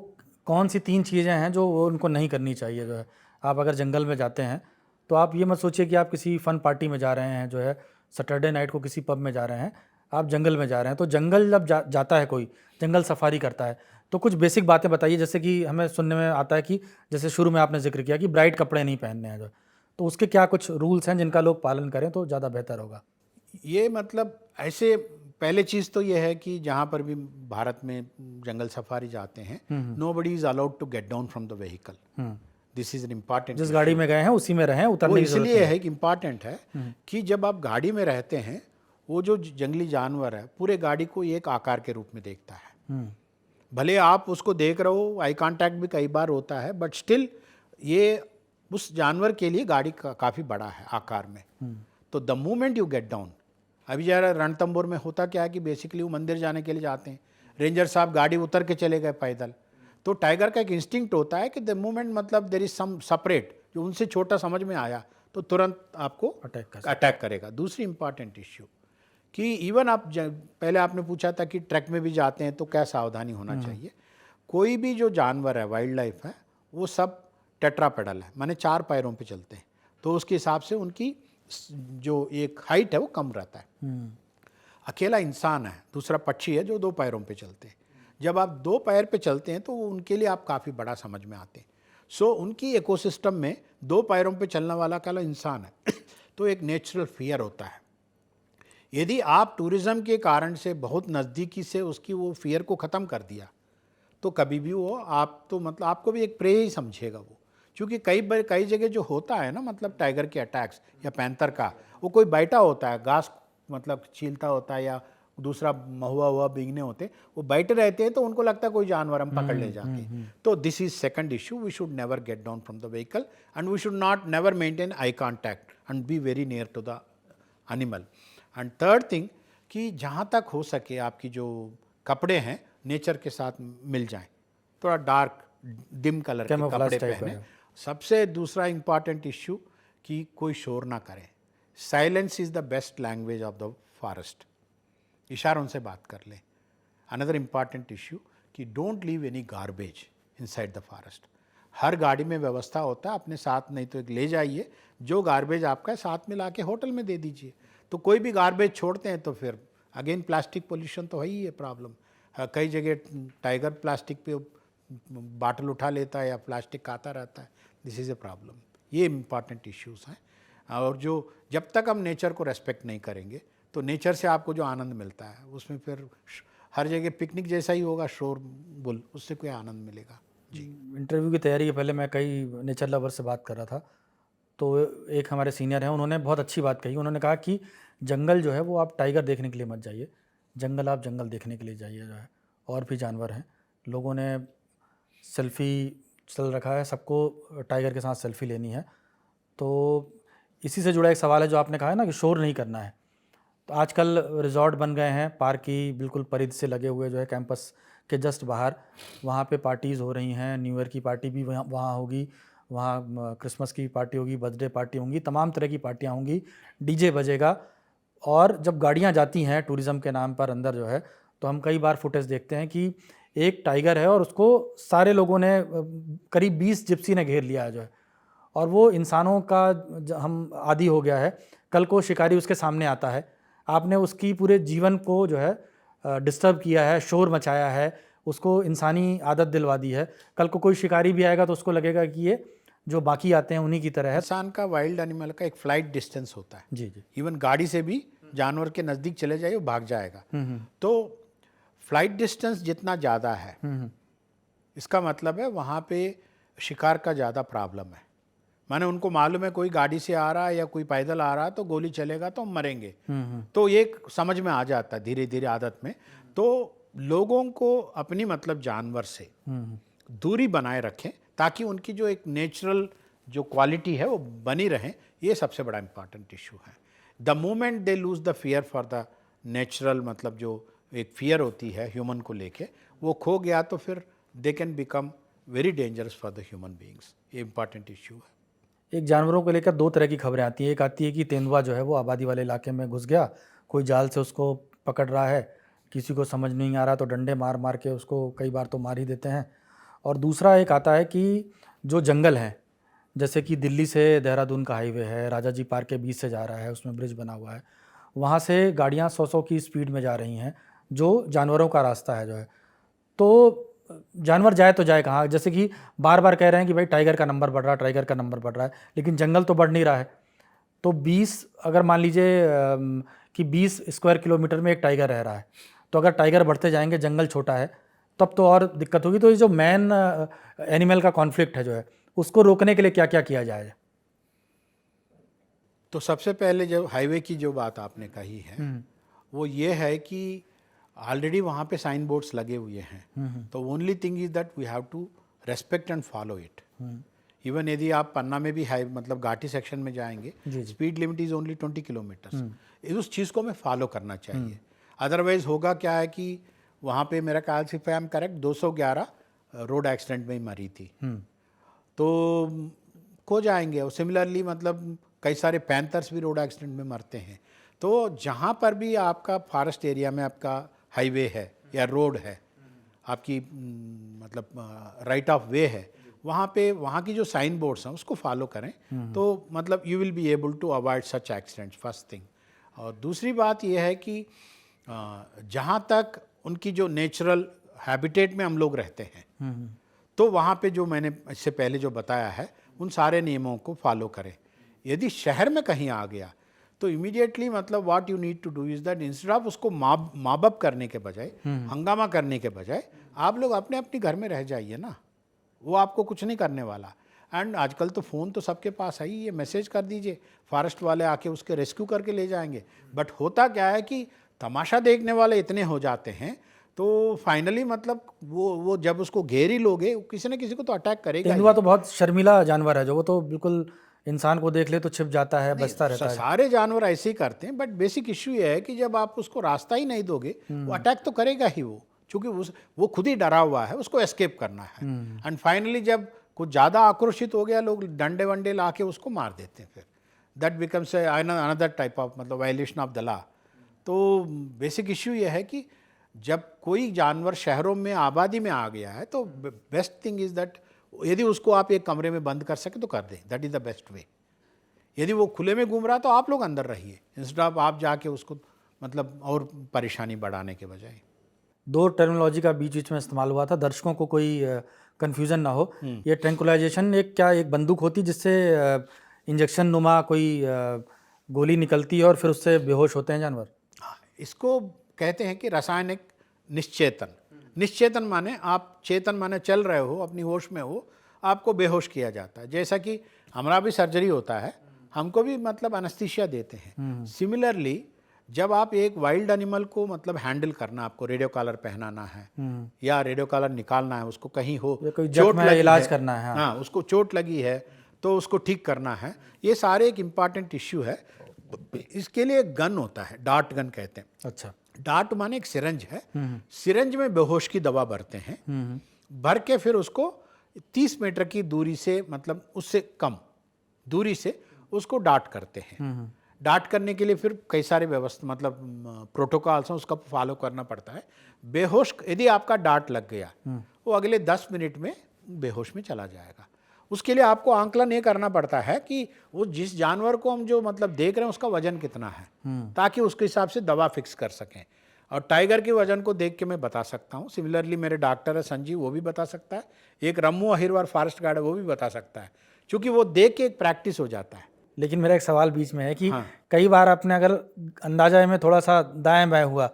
कौन सी 3 चीज़ें हैं जो वो उनको नहीं करनी चाहिए? जो है आप अगर जंगल में जाते हैं तो आप ये मत सोचिए कि आप किसी फ़न पार्टी में जा रहे हैं, जो है सैटरडे नाइट को किसी पब में जा रहे हैं, आप जंगल में जा रहे हैं, तो जंगल जब जाता है कोई, जंगल सफारी करता है, तो कुछ बेसिक बातें बताइए। जैसे कि हमें सुनने में आता है कि जैसे शुरू में आपने जिक्र किया कि ब्राइट कपड़े नहीं पहनने हैं, जो तो उसके क्या कुछ रूल्स हैं जिनका लोग पालन करें तो ज़्यादा बेहतर होगा? ये मतलब ऐसे पहले चीज़ तो ये है कि जहाँ पर भी भारत में जंगल सफारी जाते हैं, nobody is allowed to get down from the vehicle. This is an important. जिस गाड़ी में गए हैं उसी में रहें, वो उतरने की जरूरत इसलिए है कि इम्पॉर्टेंट है कि जब आप गाड़ी में रहते हैं, वो जो जंगली जानवर है पूरे गाड़ी को एक आकार के रूप में देखता है। भले आप उसको देख रहे हो, आई कांटेक्ट भी कई बार होता है, बट स्टिल ये उस जानवर के लिए गाड़ी काफ़ी बड़ा है आकार में। तो the moment you get down, अभी जरा रणथंभौर में होता क्या है कि बेसिकली वो मंदिर जाने के लिए जाते हैं, रेंजर साहब गाड़ी उतर के चले गए पैदल, तो टाइगर का एक इंस्टिंक्ट होता है कि द मोमेंट मतलब देर इज सम सेपरेट, जो उनसे छोटा समझ में आया तो तुरंत आपको अटैक करेगा। दूसरी इंपॉर्टेंट इश्यू कि इवन आप पहले आपने पूछा था कि ट्रैक में भी जाते हैं तो क्या सावधानी होना चाहिए। कोई भी जो जानवर है, वाइल्ड लाइफ है, वो सब टेट्रापेडल है, माने 4 पैरों पे चलते हैं, तो उसके हिसाब से उनकी जो एक हाइट है वो कम रहता है। अकेला इंसान है, दूसरा पक्षी है जो 2 पैरों पे चलते हैं। जब आप 2 पैर पे चलते हैं तो उनके लिए आप काफ़ी बड़ा समझ में आते हैं। सो उनकी इकोसिस्टम में 2 पैरों पे चलने वाला अकेला इंसान है तो एक नेचुरल फियर होता है। यदि आप टूरिज़्म के कारण से बहुत नज़दीकी से उसकी वो फियर को ख़त्म कर दिया तो कभी भी वो आप तो मतलब आपको भी एक प्रे ही समझेगा वो। क्योंकि कई जगह जो होता है ना, मतलब टाइगर के अटैक्स या पैंथर का, वो कोई बैठा होता है, घास मतलब छीलता होता है या दूसरा महुआ हुआ बीगने होते, वो बैठे रहते हैं तो उनको लगता है कोई जानवर हम पकड़ ले जाके। तो this is second issue, we should never get down from the vehicle and we should not never maintain eye contact and be very near to the animal. And third thing कि जहाँ तक हो सके आपकी जो कपड़े हैं नेचर के साथ मिल जाएं, थोड़ा डार्क डिम कलर के कपड़े पहने। सबसे दूसरा इंपॉर्टेंट इश्यू कि कोई शोर ना करे। Silence is the best language of the forest, इशारों से बात कर लें। अनदर इम्पॉर्टेंट इश्यू कि don't leave any garbage inside the forest. हर गाड़ी में व्यवस्था होता है, अपने साथ नहीं तो एक ले जाइए, जो गार्बेज आपका है साथ में लाके होटल में दे दीजिए। तो कोई भी गार्बेज छोड़ते हैं तो फिर अगेन प्लास्टिक पोल्यूशन तो है ही है प्रॉब्लम। कई जगह टाइगर प्लास्टिक पे बाटल उठा लेता है या प्लास्टिक खाता रहता है, दिस इज़ ए प्रॉब्लम। ये इम्पॉर्टेंट इश्यूज़ हैं। और जो जब तक हम नेचर को रेस्पेक्ट नहीं करेंगे तो नेचर से आपको जो आनंद मिलता है उसमें फिर हर जगह पिकनिक जैसा ही होगा, शोरगुल, उससे कोई आनंद मिलेगा। जी, इंटरव्यू की तैयारी के पहले मैं कई नेचर लवर से बात कर रहा था, तो एक हमारे सीनियर हैं, उन्होंने बहुत अच्छी बात कही। उन्होंने कहा कि जंगल जो है वो आप टाइगर देखने के लिए मत जाइए, जंगल आप जंगल देखने के लिए जाइए, जो है और भी जानवर हैं। लोगों ने सेल्फ़ी चल रखा है, सबको टाइगर के साथ सेल्फ़ी लेनी है। तो इसी से जुड़ा एक सवाल है जो आपने कहा है ना कि शोर नहीं करना है। तो आजकल रिजॉर्ट बन गए हैं, पार्क की बिल्कुल परिधि से लगे हुए, जो है कैंपस के जस्ट बाहर, वहाँ पे पार्टीज़ हो रही हैं। न्यू ईयर की पार्टी भी वहाँ होगी, वहाँ क्रिसमस की पार्टी होगी, बर्थडे पार्टी होंगी, तमाम तरह की पार्टियाँ होंगी, डीजे बजेगा। और जब गाड़ियाँ जाती हैं टूरिज़्म के नाम पर अंदर जो है, तो हम कई बार फुटेज देखते हैं कि एक टाइगर है और उसको सारे लोगों ने, करीब 20 जिप्सी ने घेर लिया है जो है, और वो इंसानों का हम आदी हो गया है। कल को शिकारी उसके सामने आता है, आपने उसकी पूरे जीवन को जो है डिस्टर्ब किया है, शोर मचाया है, उसको इंसानी आदत दिलवा दी है। कल को कोई शिकारी भी आएगा तो उसको लगेगा कि ये जो बाकी आते हैं उन्हीं की तरह है। इंसान का वाइल्ड एनिमल का एक फ्लाइट डिस्टेंस होता है। जी जी, इवन गाड़ी से भी जानवर के नज़दीक चले जाइए वो भाग जाएगा। तो फ्लाइट डिस्टेंस जितना ज़्यादा है, इसका मतलब है वहाँ पे शिकार का ज़्यादा प्रॉब्लम है। माने उनको मालूम है कोई गाड़ी से आ रहा है या कोई पैदल आ रहा है तो गोली चलेगा तो हम मरेंगे। तो ये समझ में आ जाता है धीरे धीरे आदत में। तो लोगों को अपनी मतलब जानवर से दूरी बनाए रखें ताकि उनकी जो एक नेचुरल जो क्वालिटी है वो बनी रहे। ये सबसे बड़ा इंपॉर्टेंट इशू है। The moment they lose the fear for the natural, मतलब जो एक फियर होती है ह्यूमन को लेके, वो खो गया तो फिर they can become very dangerous for the human beings. ये इंपॉर्टेंट इशू है। एक जानवरों को लेकर 2 तरह की खबरें आती हैं। एक आती है कि तेंदुआ जो है वो आबादी वाले इलाके में घुस गया, कोई जाल से उसको पकड़ रहा है, किसी को समझ नहीं आ रहा तो डंडे मार मार के उसको कई बार तो मार ही देते हैं। और दूसरा एक आता है कि जो जंगल हैं, जैसे कि दिल्ली से देहरादून का हाईवे है, राजा जी पार्क के बीच से जा रहा है, उसमें ब्रिज बना हुआ है, वहाँ से गाड़ियाँ 100-100 की स्पीड में जा रही हैं, जो जानवरों का रास्ता है जो है। तो जानवर जाए तो जाए कहाँ? जैसे कि बार बार कह रहे हैं कि भाई टाइगर का नंबर बढ़ रहा है, टाइगर का नंबर बढ़ रहा है, लेकिन जंगल तो बढ़ नहीं रहा है। तो 20 अगर मान लीजिए कि 20 स्क्वायर किलोमीटर में एक टाइगर रह रहा है, तो अगर टाइगर बढ़ते जाएंगे, जंगल छोटा है, तब तो और दिक्कत होगी। तो ये जो मैन एनिमल का कॉन्फ्लिक्ट है जो है, उसको रोकने के लिए क्या क्या किया जाए? तो सबसे पहले जो हाईवे की जो बात आपने कही है वो ये है कि ऑलरेडी वहाँ पे साइन बोर्ड्स लगे हुए हैं, तो only thing is that we have to respect and follow it. Even यदि आप पन्ना में भी हाई मतलब घाटी सेक्शन में जाएंगे, speed limit is only 20 kilometre. उस चीज़ को हमें फॉलो करना चाहिए। अदरवाइज होगा क्या है कि वहाँ पे मेरा ख्याल से I am correct 211 road accident में ही मरी थी, तो खो जाएंगे। और सिमिलरली मतलब कई सारे पैंथर्स भी रोड एक्सीडेंट में मरते हैं। तो जहाँ पर भी आपका फॉरेस्ट एरिया में आपका हाईवे है या रोड है, आपकी मतलब राइट ऑफ वे है, वहाँ पे वहाँ की जो साइन बोर्ड्स हैं उसको फॉलो करें, तो मतलब you will be able to avoid such accidents, first thing. और दूसरी बात यह है कि जहाँ तक उनकी जो नेचुरल हैबिटेट में हम लोग रहते हैं, तो वहाँ पे जो मैंने इससे पहले जो बताया है उन सारे नियमों को फॉलो करें। यदि शहर में कहीं आ गया तो इमीडिएटली मतलब what you need to do is that instead of उसको माबब करने के बजाय, हंगामा करने के बजाय, आप लोग अपने अपने घर में रह जाइए ना, वो आपको कुछ नहीं करने वाला। एंड आजकल तो फ़ोन तो सबके पास है ही, ये मैसेज कर दीजिए, फॉरेस्ट वाले आके उसके रेस्क्यू करके ले जाएंगे। बट होता क्या है कि तमाशा देखने वाले इतने हो जाते हैं, तो फाइनली मतलब वो जब उसको घेर ही लोगे, किसी न किसी को तो अटैक करेगा। तेंदुआ तो बहुत शर्मीला जानवर है, जो वो तो बिल्कुल इंसान को देख ले तो छिप जाता है, बचता रहता है। सारे जानवर ऐसे ही करते हैं, बट बेसिक इश्यू ये है कि जब आप उसको रास्ता ही नहीं दोगे, वो अटैक तो करेगा ही वो, क्योंकि वो खुद ही डरा हुआ है, उसको एस्केप करना है। एंड फाइनली जब कुछ ज़्यादा आक्रोशित हो गया, लोग डंडे वंडे ला के उसको मार देते हैं, फिर that becomes another type of मतलब वायलेशन ऑफ द लॉ। तो बेसिक इश्यू ये है कि जब कोई जानवर शहरों में आबादी में आ गया है, तो बेस्ट थिंग इज़ दैट यदि उसको आप एक कमरे में बंद कर सके तो कर दें, that is the best way. यदि वो खुले में घूम रहा तो आप लोग अंदर रहिए, इंस्टेड ऑफ आप जाके उसको मतलब और परेशानी बढ़ाने के बजाय। दो टर्मिनोलॉजी का बीच बीच में इस्तेमाल हुआ था, दर्शकों को कोई कन्फ्यूज़न ना हो। ये ट्रैंकुलाइजेशन एक बंदूक होती जिससे इंजेक्शन नुमा कोई गोली निकलती है और फिर उससे बेहोश होते हैं जानवर? हाँ, इसको कहते हैं कि रासायनिक निश्चेतन। निश्चेतन माने आप चेतन माने चल रहे हो, अपनी होश में हो, आपको बेहोश किया जाता है। जैसा कि हमारा भी सर्जरी होता है, हमको भी मतलब एनेस्थीसिया देते हैं। सिमिलरली जब आप एक वाइल्ड एनिमल को मतलब हैंडल करना, आपको रेडियो कॉलर पहनाना है या रेडियो कॉलर निकालना है, उसको कहीं हो चोट लगी इलाज करना है, हाँ, उसको चोट लगी है तो उसको ठीक करना है, ये सारे एक इम्पॉर्टेंट इश्यू है। इसके लिए एक गन होता है, डार्ट गन कहते हैं। अच्छा, डार्ट माने एक सिरंज है, सिरंज में बेहोश की दवा भरते हैं, भर के फिर उसको 30 मीटर की दूरी से मतलब उससे कम दूरी से उसको डार्ट करते हैं। डार्ट करने के लिए फिर कई सारे व्यवस्था मतलब प्रोटोकॉल्स हैं, उसका फॉलो करना पड़ता है। बेहोश यदि आपका डार्ट लग गया, वो अगले 10 मिनट में बेहोश में चला जाएगा। उसके लिए आपको आंकलन ये करना पड़ता है कि वो जिस जानवर को हम जो मतलब देख रहे हैं उसका वजन कितना है, ताकि उसके हिसाब से दवा फिक्स कर सकें। और टाइगर के वजन को देख के मैं बता सकता हूँ। सिमिलरली मेरे डॉक्टर है संजीव, वो भी बता सकता है। एक रम्मू अहिरवार फॉरेस्ट गार्ड है, वो भी बता सकता है, क्योंकि वो देख के एक प्रैक्टिस हो जाता है। लेकिन मेरा एक सवाल बीच में है कि कई बार आपने अगर अंदाजा में थोड़ा सा दाएं बाएं हुआ,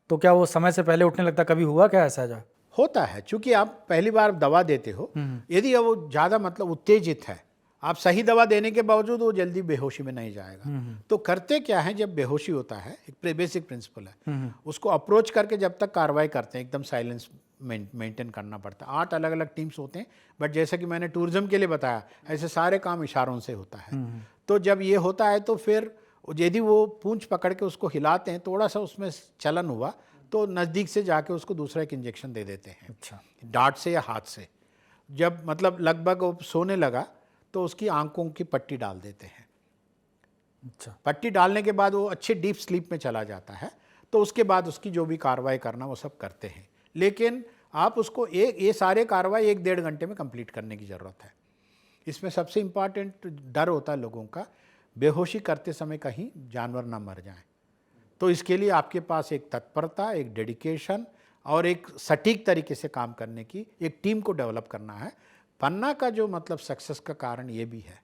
तो क्या वो समय से पहले उठने लगता? कभी हुआ क्या ऐसा? जो होता है, क्योंकि आप पहली बार दवा देते हो, यदि वो ज़्यादा मतलब उत्तेजित है, आप सही दवा देने के बावजूद वो जल्दी बेहोशी में नहीं जाएगा। तो करते क्या है, जब बेहोशी होता है, एक बेसिक प्रिंसिपल है, उसको अप्रोच करके जब तक कार्रवाई करते हैं, एकदम साइलेंस मेंटेन करना पड़ता है। 8 अलग अलग टीम्स होते हैं, बट जैसा कि मैंने टूरिज्म के लिए बताया, ऐसे सारे काम इशारों से होता है। तो जब ये होता है तो फिर यदि वो पूंछ पकड़ के उसको हिलाते हैं, थोड़ा सा उसमें चलन हुआ तो नज़दीक से जाके उसको दूसरा एक इंजेक्शन दे देते हैं। अच्छा, डार्ट से या हाथ से। जब मतलब लगभग वो सोने लगा तो उसकी आंखों की पट्टी डाल देते हैं। अच्छा, पट्टी डालने के बाद वो अच्छे डीप स्लीप में चला जाता है, तो उसके बाद उसकी जो भी कार्रवाई करना वो सब करते हैं। लेकिन आप उसको ये सारे कार्रवाई 1-1.5 घंटे में कंप्लीट करने की ज़रूरत है। इसमें सबसे इम्पॉर्टेंट डर होता है लोगों का, बेहोशी करते समय कहीं जानवर ना मर जाए। तो इसके लिए आपके पास एक तत्परता, एक डेडिकेशन और एक सटीक तरीके से काम करने की एक टीम को डेवलप करना है। पन्ना का जो मतलब सक्सेस का कारण ये भी है,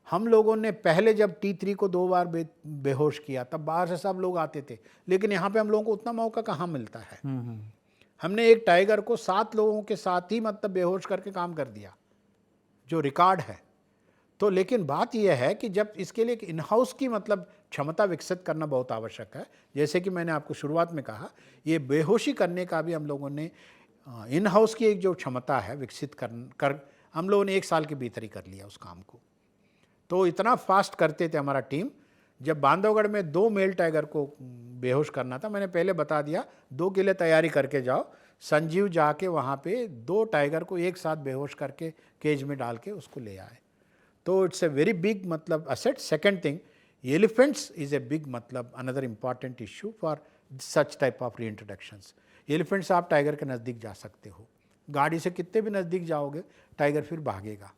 हम लोगों ने पहले जब T3 को 2 बार बेहोश किया तब बाहर से सब लोग आते थे, लेकिन यहाँ पे हम लोगों को उतना मौका कहाँ मिलता है। हमने एक टाइगर को 7 लोगों के साथ ही मतलब बेहोश करके काम कर दिया, जो रिकॉर्ड है। तो लेकिन बात यह है कि जब इसके लिए इन हाउस की मतलब क्षमता विकसित करना बहुत आवश्यक है। जैसे कि मैंने आपको शुरुआत में कहा, ये बेहोशी करने का भी हम लोगों ने इन हाउस की एक जो क्षमता है विकसित कर हम लोगों ने 1 साल के भीतर ही कर लिया उस काम को। तो इतना फास्ट करते थे हमारा टीम। जब बांधवगढ़ में 2 मेल टाइगर को बेहोश करना था, मैंने पहले बता दिया 2 के लिए तैयारी करके जाओ। संजीव जाके वहाँ पे 2 टाइगर को एक साथ बेहोश करके केज में डाल के उसको ले आए। तो इट्स ए वेरी बिग मतलब asset. Second thing, elephants is a big मतलब another important issue for such type of reintroductions. Elephants आप टाइगर के नज़दीक जा सकते हो, गाड़ी से कितने भी नज़दीक जाओगे टाइगर फिर भागेगा।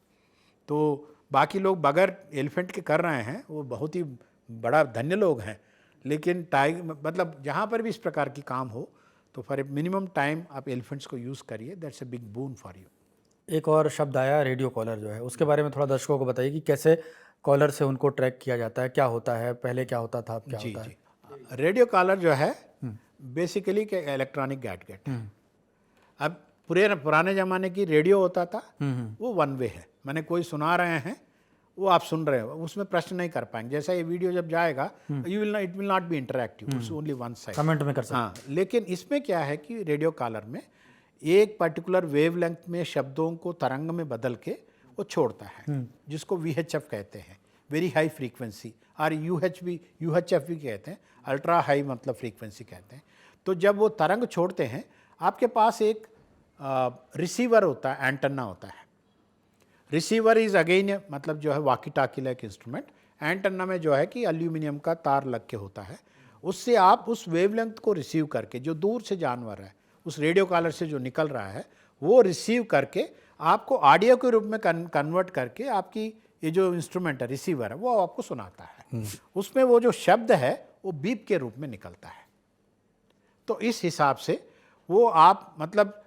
तो बाकी लोग बगैर एलिफेंट के कर रहे हैं, वो बहुत ही बड़ा धन्य लोग हैं। लेकिन टाइगर मतलब जहाँ पर भी इस प्रकार की काम हो तो फॉर ए मिनिमम टाइम आप एलिफेंट्स को यूज़ करिए, that's a big boon for you. एक और शब्द आया रेडियो कॉलर जो है, उसके बारे में थोड़ा दर्शकों को बताइए कि कैसे कॉलर से उनको ट्रैक किया जाता है, क्या होता है, पहले क्या होता था, अब क्या होता है। रेडियो कॉलर जो है बेसिकली के इलेक्ट्रॉनिक गैजेट। अब पुराने ज़माने की रेडियो होता था, वो 1 वे है, मैंने कोई सुना रहे हैं वो आप सुन रहे हो, उसमें प्रश्न नहीं कर पाएंगे। जैसा ये वीडियो जब जाएगा it will not B interactive, it's only one side, comment में कर सकते हैं। हाँ, लेकिन इसमें क्या है कि रेडियो कॉलर में एक पर्टिकुलर वेवलेंथ में शब्दों को तरंग में बदल के वो छोड़ता है, जिसको VHF कहते हैं, वेरी हाई फ्रीक्वेंसी, और UHF भी कहते हैं, अल्ट्रा हाई मतलब फ्रीक्वेंसी कहते हैं। तो जब वो तरंग छोड़ते हैं, आपके पास एक रिसीवर होता है, एंटेना होता है। रिसीवर इज़ अगेन मतलब जो है वाकी टाकी लाइक इंस्ट्रूमेंट। एंटेना में जो है कि एल्यूमिनियम का तार लग के होता है, उससे आप उस वेवलेंथ को रिसीव करके, जो दूर से जानवर है उस रेडियो कॉलर से जो निकल रहा है वो रिसीव करके आपको ऑडियो के रूप में कन्वर्ट करके आपकी ये जो इंस्ट्रूमेंट है रिसीवर है वो आपको सुनाता है। उसमें वो जो शब्द है वो बीप के रूप में निकलता है। तो इस हिसाब से वो आप मतलब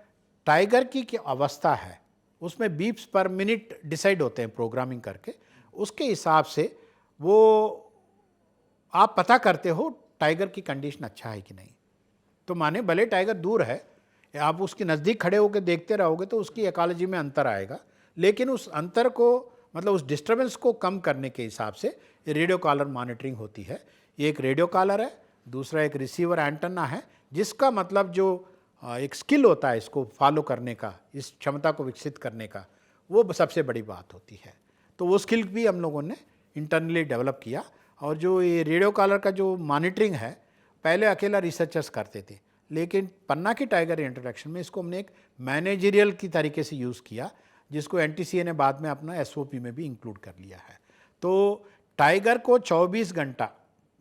टाइगर की क्या अवस्था है उसमें बीप्स पर मिनट डिसाइड होते हैं प्रोग्रामिंग करके, उसके हिसाब से वो आप पता करते हो टाइगर की कंडीशन अच्छा है कि नहीं। तो माने भले टाइगर दूर है, आप उसके नज़दीक खड़े होकर देखते रहोगे तो उसकी इकोलॉजी में अंतर आएगा, लेकिन उस अंतर को मतलब उस डिस्टर्बेंस को कम करने के हिसाब से ये रेडियो कॉलर मॉनिटरिंग होती है। ये एक रेडियो कॉलर है, दूसरा एक रिसीवर एंटेना है, जिसका मतलब जो एक स्किल होता है इसको फॉलो करने का, इस क्षमता को विकसित करने का, वो सबसे बड़ी बात होती है। तो वो स्किल भी हम लोगों ने इंटरनली डेवलप किया। और जो ये रेडियो कॉलर का जो मॉनिटरिंग है, पहले अकेला रिसर्चर्स करते थे, लेकिन पन्ना की टाइगर इंट्रोडक्शन में इसको हमने एक मैनेजरियल की तरीके से यूज़ किया, जिसको NTCA ने बाद में अपना SOP में भी इंक्लूड कर लिया है। तो टाइगर को 24 घंटा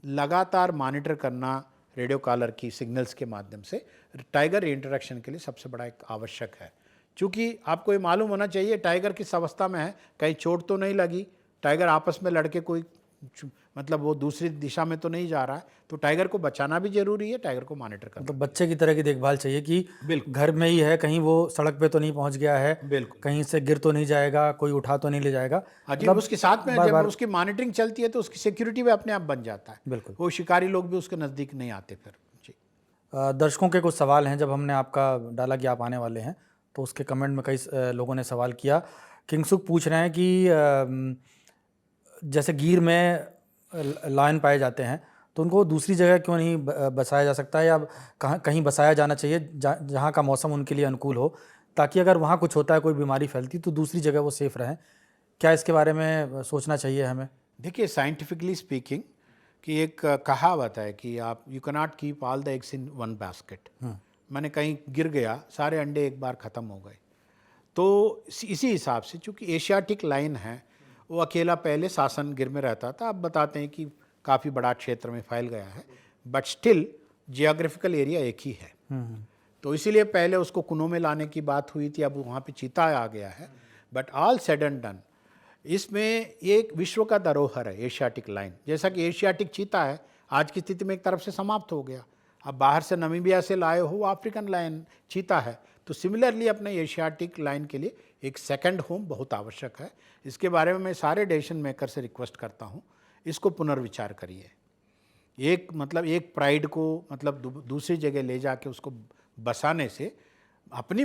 लगातार मॉनिटर करना रेडियो कॉलर की सिग्नल्स के माध्यम से टाइगर इंट्रोडक्शन के लिए सबसे बड़ा एक आवश्यक है। चूँकि आपको ये मालूम होना चाहिए टाइगर किस अवस्था में है, कहीं चोट तो नहीं लगी, टाइगर आपस में लड़के कोई मतलब वो दूसरी दिशा में तो नहीं जा रहा है। तो टाइगर को बचाना भी जरूरी है, टाइगर को मॉनिटर करना। तो बच्चे की तरह की देखभाल चाहिए कि घर में ही है, कहीं वो सड़क पे तो नहीं पहुंच गया है, बिल्कुल, कहीं से गिर तो नहीं जाएगा, कोई उठा तो नहीं ले जाएगा। मतलब उसके साथ में जब उसकी मॉनिटरिंग चलती है तो उसकी सिक्योरिटी भी अपने आप बन जाता है। बिल्कुल, वो शिकारी लोग भी उसके नज़दीक नहीं आते फिर। जी, दर्शकों के कुछ सवाल हैं। जब हमने आपका डाला कि आप आने वाले हैं तो उसके कमेंट में कई लोगों ने सवाल किया। किंगसुक पूछ रहे हैं कि जैसे गिर में लायन पाए जाते हैं तो उनको दूसरी जगह क्यों नहीं बसाया जा सकता है, या कहीं बसाया जाना चाहिए जहाँ का मौसम उनके लिए अनुकूल हो, ताकि अगर वहाँ कुछ होता है, कोई बीमारी फैलती तो दूसरी जगह वो सेफ रहें। क्या इसके बारे में सोचना चाहिए हमें? देखिए, साइंटिफिकली स्पीकिंग कि एक कहावत है कि आप you can not keep all the eggs in one basket. मैंने कहीं गिर गया, सारे अंडे एक बार ख़त्म हो गए। तो इसी हिसाब से चूँकि एशियाटिक लाइन है, वो अकेला पहले सासन गिर में रहता था, अब बताते हैं कि काफ़ी बड़ा क्षेत्र में फैल गया है, बट स्टिल जियोग्राफिकल एरिया एक ही है। तो इसीलिए पहले उसको कुनों में लाने की बात हुई थी, अब वहाँ पे चीता आ गया है। But all said and done, इसमें एक विश्व का धरोहर है एशियाटिक लाइन। जैसा कि एशियाटिक चीता है, आज की स्थिति में एक तरफ से समाप्त हो गया। अब बाहर से नमीबिया से लाए हो अफ्रीकन लायन चीता है, तो सिमिलरली अपने एशियाटिक लायन के लिए एक सेकंड होम बहुत आवश्यक है। इसके बारे में मैं सारे डिसीजन मेकर से रिक्वेस्ट करता हूँ, इसको पुनर्विचार करिए। एक प्राइड को दूसरी जगह ले जाके उसको बसाने से अपनी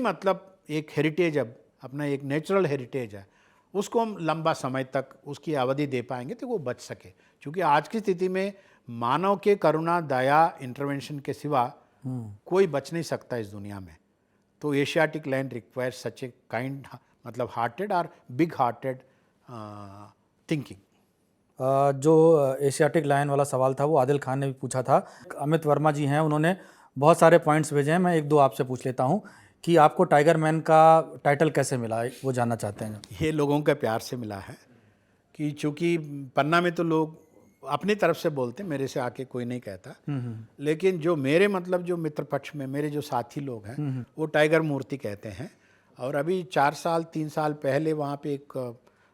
एक हेरिटेज, अब अपना एक नेचुरल हेरिटेज है, उसको हम लंबा समय तक उसकी अवधि दे पाएंगे तो वो बच सके। क्योंकि आज की स्थिति में मानव के करुणा, दया, इंटरवेंशन के सिवा कोई बच नहीं सकता इस दुनिया में। तो Asiatic lion requires such a kind hearted और बिग हार्टेड थिंकिंग। जो एशियाटिक लायन वाला सवाल था वो आदिल खान ने भी पूछा था। अमित वर्मा जी हैं, उन्होंने बहुत सारे पॉइंट्स भेजे हैं, मैं एक दो आपसे पूछ लेता हूँ कि आपको टाइगर मैन का टाइटल कैसे मिला, वो जानना चाहते हैं। ये लोगों का प्यार से मिला है कि चूँकि पन्ना में तो लोग अपनी तरफ से बोलते, मेरे से आके कोई नहीं कहता, लेकिन जो मेरे जो मित्र पक्ष में मेरे जो साथी लोग हैं वो टाइगर मूर्ति कहते हैं। और अभी 3 साल पहले वहाँ पे एक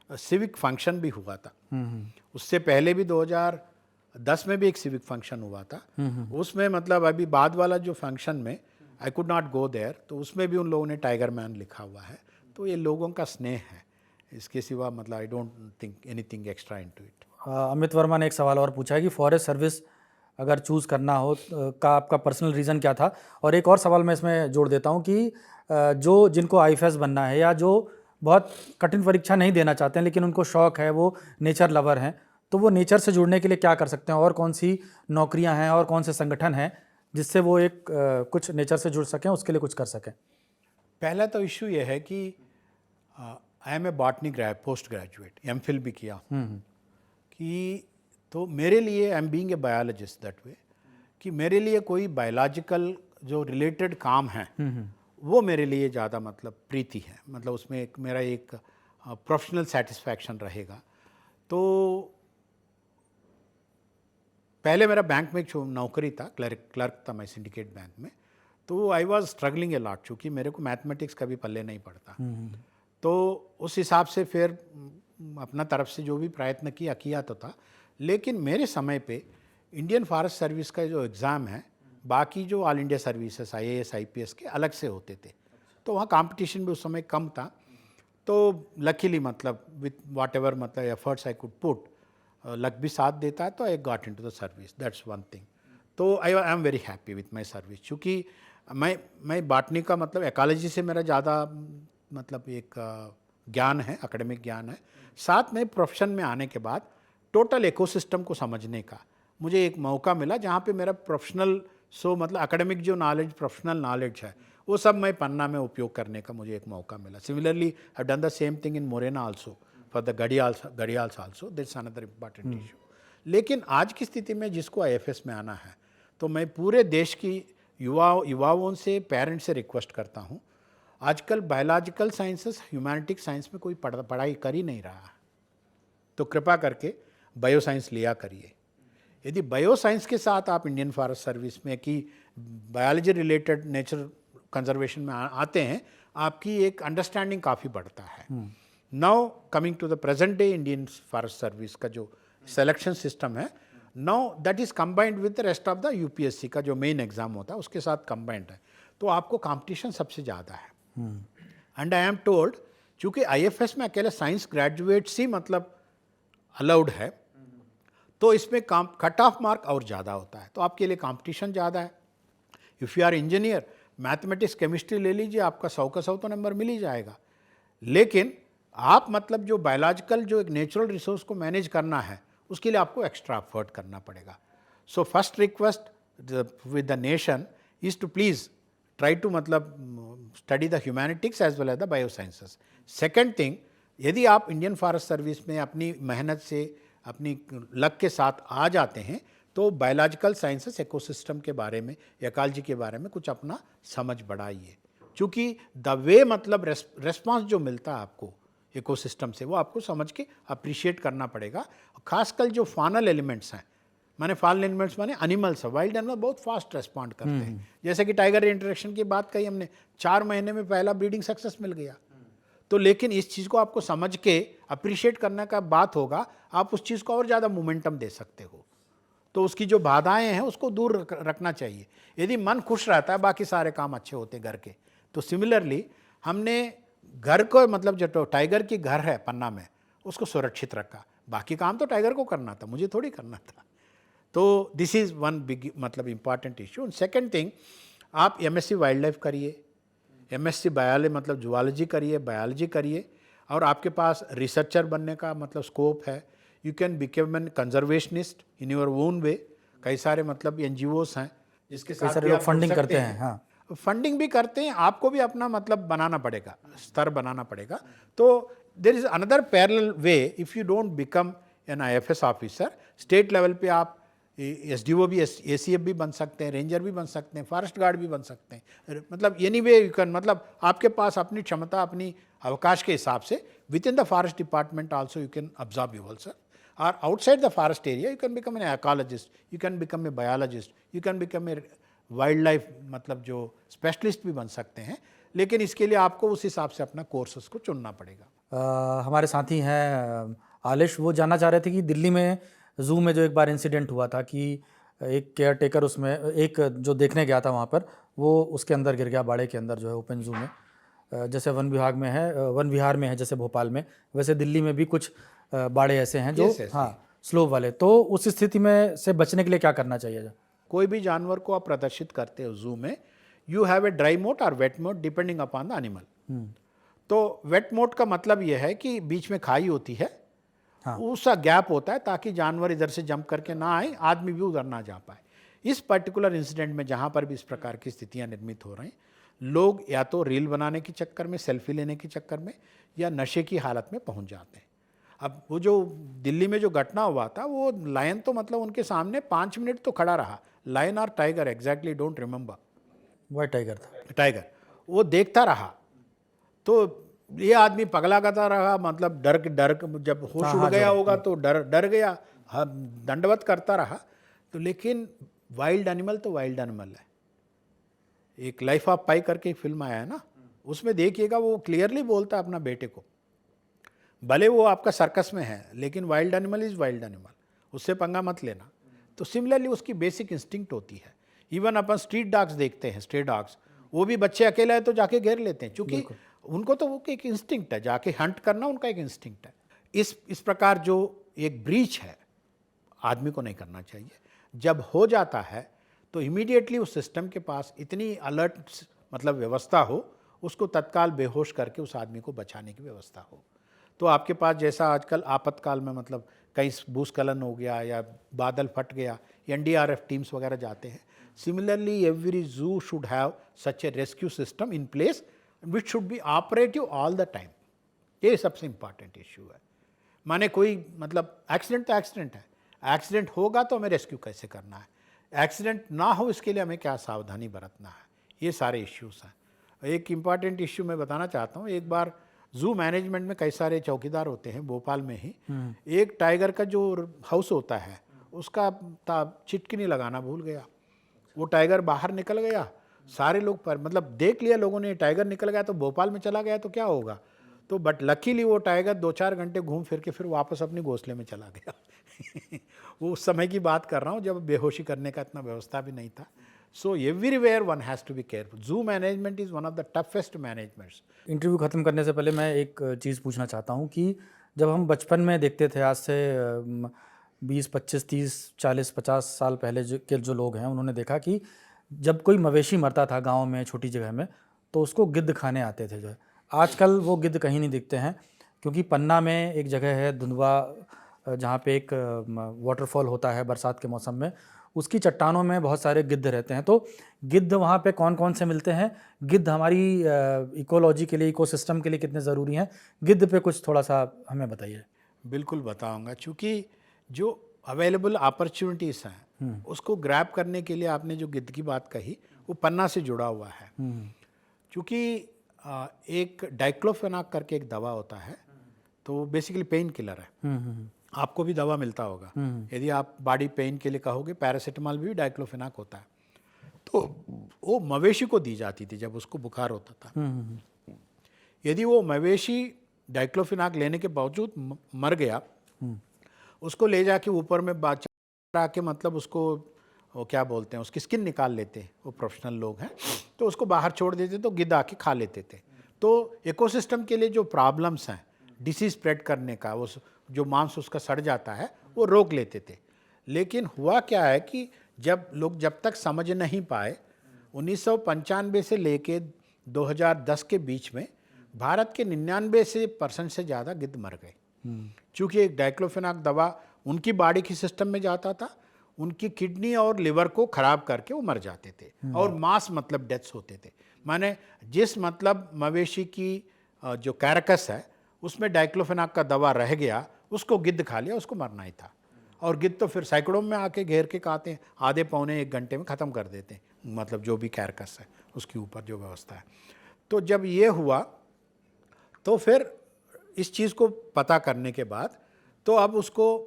सिविक फंक्शन भी हुआ था। उससे पहले भी 2010 में भी एक सिविक फंक्शन हुआ था। उसमें अभी बाद वाला जो फंक्शन में I could not go there, तो उसमें भी उन लोगों ने टाइगर मैन लिखा हुआ है। तो ये लोगों का स्नेह है, इसके सिवा I don't think anything extra into it. Amit Verma ने एक सवाल और पूछा है कि फॉरेस्ट सर्विस अगर चूज़ करना हो का आपका पर्सनल रीज़न क्या था। और एक और सवाल मैं इसमें जोड़ देता हूँ कि जिनको IFS बनना है या जो बहुत कठिन परीक्षा नहीं देना चाहते हैं लेकिन उनको शौक़ है, वो नेचर लवर हैं, तो वो नेचर से जुड़ने के लिए क्या कर सकते हैं, और कौन सी नौकरियां हैं और कौन से संगठन हैं जिससे वो कुछ नेचर से जुड़ सकें, उसके लिए कुछ कर सकें? पहला तो इशू ये है कि I am a botany post graduate, MPhil भी किया कि तो मेरे लिए I am being a biologist that way कि मेरे लिए कोई बायोलॉजिकल जो रिलेटेड काम है वो मेरे लिए ज़्यादा प्रीति है, उसमें मेरा एक प्रोफेशनल सेटिस्फैक्शन रहेगा। तो पहले मेरा बैंक में एक नौकरी था, क्लर्क था मैं सिंडिकेट बैंक में। तो I was struggling a lot, चूँकि मेरे को मैथमेटिक्स कभी पल्ले नहीं पड़ता। तो उस हिसाब से फिर अपना तरफ से जो भी प्रयत्न किया तो था, लेकिन मेरे समय पे इंडियन फॉरेस्ट सर्विस का जो एग्ज़ाम है, बाकी जो all India services IAS IPS के अलग से होते थे, तो वहाँ कंपटीशन भी उस समय कम था। तो luckily with whatever efforts I could put, luck भी साथ देता है, तो I got into the service, that's one thing. तो I am very happy with my service, क्योंकि मैं बॉटनी का एकोलॉजी से मेरा ज़्यादा एक ज्ञान है, एकेडमिक ज्ञान है। साथ में प्रोफेशन में आने के बाद टोटल इकोसिस्टम को समझने का मुझे एक मौका मिला, जहाँ पे मेरा प्रोफेशनल एकेडमिक जो नॉलेज, प्रोफेशनल नॉलेज है, वो सब मैं पन्ना में उपयोग करने का मुझे एक मौका मिला। Similarly I done the same thing in Morena also for the gharials also, that's another important issue. लेकिन आज की स्थिति में जिसको IFS में आना है, तो मैं पूरे देश की युवाओं से, पेरेंट्स से रिक्वेस्ट करता हूँ, आजकल बायोलॉजिकल साइंसेस, ह्यूमैनिटीज साइंस में कोई पढ़ाई कर ही नहीं रहा है, तो कृपा करके बायो साइंस लिया करिए। यदि बायो साइंस के साथ आप इंडियन फॉरेस्ट सर्विस में कि बायोलॉजी रिलेटेड नेचर कंजर्वेशन में आते हैं, आपकी एक अंडरस्टैंडिंग काफ़ी बढ़ता है। Now coming to the present day Indian forest service का जो सिलेक्शन सिस्टम है, now that is combined with the rest of the UPSC का जो मेन एग्जाम होता है उसके साथ कंबाइंड है, तो आपको कंपटीशन सबसे ज़्यादा है। एंड आई एम टोल्ड, चूँकि IFS में अकेले साइंस ग्रेजुएट्स ही अलाउड है, तो इसमें कट ऑफ मार्क और ज़्यादा होता है, तो आपके लिए कंपटीशन ज़्यादा है। If you are engineer, mathematics chemistry ले लीजिए, आपका 100 का 100 तो नंबर मिल ही जाएगा। लेकिन आप जो बायोलॉजिकल जो एक नेचुरल रिसोर्स को मैनेज करना है, उसके लिए आपको एक्स्ट्रा एफर्ट करना पड़ेगा। So first request with the nation is to please try to study the humanities as well as the bio sciences. Second thing, यदि आप इंडियन फॉरेस्ट सर्विस में अपनी मेहनत से, अपनी लक के साथ आ जाते हैं, तो बायोलॉजिकल साइंसेस, इकोसिस्टम के बारे में, इकोलॉजी के बारे में कुछ अपना समझ बढ़ाइए, क्योंकि द वे रेस्पॉन्स जो मिलता है आपको इकोसिस्टम से, वो आपको समझ के अप्रिशिएट करना पड़ेगा। खासकर जो फानल एलिमेंट्स हैं, फानल एलिमेंट्स माने एनिमल्स है, वाइल्ड एनिमल बहुत फास्ट रेस्पॉन्ड करते हैं। जैसे कि टाइगर इंटरेक्शन की बात कही हमने, 4 महीने में पहला ब्रीडिंग सक्सेस मिल गया। तो लेकिन इस चीज़ को आपको समझ के अप्रिशिएट करने का बात होगा, आप उस चीज़ को और ज़्यादा मोमेंटम दे सकते हो। तो उसकी जो बाधाएं हैं उसको दूर रखना चाहिए। यदि मन खुश रहता है बाकी सारे काम अच्छे होते हैं घर के। तो सिमिलरली हमने घर को, मतलब जो टाइगर की घर है पन्ना में, उसको सुरक्षित रखा। बाकी काम तो टाइगर को करना था, मुझे थोड़ी करना था। तो दिस इज़ वन बिग मतलब इम्पॉर्टेंट इशू। सेकेंड थिंग, आप MSc वाइल्ड लाइफ करिए, MSc बायोलॉजी मतलब जूलॉजी करिए, बायोलॉजी करिए, और आपके पास रिसर्चर बनने का मतलब स्कोप है। You can become N conservationist in your own way. कई सारे मतलब NGOs हैं जिसके साथ सारे भी लोग आप जुड़ फंडिंग सकते करते हैं। हाँ, फंडिंग भी करते हैं, आपको भी अपना मतलब बनाना पड़ेगा, स्तर बनाना पड़ेगा। तो there is another parallel way, if you don't become an IFS officer, state level पे आप SDO भी, ACF भी बन सकते हैं, रेंजर भी बन सकते हैं, फॉरेस्ट गार्ड भी बन सकते हैं। मतलब एनी वे यू कैन, मतलब आपके पास अपनी क्षमता, अपनी अवकाश के हिसाब से within the forest department also you can observe yourself, और outside the forest area you can become an ecologist, you can become a biologist, you can become a wildlife मतलब जो स्पेशलिस्ट भी बन सकते हैं। लेकिन इसके लिए आपको उस हिसाब से अपना कोर्सेस को चुनना पड़ेगा। हमारे साथी हैं आलिश, वो जानना चाह रहे थे कि दिल्ली में जू में जो एक बार इंसिडेंट हुआ था कि एक केयर टेकर उसमें, एक जो देखने गया था वहाँ पर, वो उसके अंदर गिर गया, बाड़े के अंदर जो है ओपन जू में। जैसे वन विभाग में है, वन विहार में है जैसे भोपाल में, वैसे दिल्ली में भी कुछ बाड़े ऐसे हैं जो हाँ स्लोप वाले। तो उस स्थिति में से बचने के लिए क्या करना चाहिए? कोई भी जानवर को आप प्रदर्शित करते हो जू में, you have a dry mode और wet mode depending upon the animal. तो वेट मोड का मतलब यह है कि बीच में खाई होती है, हाँ, उसका गैप होता है ताकि जानवर इधर से जंप करके ना आए, आदमी भी उधर ना जा पाए। इस पर्टिकुलर इंसिडेंट में जहाँ पर भी इस प्रकार की स्थितियाँ निर्मित हो रही हैं, लोग या तो रील बनाने के चक्कर में, सेल्फी लेने के चक्कर में, या नशे की हालत में पहुँच जाते हैं। अब वो जो दिल्ली में जो घटना हुआ था, वो लायन तो मतलब उनके सामने 5 मिनट तो खड़ा रहा, लायन और tiger, exactly don't remember, white tiger था, टाइगर, वो देखता रहा। तो ये आदमी पगला करता रहा, मतलब डर जब होश उड़ गया होगा तो डर गया, दंडवत करता रहा। तो लेकिन वाइल्ड एनिमल तो वाइल्ड एनिमल है। एक लाइफ ऑफ पाई करके फिल्म आया है ना, उसमें देखिएगा वो क्लियरली बोलता है अपना बेटे को, भले वो आपका सर्कस में है लेकिन wild animal is wild animal, उससे पंगा मत लेना। तो सिमिलरली उसकी बेसिक इंस्टिंक्ट होती है। इवन अपन स्ट्रीट डॉग्स देखते हैं, स्ट्रे डॉग्स, वो भी बच्चे अकेला है तो जाके घेर लेते हैं, क्योंकि उनको तो वो एक इंस्टिंक्ट है, जाके हंट करना उनका एक इंस्टिंक्ट है। इस प्रकार जो एक ब्रीच है, आदमी को नहीं करना चाहिए। जब हो जाता है तो इमीडिएटली उस सिस्टम के पास इतनी अलर्ट मतलब व्यवस्था हो, उसको तत्काल बेहोश करके उस आदमी को बचाने की व्यवस्था हो। तो आपके पास जैसा आजकल आपातकाल में मतलब कहीं भूस्खलन हो गया या बादल फट गया, NDRF टीम्स वगैरह जाते हैं। सिमिलरली एवरी जू should have such A rescue system in place which should be operative all the time. ये सबसे इम्पॉर्टेंट इश्यू है। माने कोई मतलब एक्सीडेंट तो एक्सीडेंट है, एक्सीडेंट होगा तो हमें रेस्क्यू कैसे करना है, एक्सीडेंट ना हो इसके लिए हमें क्या सावधानी बरतना है, ये सारे इश्यूज़ हैं। एक इम्पॉर्टेंट इश्यू मैं बताना चाहता हूँ। एक बार जू मैनेजमेंट में कई सारे चौकीदार होते हैं, भोपाल में ही एक टाइगर का जो हाउस होता है उसका चिटकिनी लगाना भूल गया। वो टाइगर बाहर निकल गया, सारे लोग पर मतलब देख लिया लोगों ने, टाइगर निकल गया तो भोपाल में चला गया तो क्या होगा। तो बट लकीली वो टाइगर 2-4 घंटे घूम फिर के फिर वापस अपनी घोंसले में चला गया। वो उस समय की बात कर रहा हूँ जब बेहोशी करने का इतना व्यवस्था भी नहीं था। So everywhere one has to be careful. Zoo management is one of the toughest managements. Interview ख़त्म करने से पहले मैं एक चीज़ पूछना चाहता हूँ कि जब हम बचपन में देखते थे, आज से 20, 25, 30, 40, 50 साल पहले के जो लोग हैं, उन्होंने देखा कि जब कोई मवेशी मरता था गांव में, छोटी जगह में, तो उसको गिद्ध खाने आते थे। जो है आजकल वो गिद्ध कहीं नहीं दिखते हैं, क्योंकि पन्ना में एक जगह है धुंधवा, जहाँ पे एक वाटरफॉल होता है बरसात के मौसम में, उसकी चट्टानों में बहुत सारे गिद्ध रहते हैं। तो गिद्ध वहाँ पे कौन कौन से मिलते हैं? गिद्ध हमारी इकोलॉजी के लिए, इकोसिस्टम के लिए कितने ज़रूरी हैं? गिद्ध पे कुछ थोड़ा सा हमें बताइए। बिल्कुल बताऊंगा, क्योंकि जो अवेलेबल अपॉर्चुनिटीज़ हैं उसको ग्रैब करने के लिए आपने जो गिद्ध की बात कही वो पन्ना से जुड़ा हुआ है। क्योंकि एक डाइक्लोफेनाक करके एक दवा होता है, तो बेसिकली पेन किलर है। आपको भी दवा मिलता होगा, यदि आप बॉडी पेन के लिए कहोगे पैरासीटामॉल भी डाइक्लोफेनाक होता है। तो वो मवेशी को दी जाती थी जब उसको बुखार होता था। यदि वो मवेशी डाइक्लोफेनाक लेने के बावजूद मर गया, उसको ले जाके ऊपर में आके मतलब उसको वो क्या बोलते हैं, उसकी स्किन निकाल लेते हैं, वो प्रोफेशनल लोग हैं, तो उसको बाहर छोड़ देते तो गिद्ध आके खा लेते थे। तो इकोसिस्टम के लिए जो प्रॉब्लम्स हैं डिसीज स्प्रेड करने का, वो जो मांस उसका सड़ जाता है वो रोक लेते थे। लेकिन हुआ क्या है कि जब तक समझ नहीं पाए, 1995 से लेके 2010 के बीच में भारत के 99% से ज़्यादा गिद्ध मर गए, क्योंकि एक डाइक्लोफेनाक दवा उनकी बॉडी के सिस्टम में जाता था, उनकी किडनी और लिवर को खराब करके वो मर जाते थे, और मास मतलब डेथ्स होते थे। माने जिस मतलब मवेशी की जो कैरकस है उसमें डाइक्लोफेनाक का दवा रह गया, उसको गिद्ध खा लिया, उसको मरना ही था। और गिद्ध तो फिर सैकड़ों में आके घेर के खाते हैं, आधे पौने 1 घंटे में ख़त्म कर देते हैं, मतलब जो भी कैरकस है उसके ऊपर जो व्यवस्था है। तो जब ये हुआ तो फिर इस चीज़ को पता करने के बाद तो अब उसको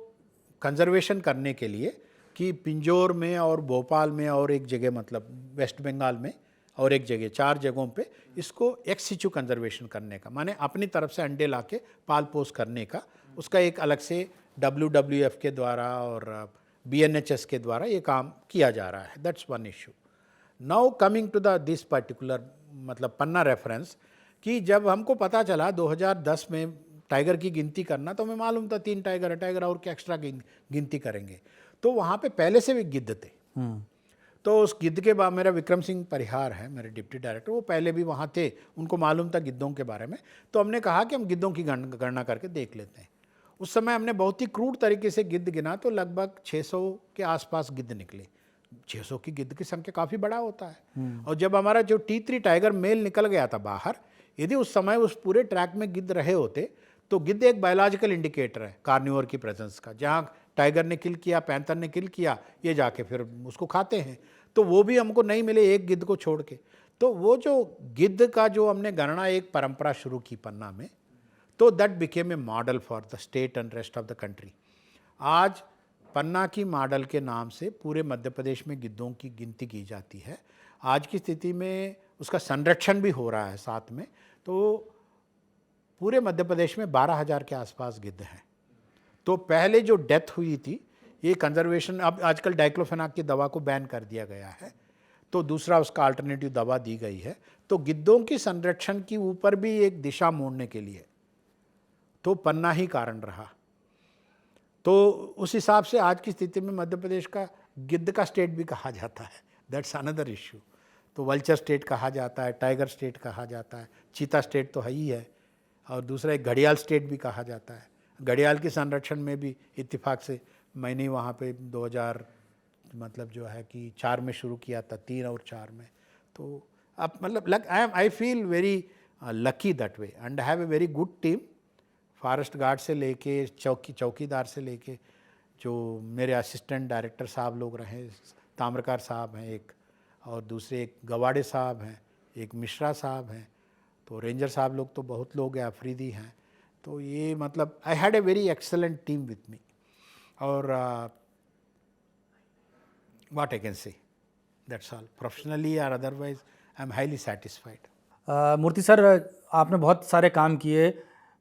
कंजर्वेशन करने के लिए कि पिंजौर में और भोपाल में और एक जगह मतलब वेस्ट बंगाल में और एक जगह, 4 जगहों पे इसको एक्स सिचु कंजर्वेशन करने का, माने अपनी तरफ से अंडे लाके पाल पोस करने का, उसका एक अलग से WWF के द्वारा और BNHS के द्वारा ये काम किया जा रहा है। That's one issue. Now coming to this particular मतलब पन्ना रेफरेंस, कि जब हमको पता चला 2010 में टाइगर की गिनती करना, तो हमें मालूम था 3 टाइगर है, टाइगर और क्या एक्स्ट्रा गिनती करेंगे। तो वहाँ पे पहले से भी गिद्ध थे। तो उस गिद्ध के बाद मेरा विक्रम सिंह परिहार है मेरे डिप्टी डायरेक्टर, वो पहले भी वहाँ थे, उनको मालूम था गिद्धों के बारे में। तो हमने कहा कि हम गिद्धों की गणना करके देख लेते हैं। उस समय हमने बहुत ही क्रूड तरीके से गिद्ध गिना, तो लगभग 600 के आसपास गिद्ध निकले। 600 की गिद्ध की संख्या काफ़ी बड़ा होता है। और जब हमारा जो T3 टाइगर मेल निकल गया था बाहर, यदि उस समय उस पूरे ट्रैक में गिद्ध रहे होते, तो गिद्ध एक बायोलॉजिकल इंडिकेटर है कार्निवोर की प्रेजेंस का। जहाँ टाइगर ने किल किया, पैंथर ने किल किया, ये जाके फिर उसको खाते हैं। तो वो भी हमको नहीं मिले एक गिद्ध को छोड़ के। तो वो जो गिद्ध का जो हमने गणना एक परंपरा शुरू की पन्ना में, तो that became a model for the state and rest of the country. आज पन्ना की मॉडल के नाम से पूरे मध्य प्रदेश में गिद्धों की गिनती की जाती है। आज की स्थिति में उसका संरक्षण भी हो रहा है साथ में। तो पूरे मध्य प्रदेश में 12,000 के आसपास गिद्ध हैं। तो पहले जो डेथ हुई थी, ये कंजर्वेशन, अब आजकल डाइक्लोफेनाक की दवा को बैन कर दिया गया है, तो दूसरा उसका अल्टरनेटिव दवा दी गई है। तो गिद्धों की संरक्षण की ऊपर भी एक दिशा मोड़ने के लिए तो पन्ना ही कारण रहा। तो उस हिसाब से आज की स्थिति में मध्य प्रदेश का गिद्ध का स्टेट भी कहा जाता है। That's another issue. तो वल्चर स्टेट कहा जाता है, टाइगर स्टेट कहा जाता है, चीता स्टेट तो है ही है, और दूसरा एक घड़ियाल स्टेट भी कहा जाता है। घड़ियाल के संरक्षण में भी इत्तेफाक से मैंने वहाँ पे 2000 मतलब जो है कि 4 में शुरू किया था, 3 और 4 में। तो अब मतलब I feel very lucky that way, and have a very good team. Forest guard से लेके चौकीदार से लेके जो मेरे असिस्टेंट डायरेक्टर साहब लोग रहे, ताम्रकार साहब हैं एक, और दूसरे एक गवाड़े साहब हैं, एक मिश्रा साहब हैं, तो रेंजर साहब लोग तो बहुत लोग हैं, अफरीदी हैं। तो ये मतलब I had a very excellent team with me, और what I can say, that's all. Professionally और otherwise I am highly satisfied. Murthy sir, आपने बहुत सारे काम किए,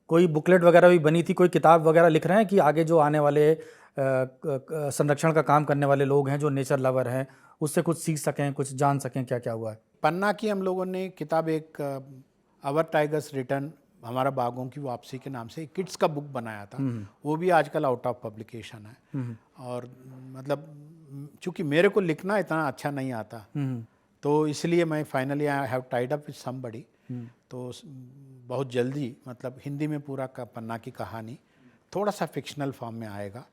कोई बुकलेट वगैरह भी बनी थी, कोई किताब वगैरह लिख रहे हैं कि आगे जो आने वाले संरक्षण का काम करने वाले लोग हैं, जो नेचर लवर हैं, उससे कुछ सीख सकें, कुछ जान सकें क्या क्या हुआ है? पन्ना की हम लोगों ने किताब एक आवर टाइगर्स रिटर्न, हमारा बागों की वापसी के नाम से एक किड्स का बुक बनाया था। वो भी आजकल आउट ऑफ पब्लिकेशन है। और मतलब चूँकि मेरे को लिखना इतना अच्छा नहीं आता, तो इसलिए मैं finally I have tied up with somebody. तो बहुत जल्दी मतलब हिंदी में पूरा का पन्ना की कहानी थोड़ा सा फिक्शनल फॉर्म में आएगा,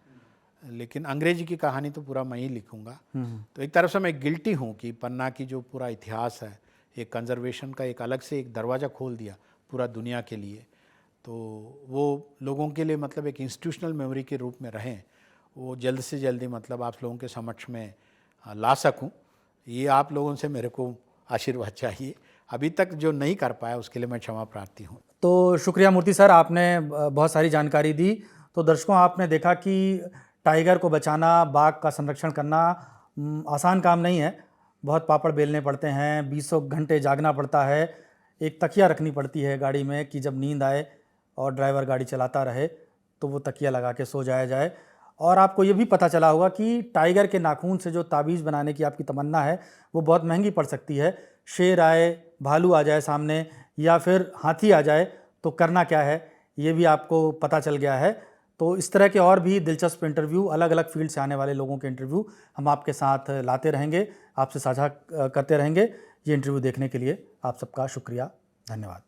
लेकिन अंग्रेजी की कहानी तो पूरा मैं ही लिखूंगा। तो एक तरफ से मैं गिल्टी हूँ कि पन्ना की जो पूरा इतिहास है, एक कंजर्वेशन का एक अलग से एक दरवाज़ा खोल दिया पूरा दुनिया के लिए, तो वो लोगों के लिए मतलब एक इंस्टीट्यूशनल मेमोरी के रूप में रहें, वो जल्द से जल्दी मतलब आप लोगों के समक्ष में ला सकूं। ये आप लोगों से मेरे को आशीर्वाद चाहिए। अभी तक जो नहीं कर पाया उसके लिए मैं क्षमा प्रार्थी हूँ। तो शुक्रिया मूर्ति सर, आपने बहुत सारी जानकारी दी। तो दर्शकों, आपने देखा कि टाइगर को बचाना, बाघ का संरक्षण करना आसान काम नहीं है। बहुत पापड़ बेलने पड़ते हैं, 20 घंटे जागना पड़ता है, एक तकिया रखनी पड़ती है गाड़ी में कि जब नींद आए और ड्राइवर गाड़ी चलाता रहे तो वो तकिया लगा के सो जाया जाए। और आपको ये भी पता चला होगा कि टाइगर के नाखून से जो ताबीज़ बनाने की आपकी तमन्ना है वो बहुत महंगी पड़ सकती है। शेर आए, भालू आ जाए सामने या फिर हाथी आ जाए तो करना क्या है, ये भी आपको पता चल गया है। तो इस तरह के और भी दिलचस्प इंटरव्यू, अलग अलग फील्ड से आने वाले लोगों के इंटरव्यू हम आपके साथ लाते रहेंगे, आपसे साझा करते रहेंगे। ये इंटरव्यू देखने के लिए आप सबका शुक्रिया, धन्यवाद।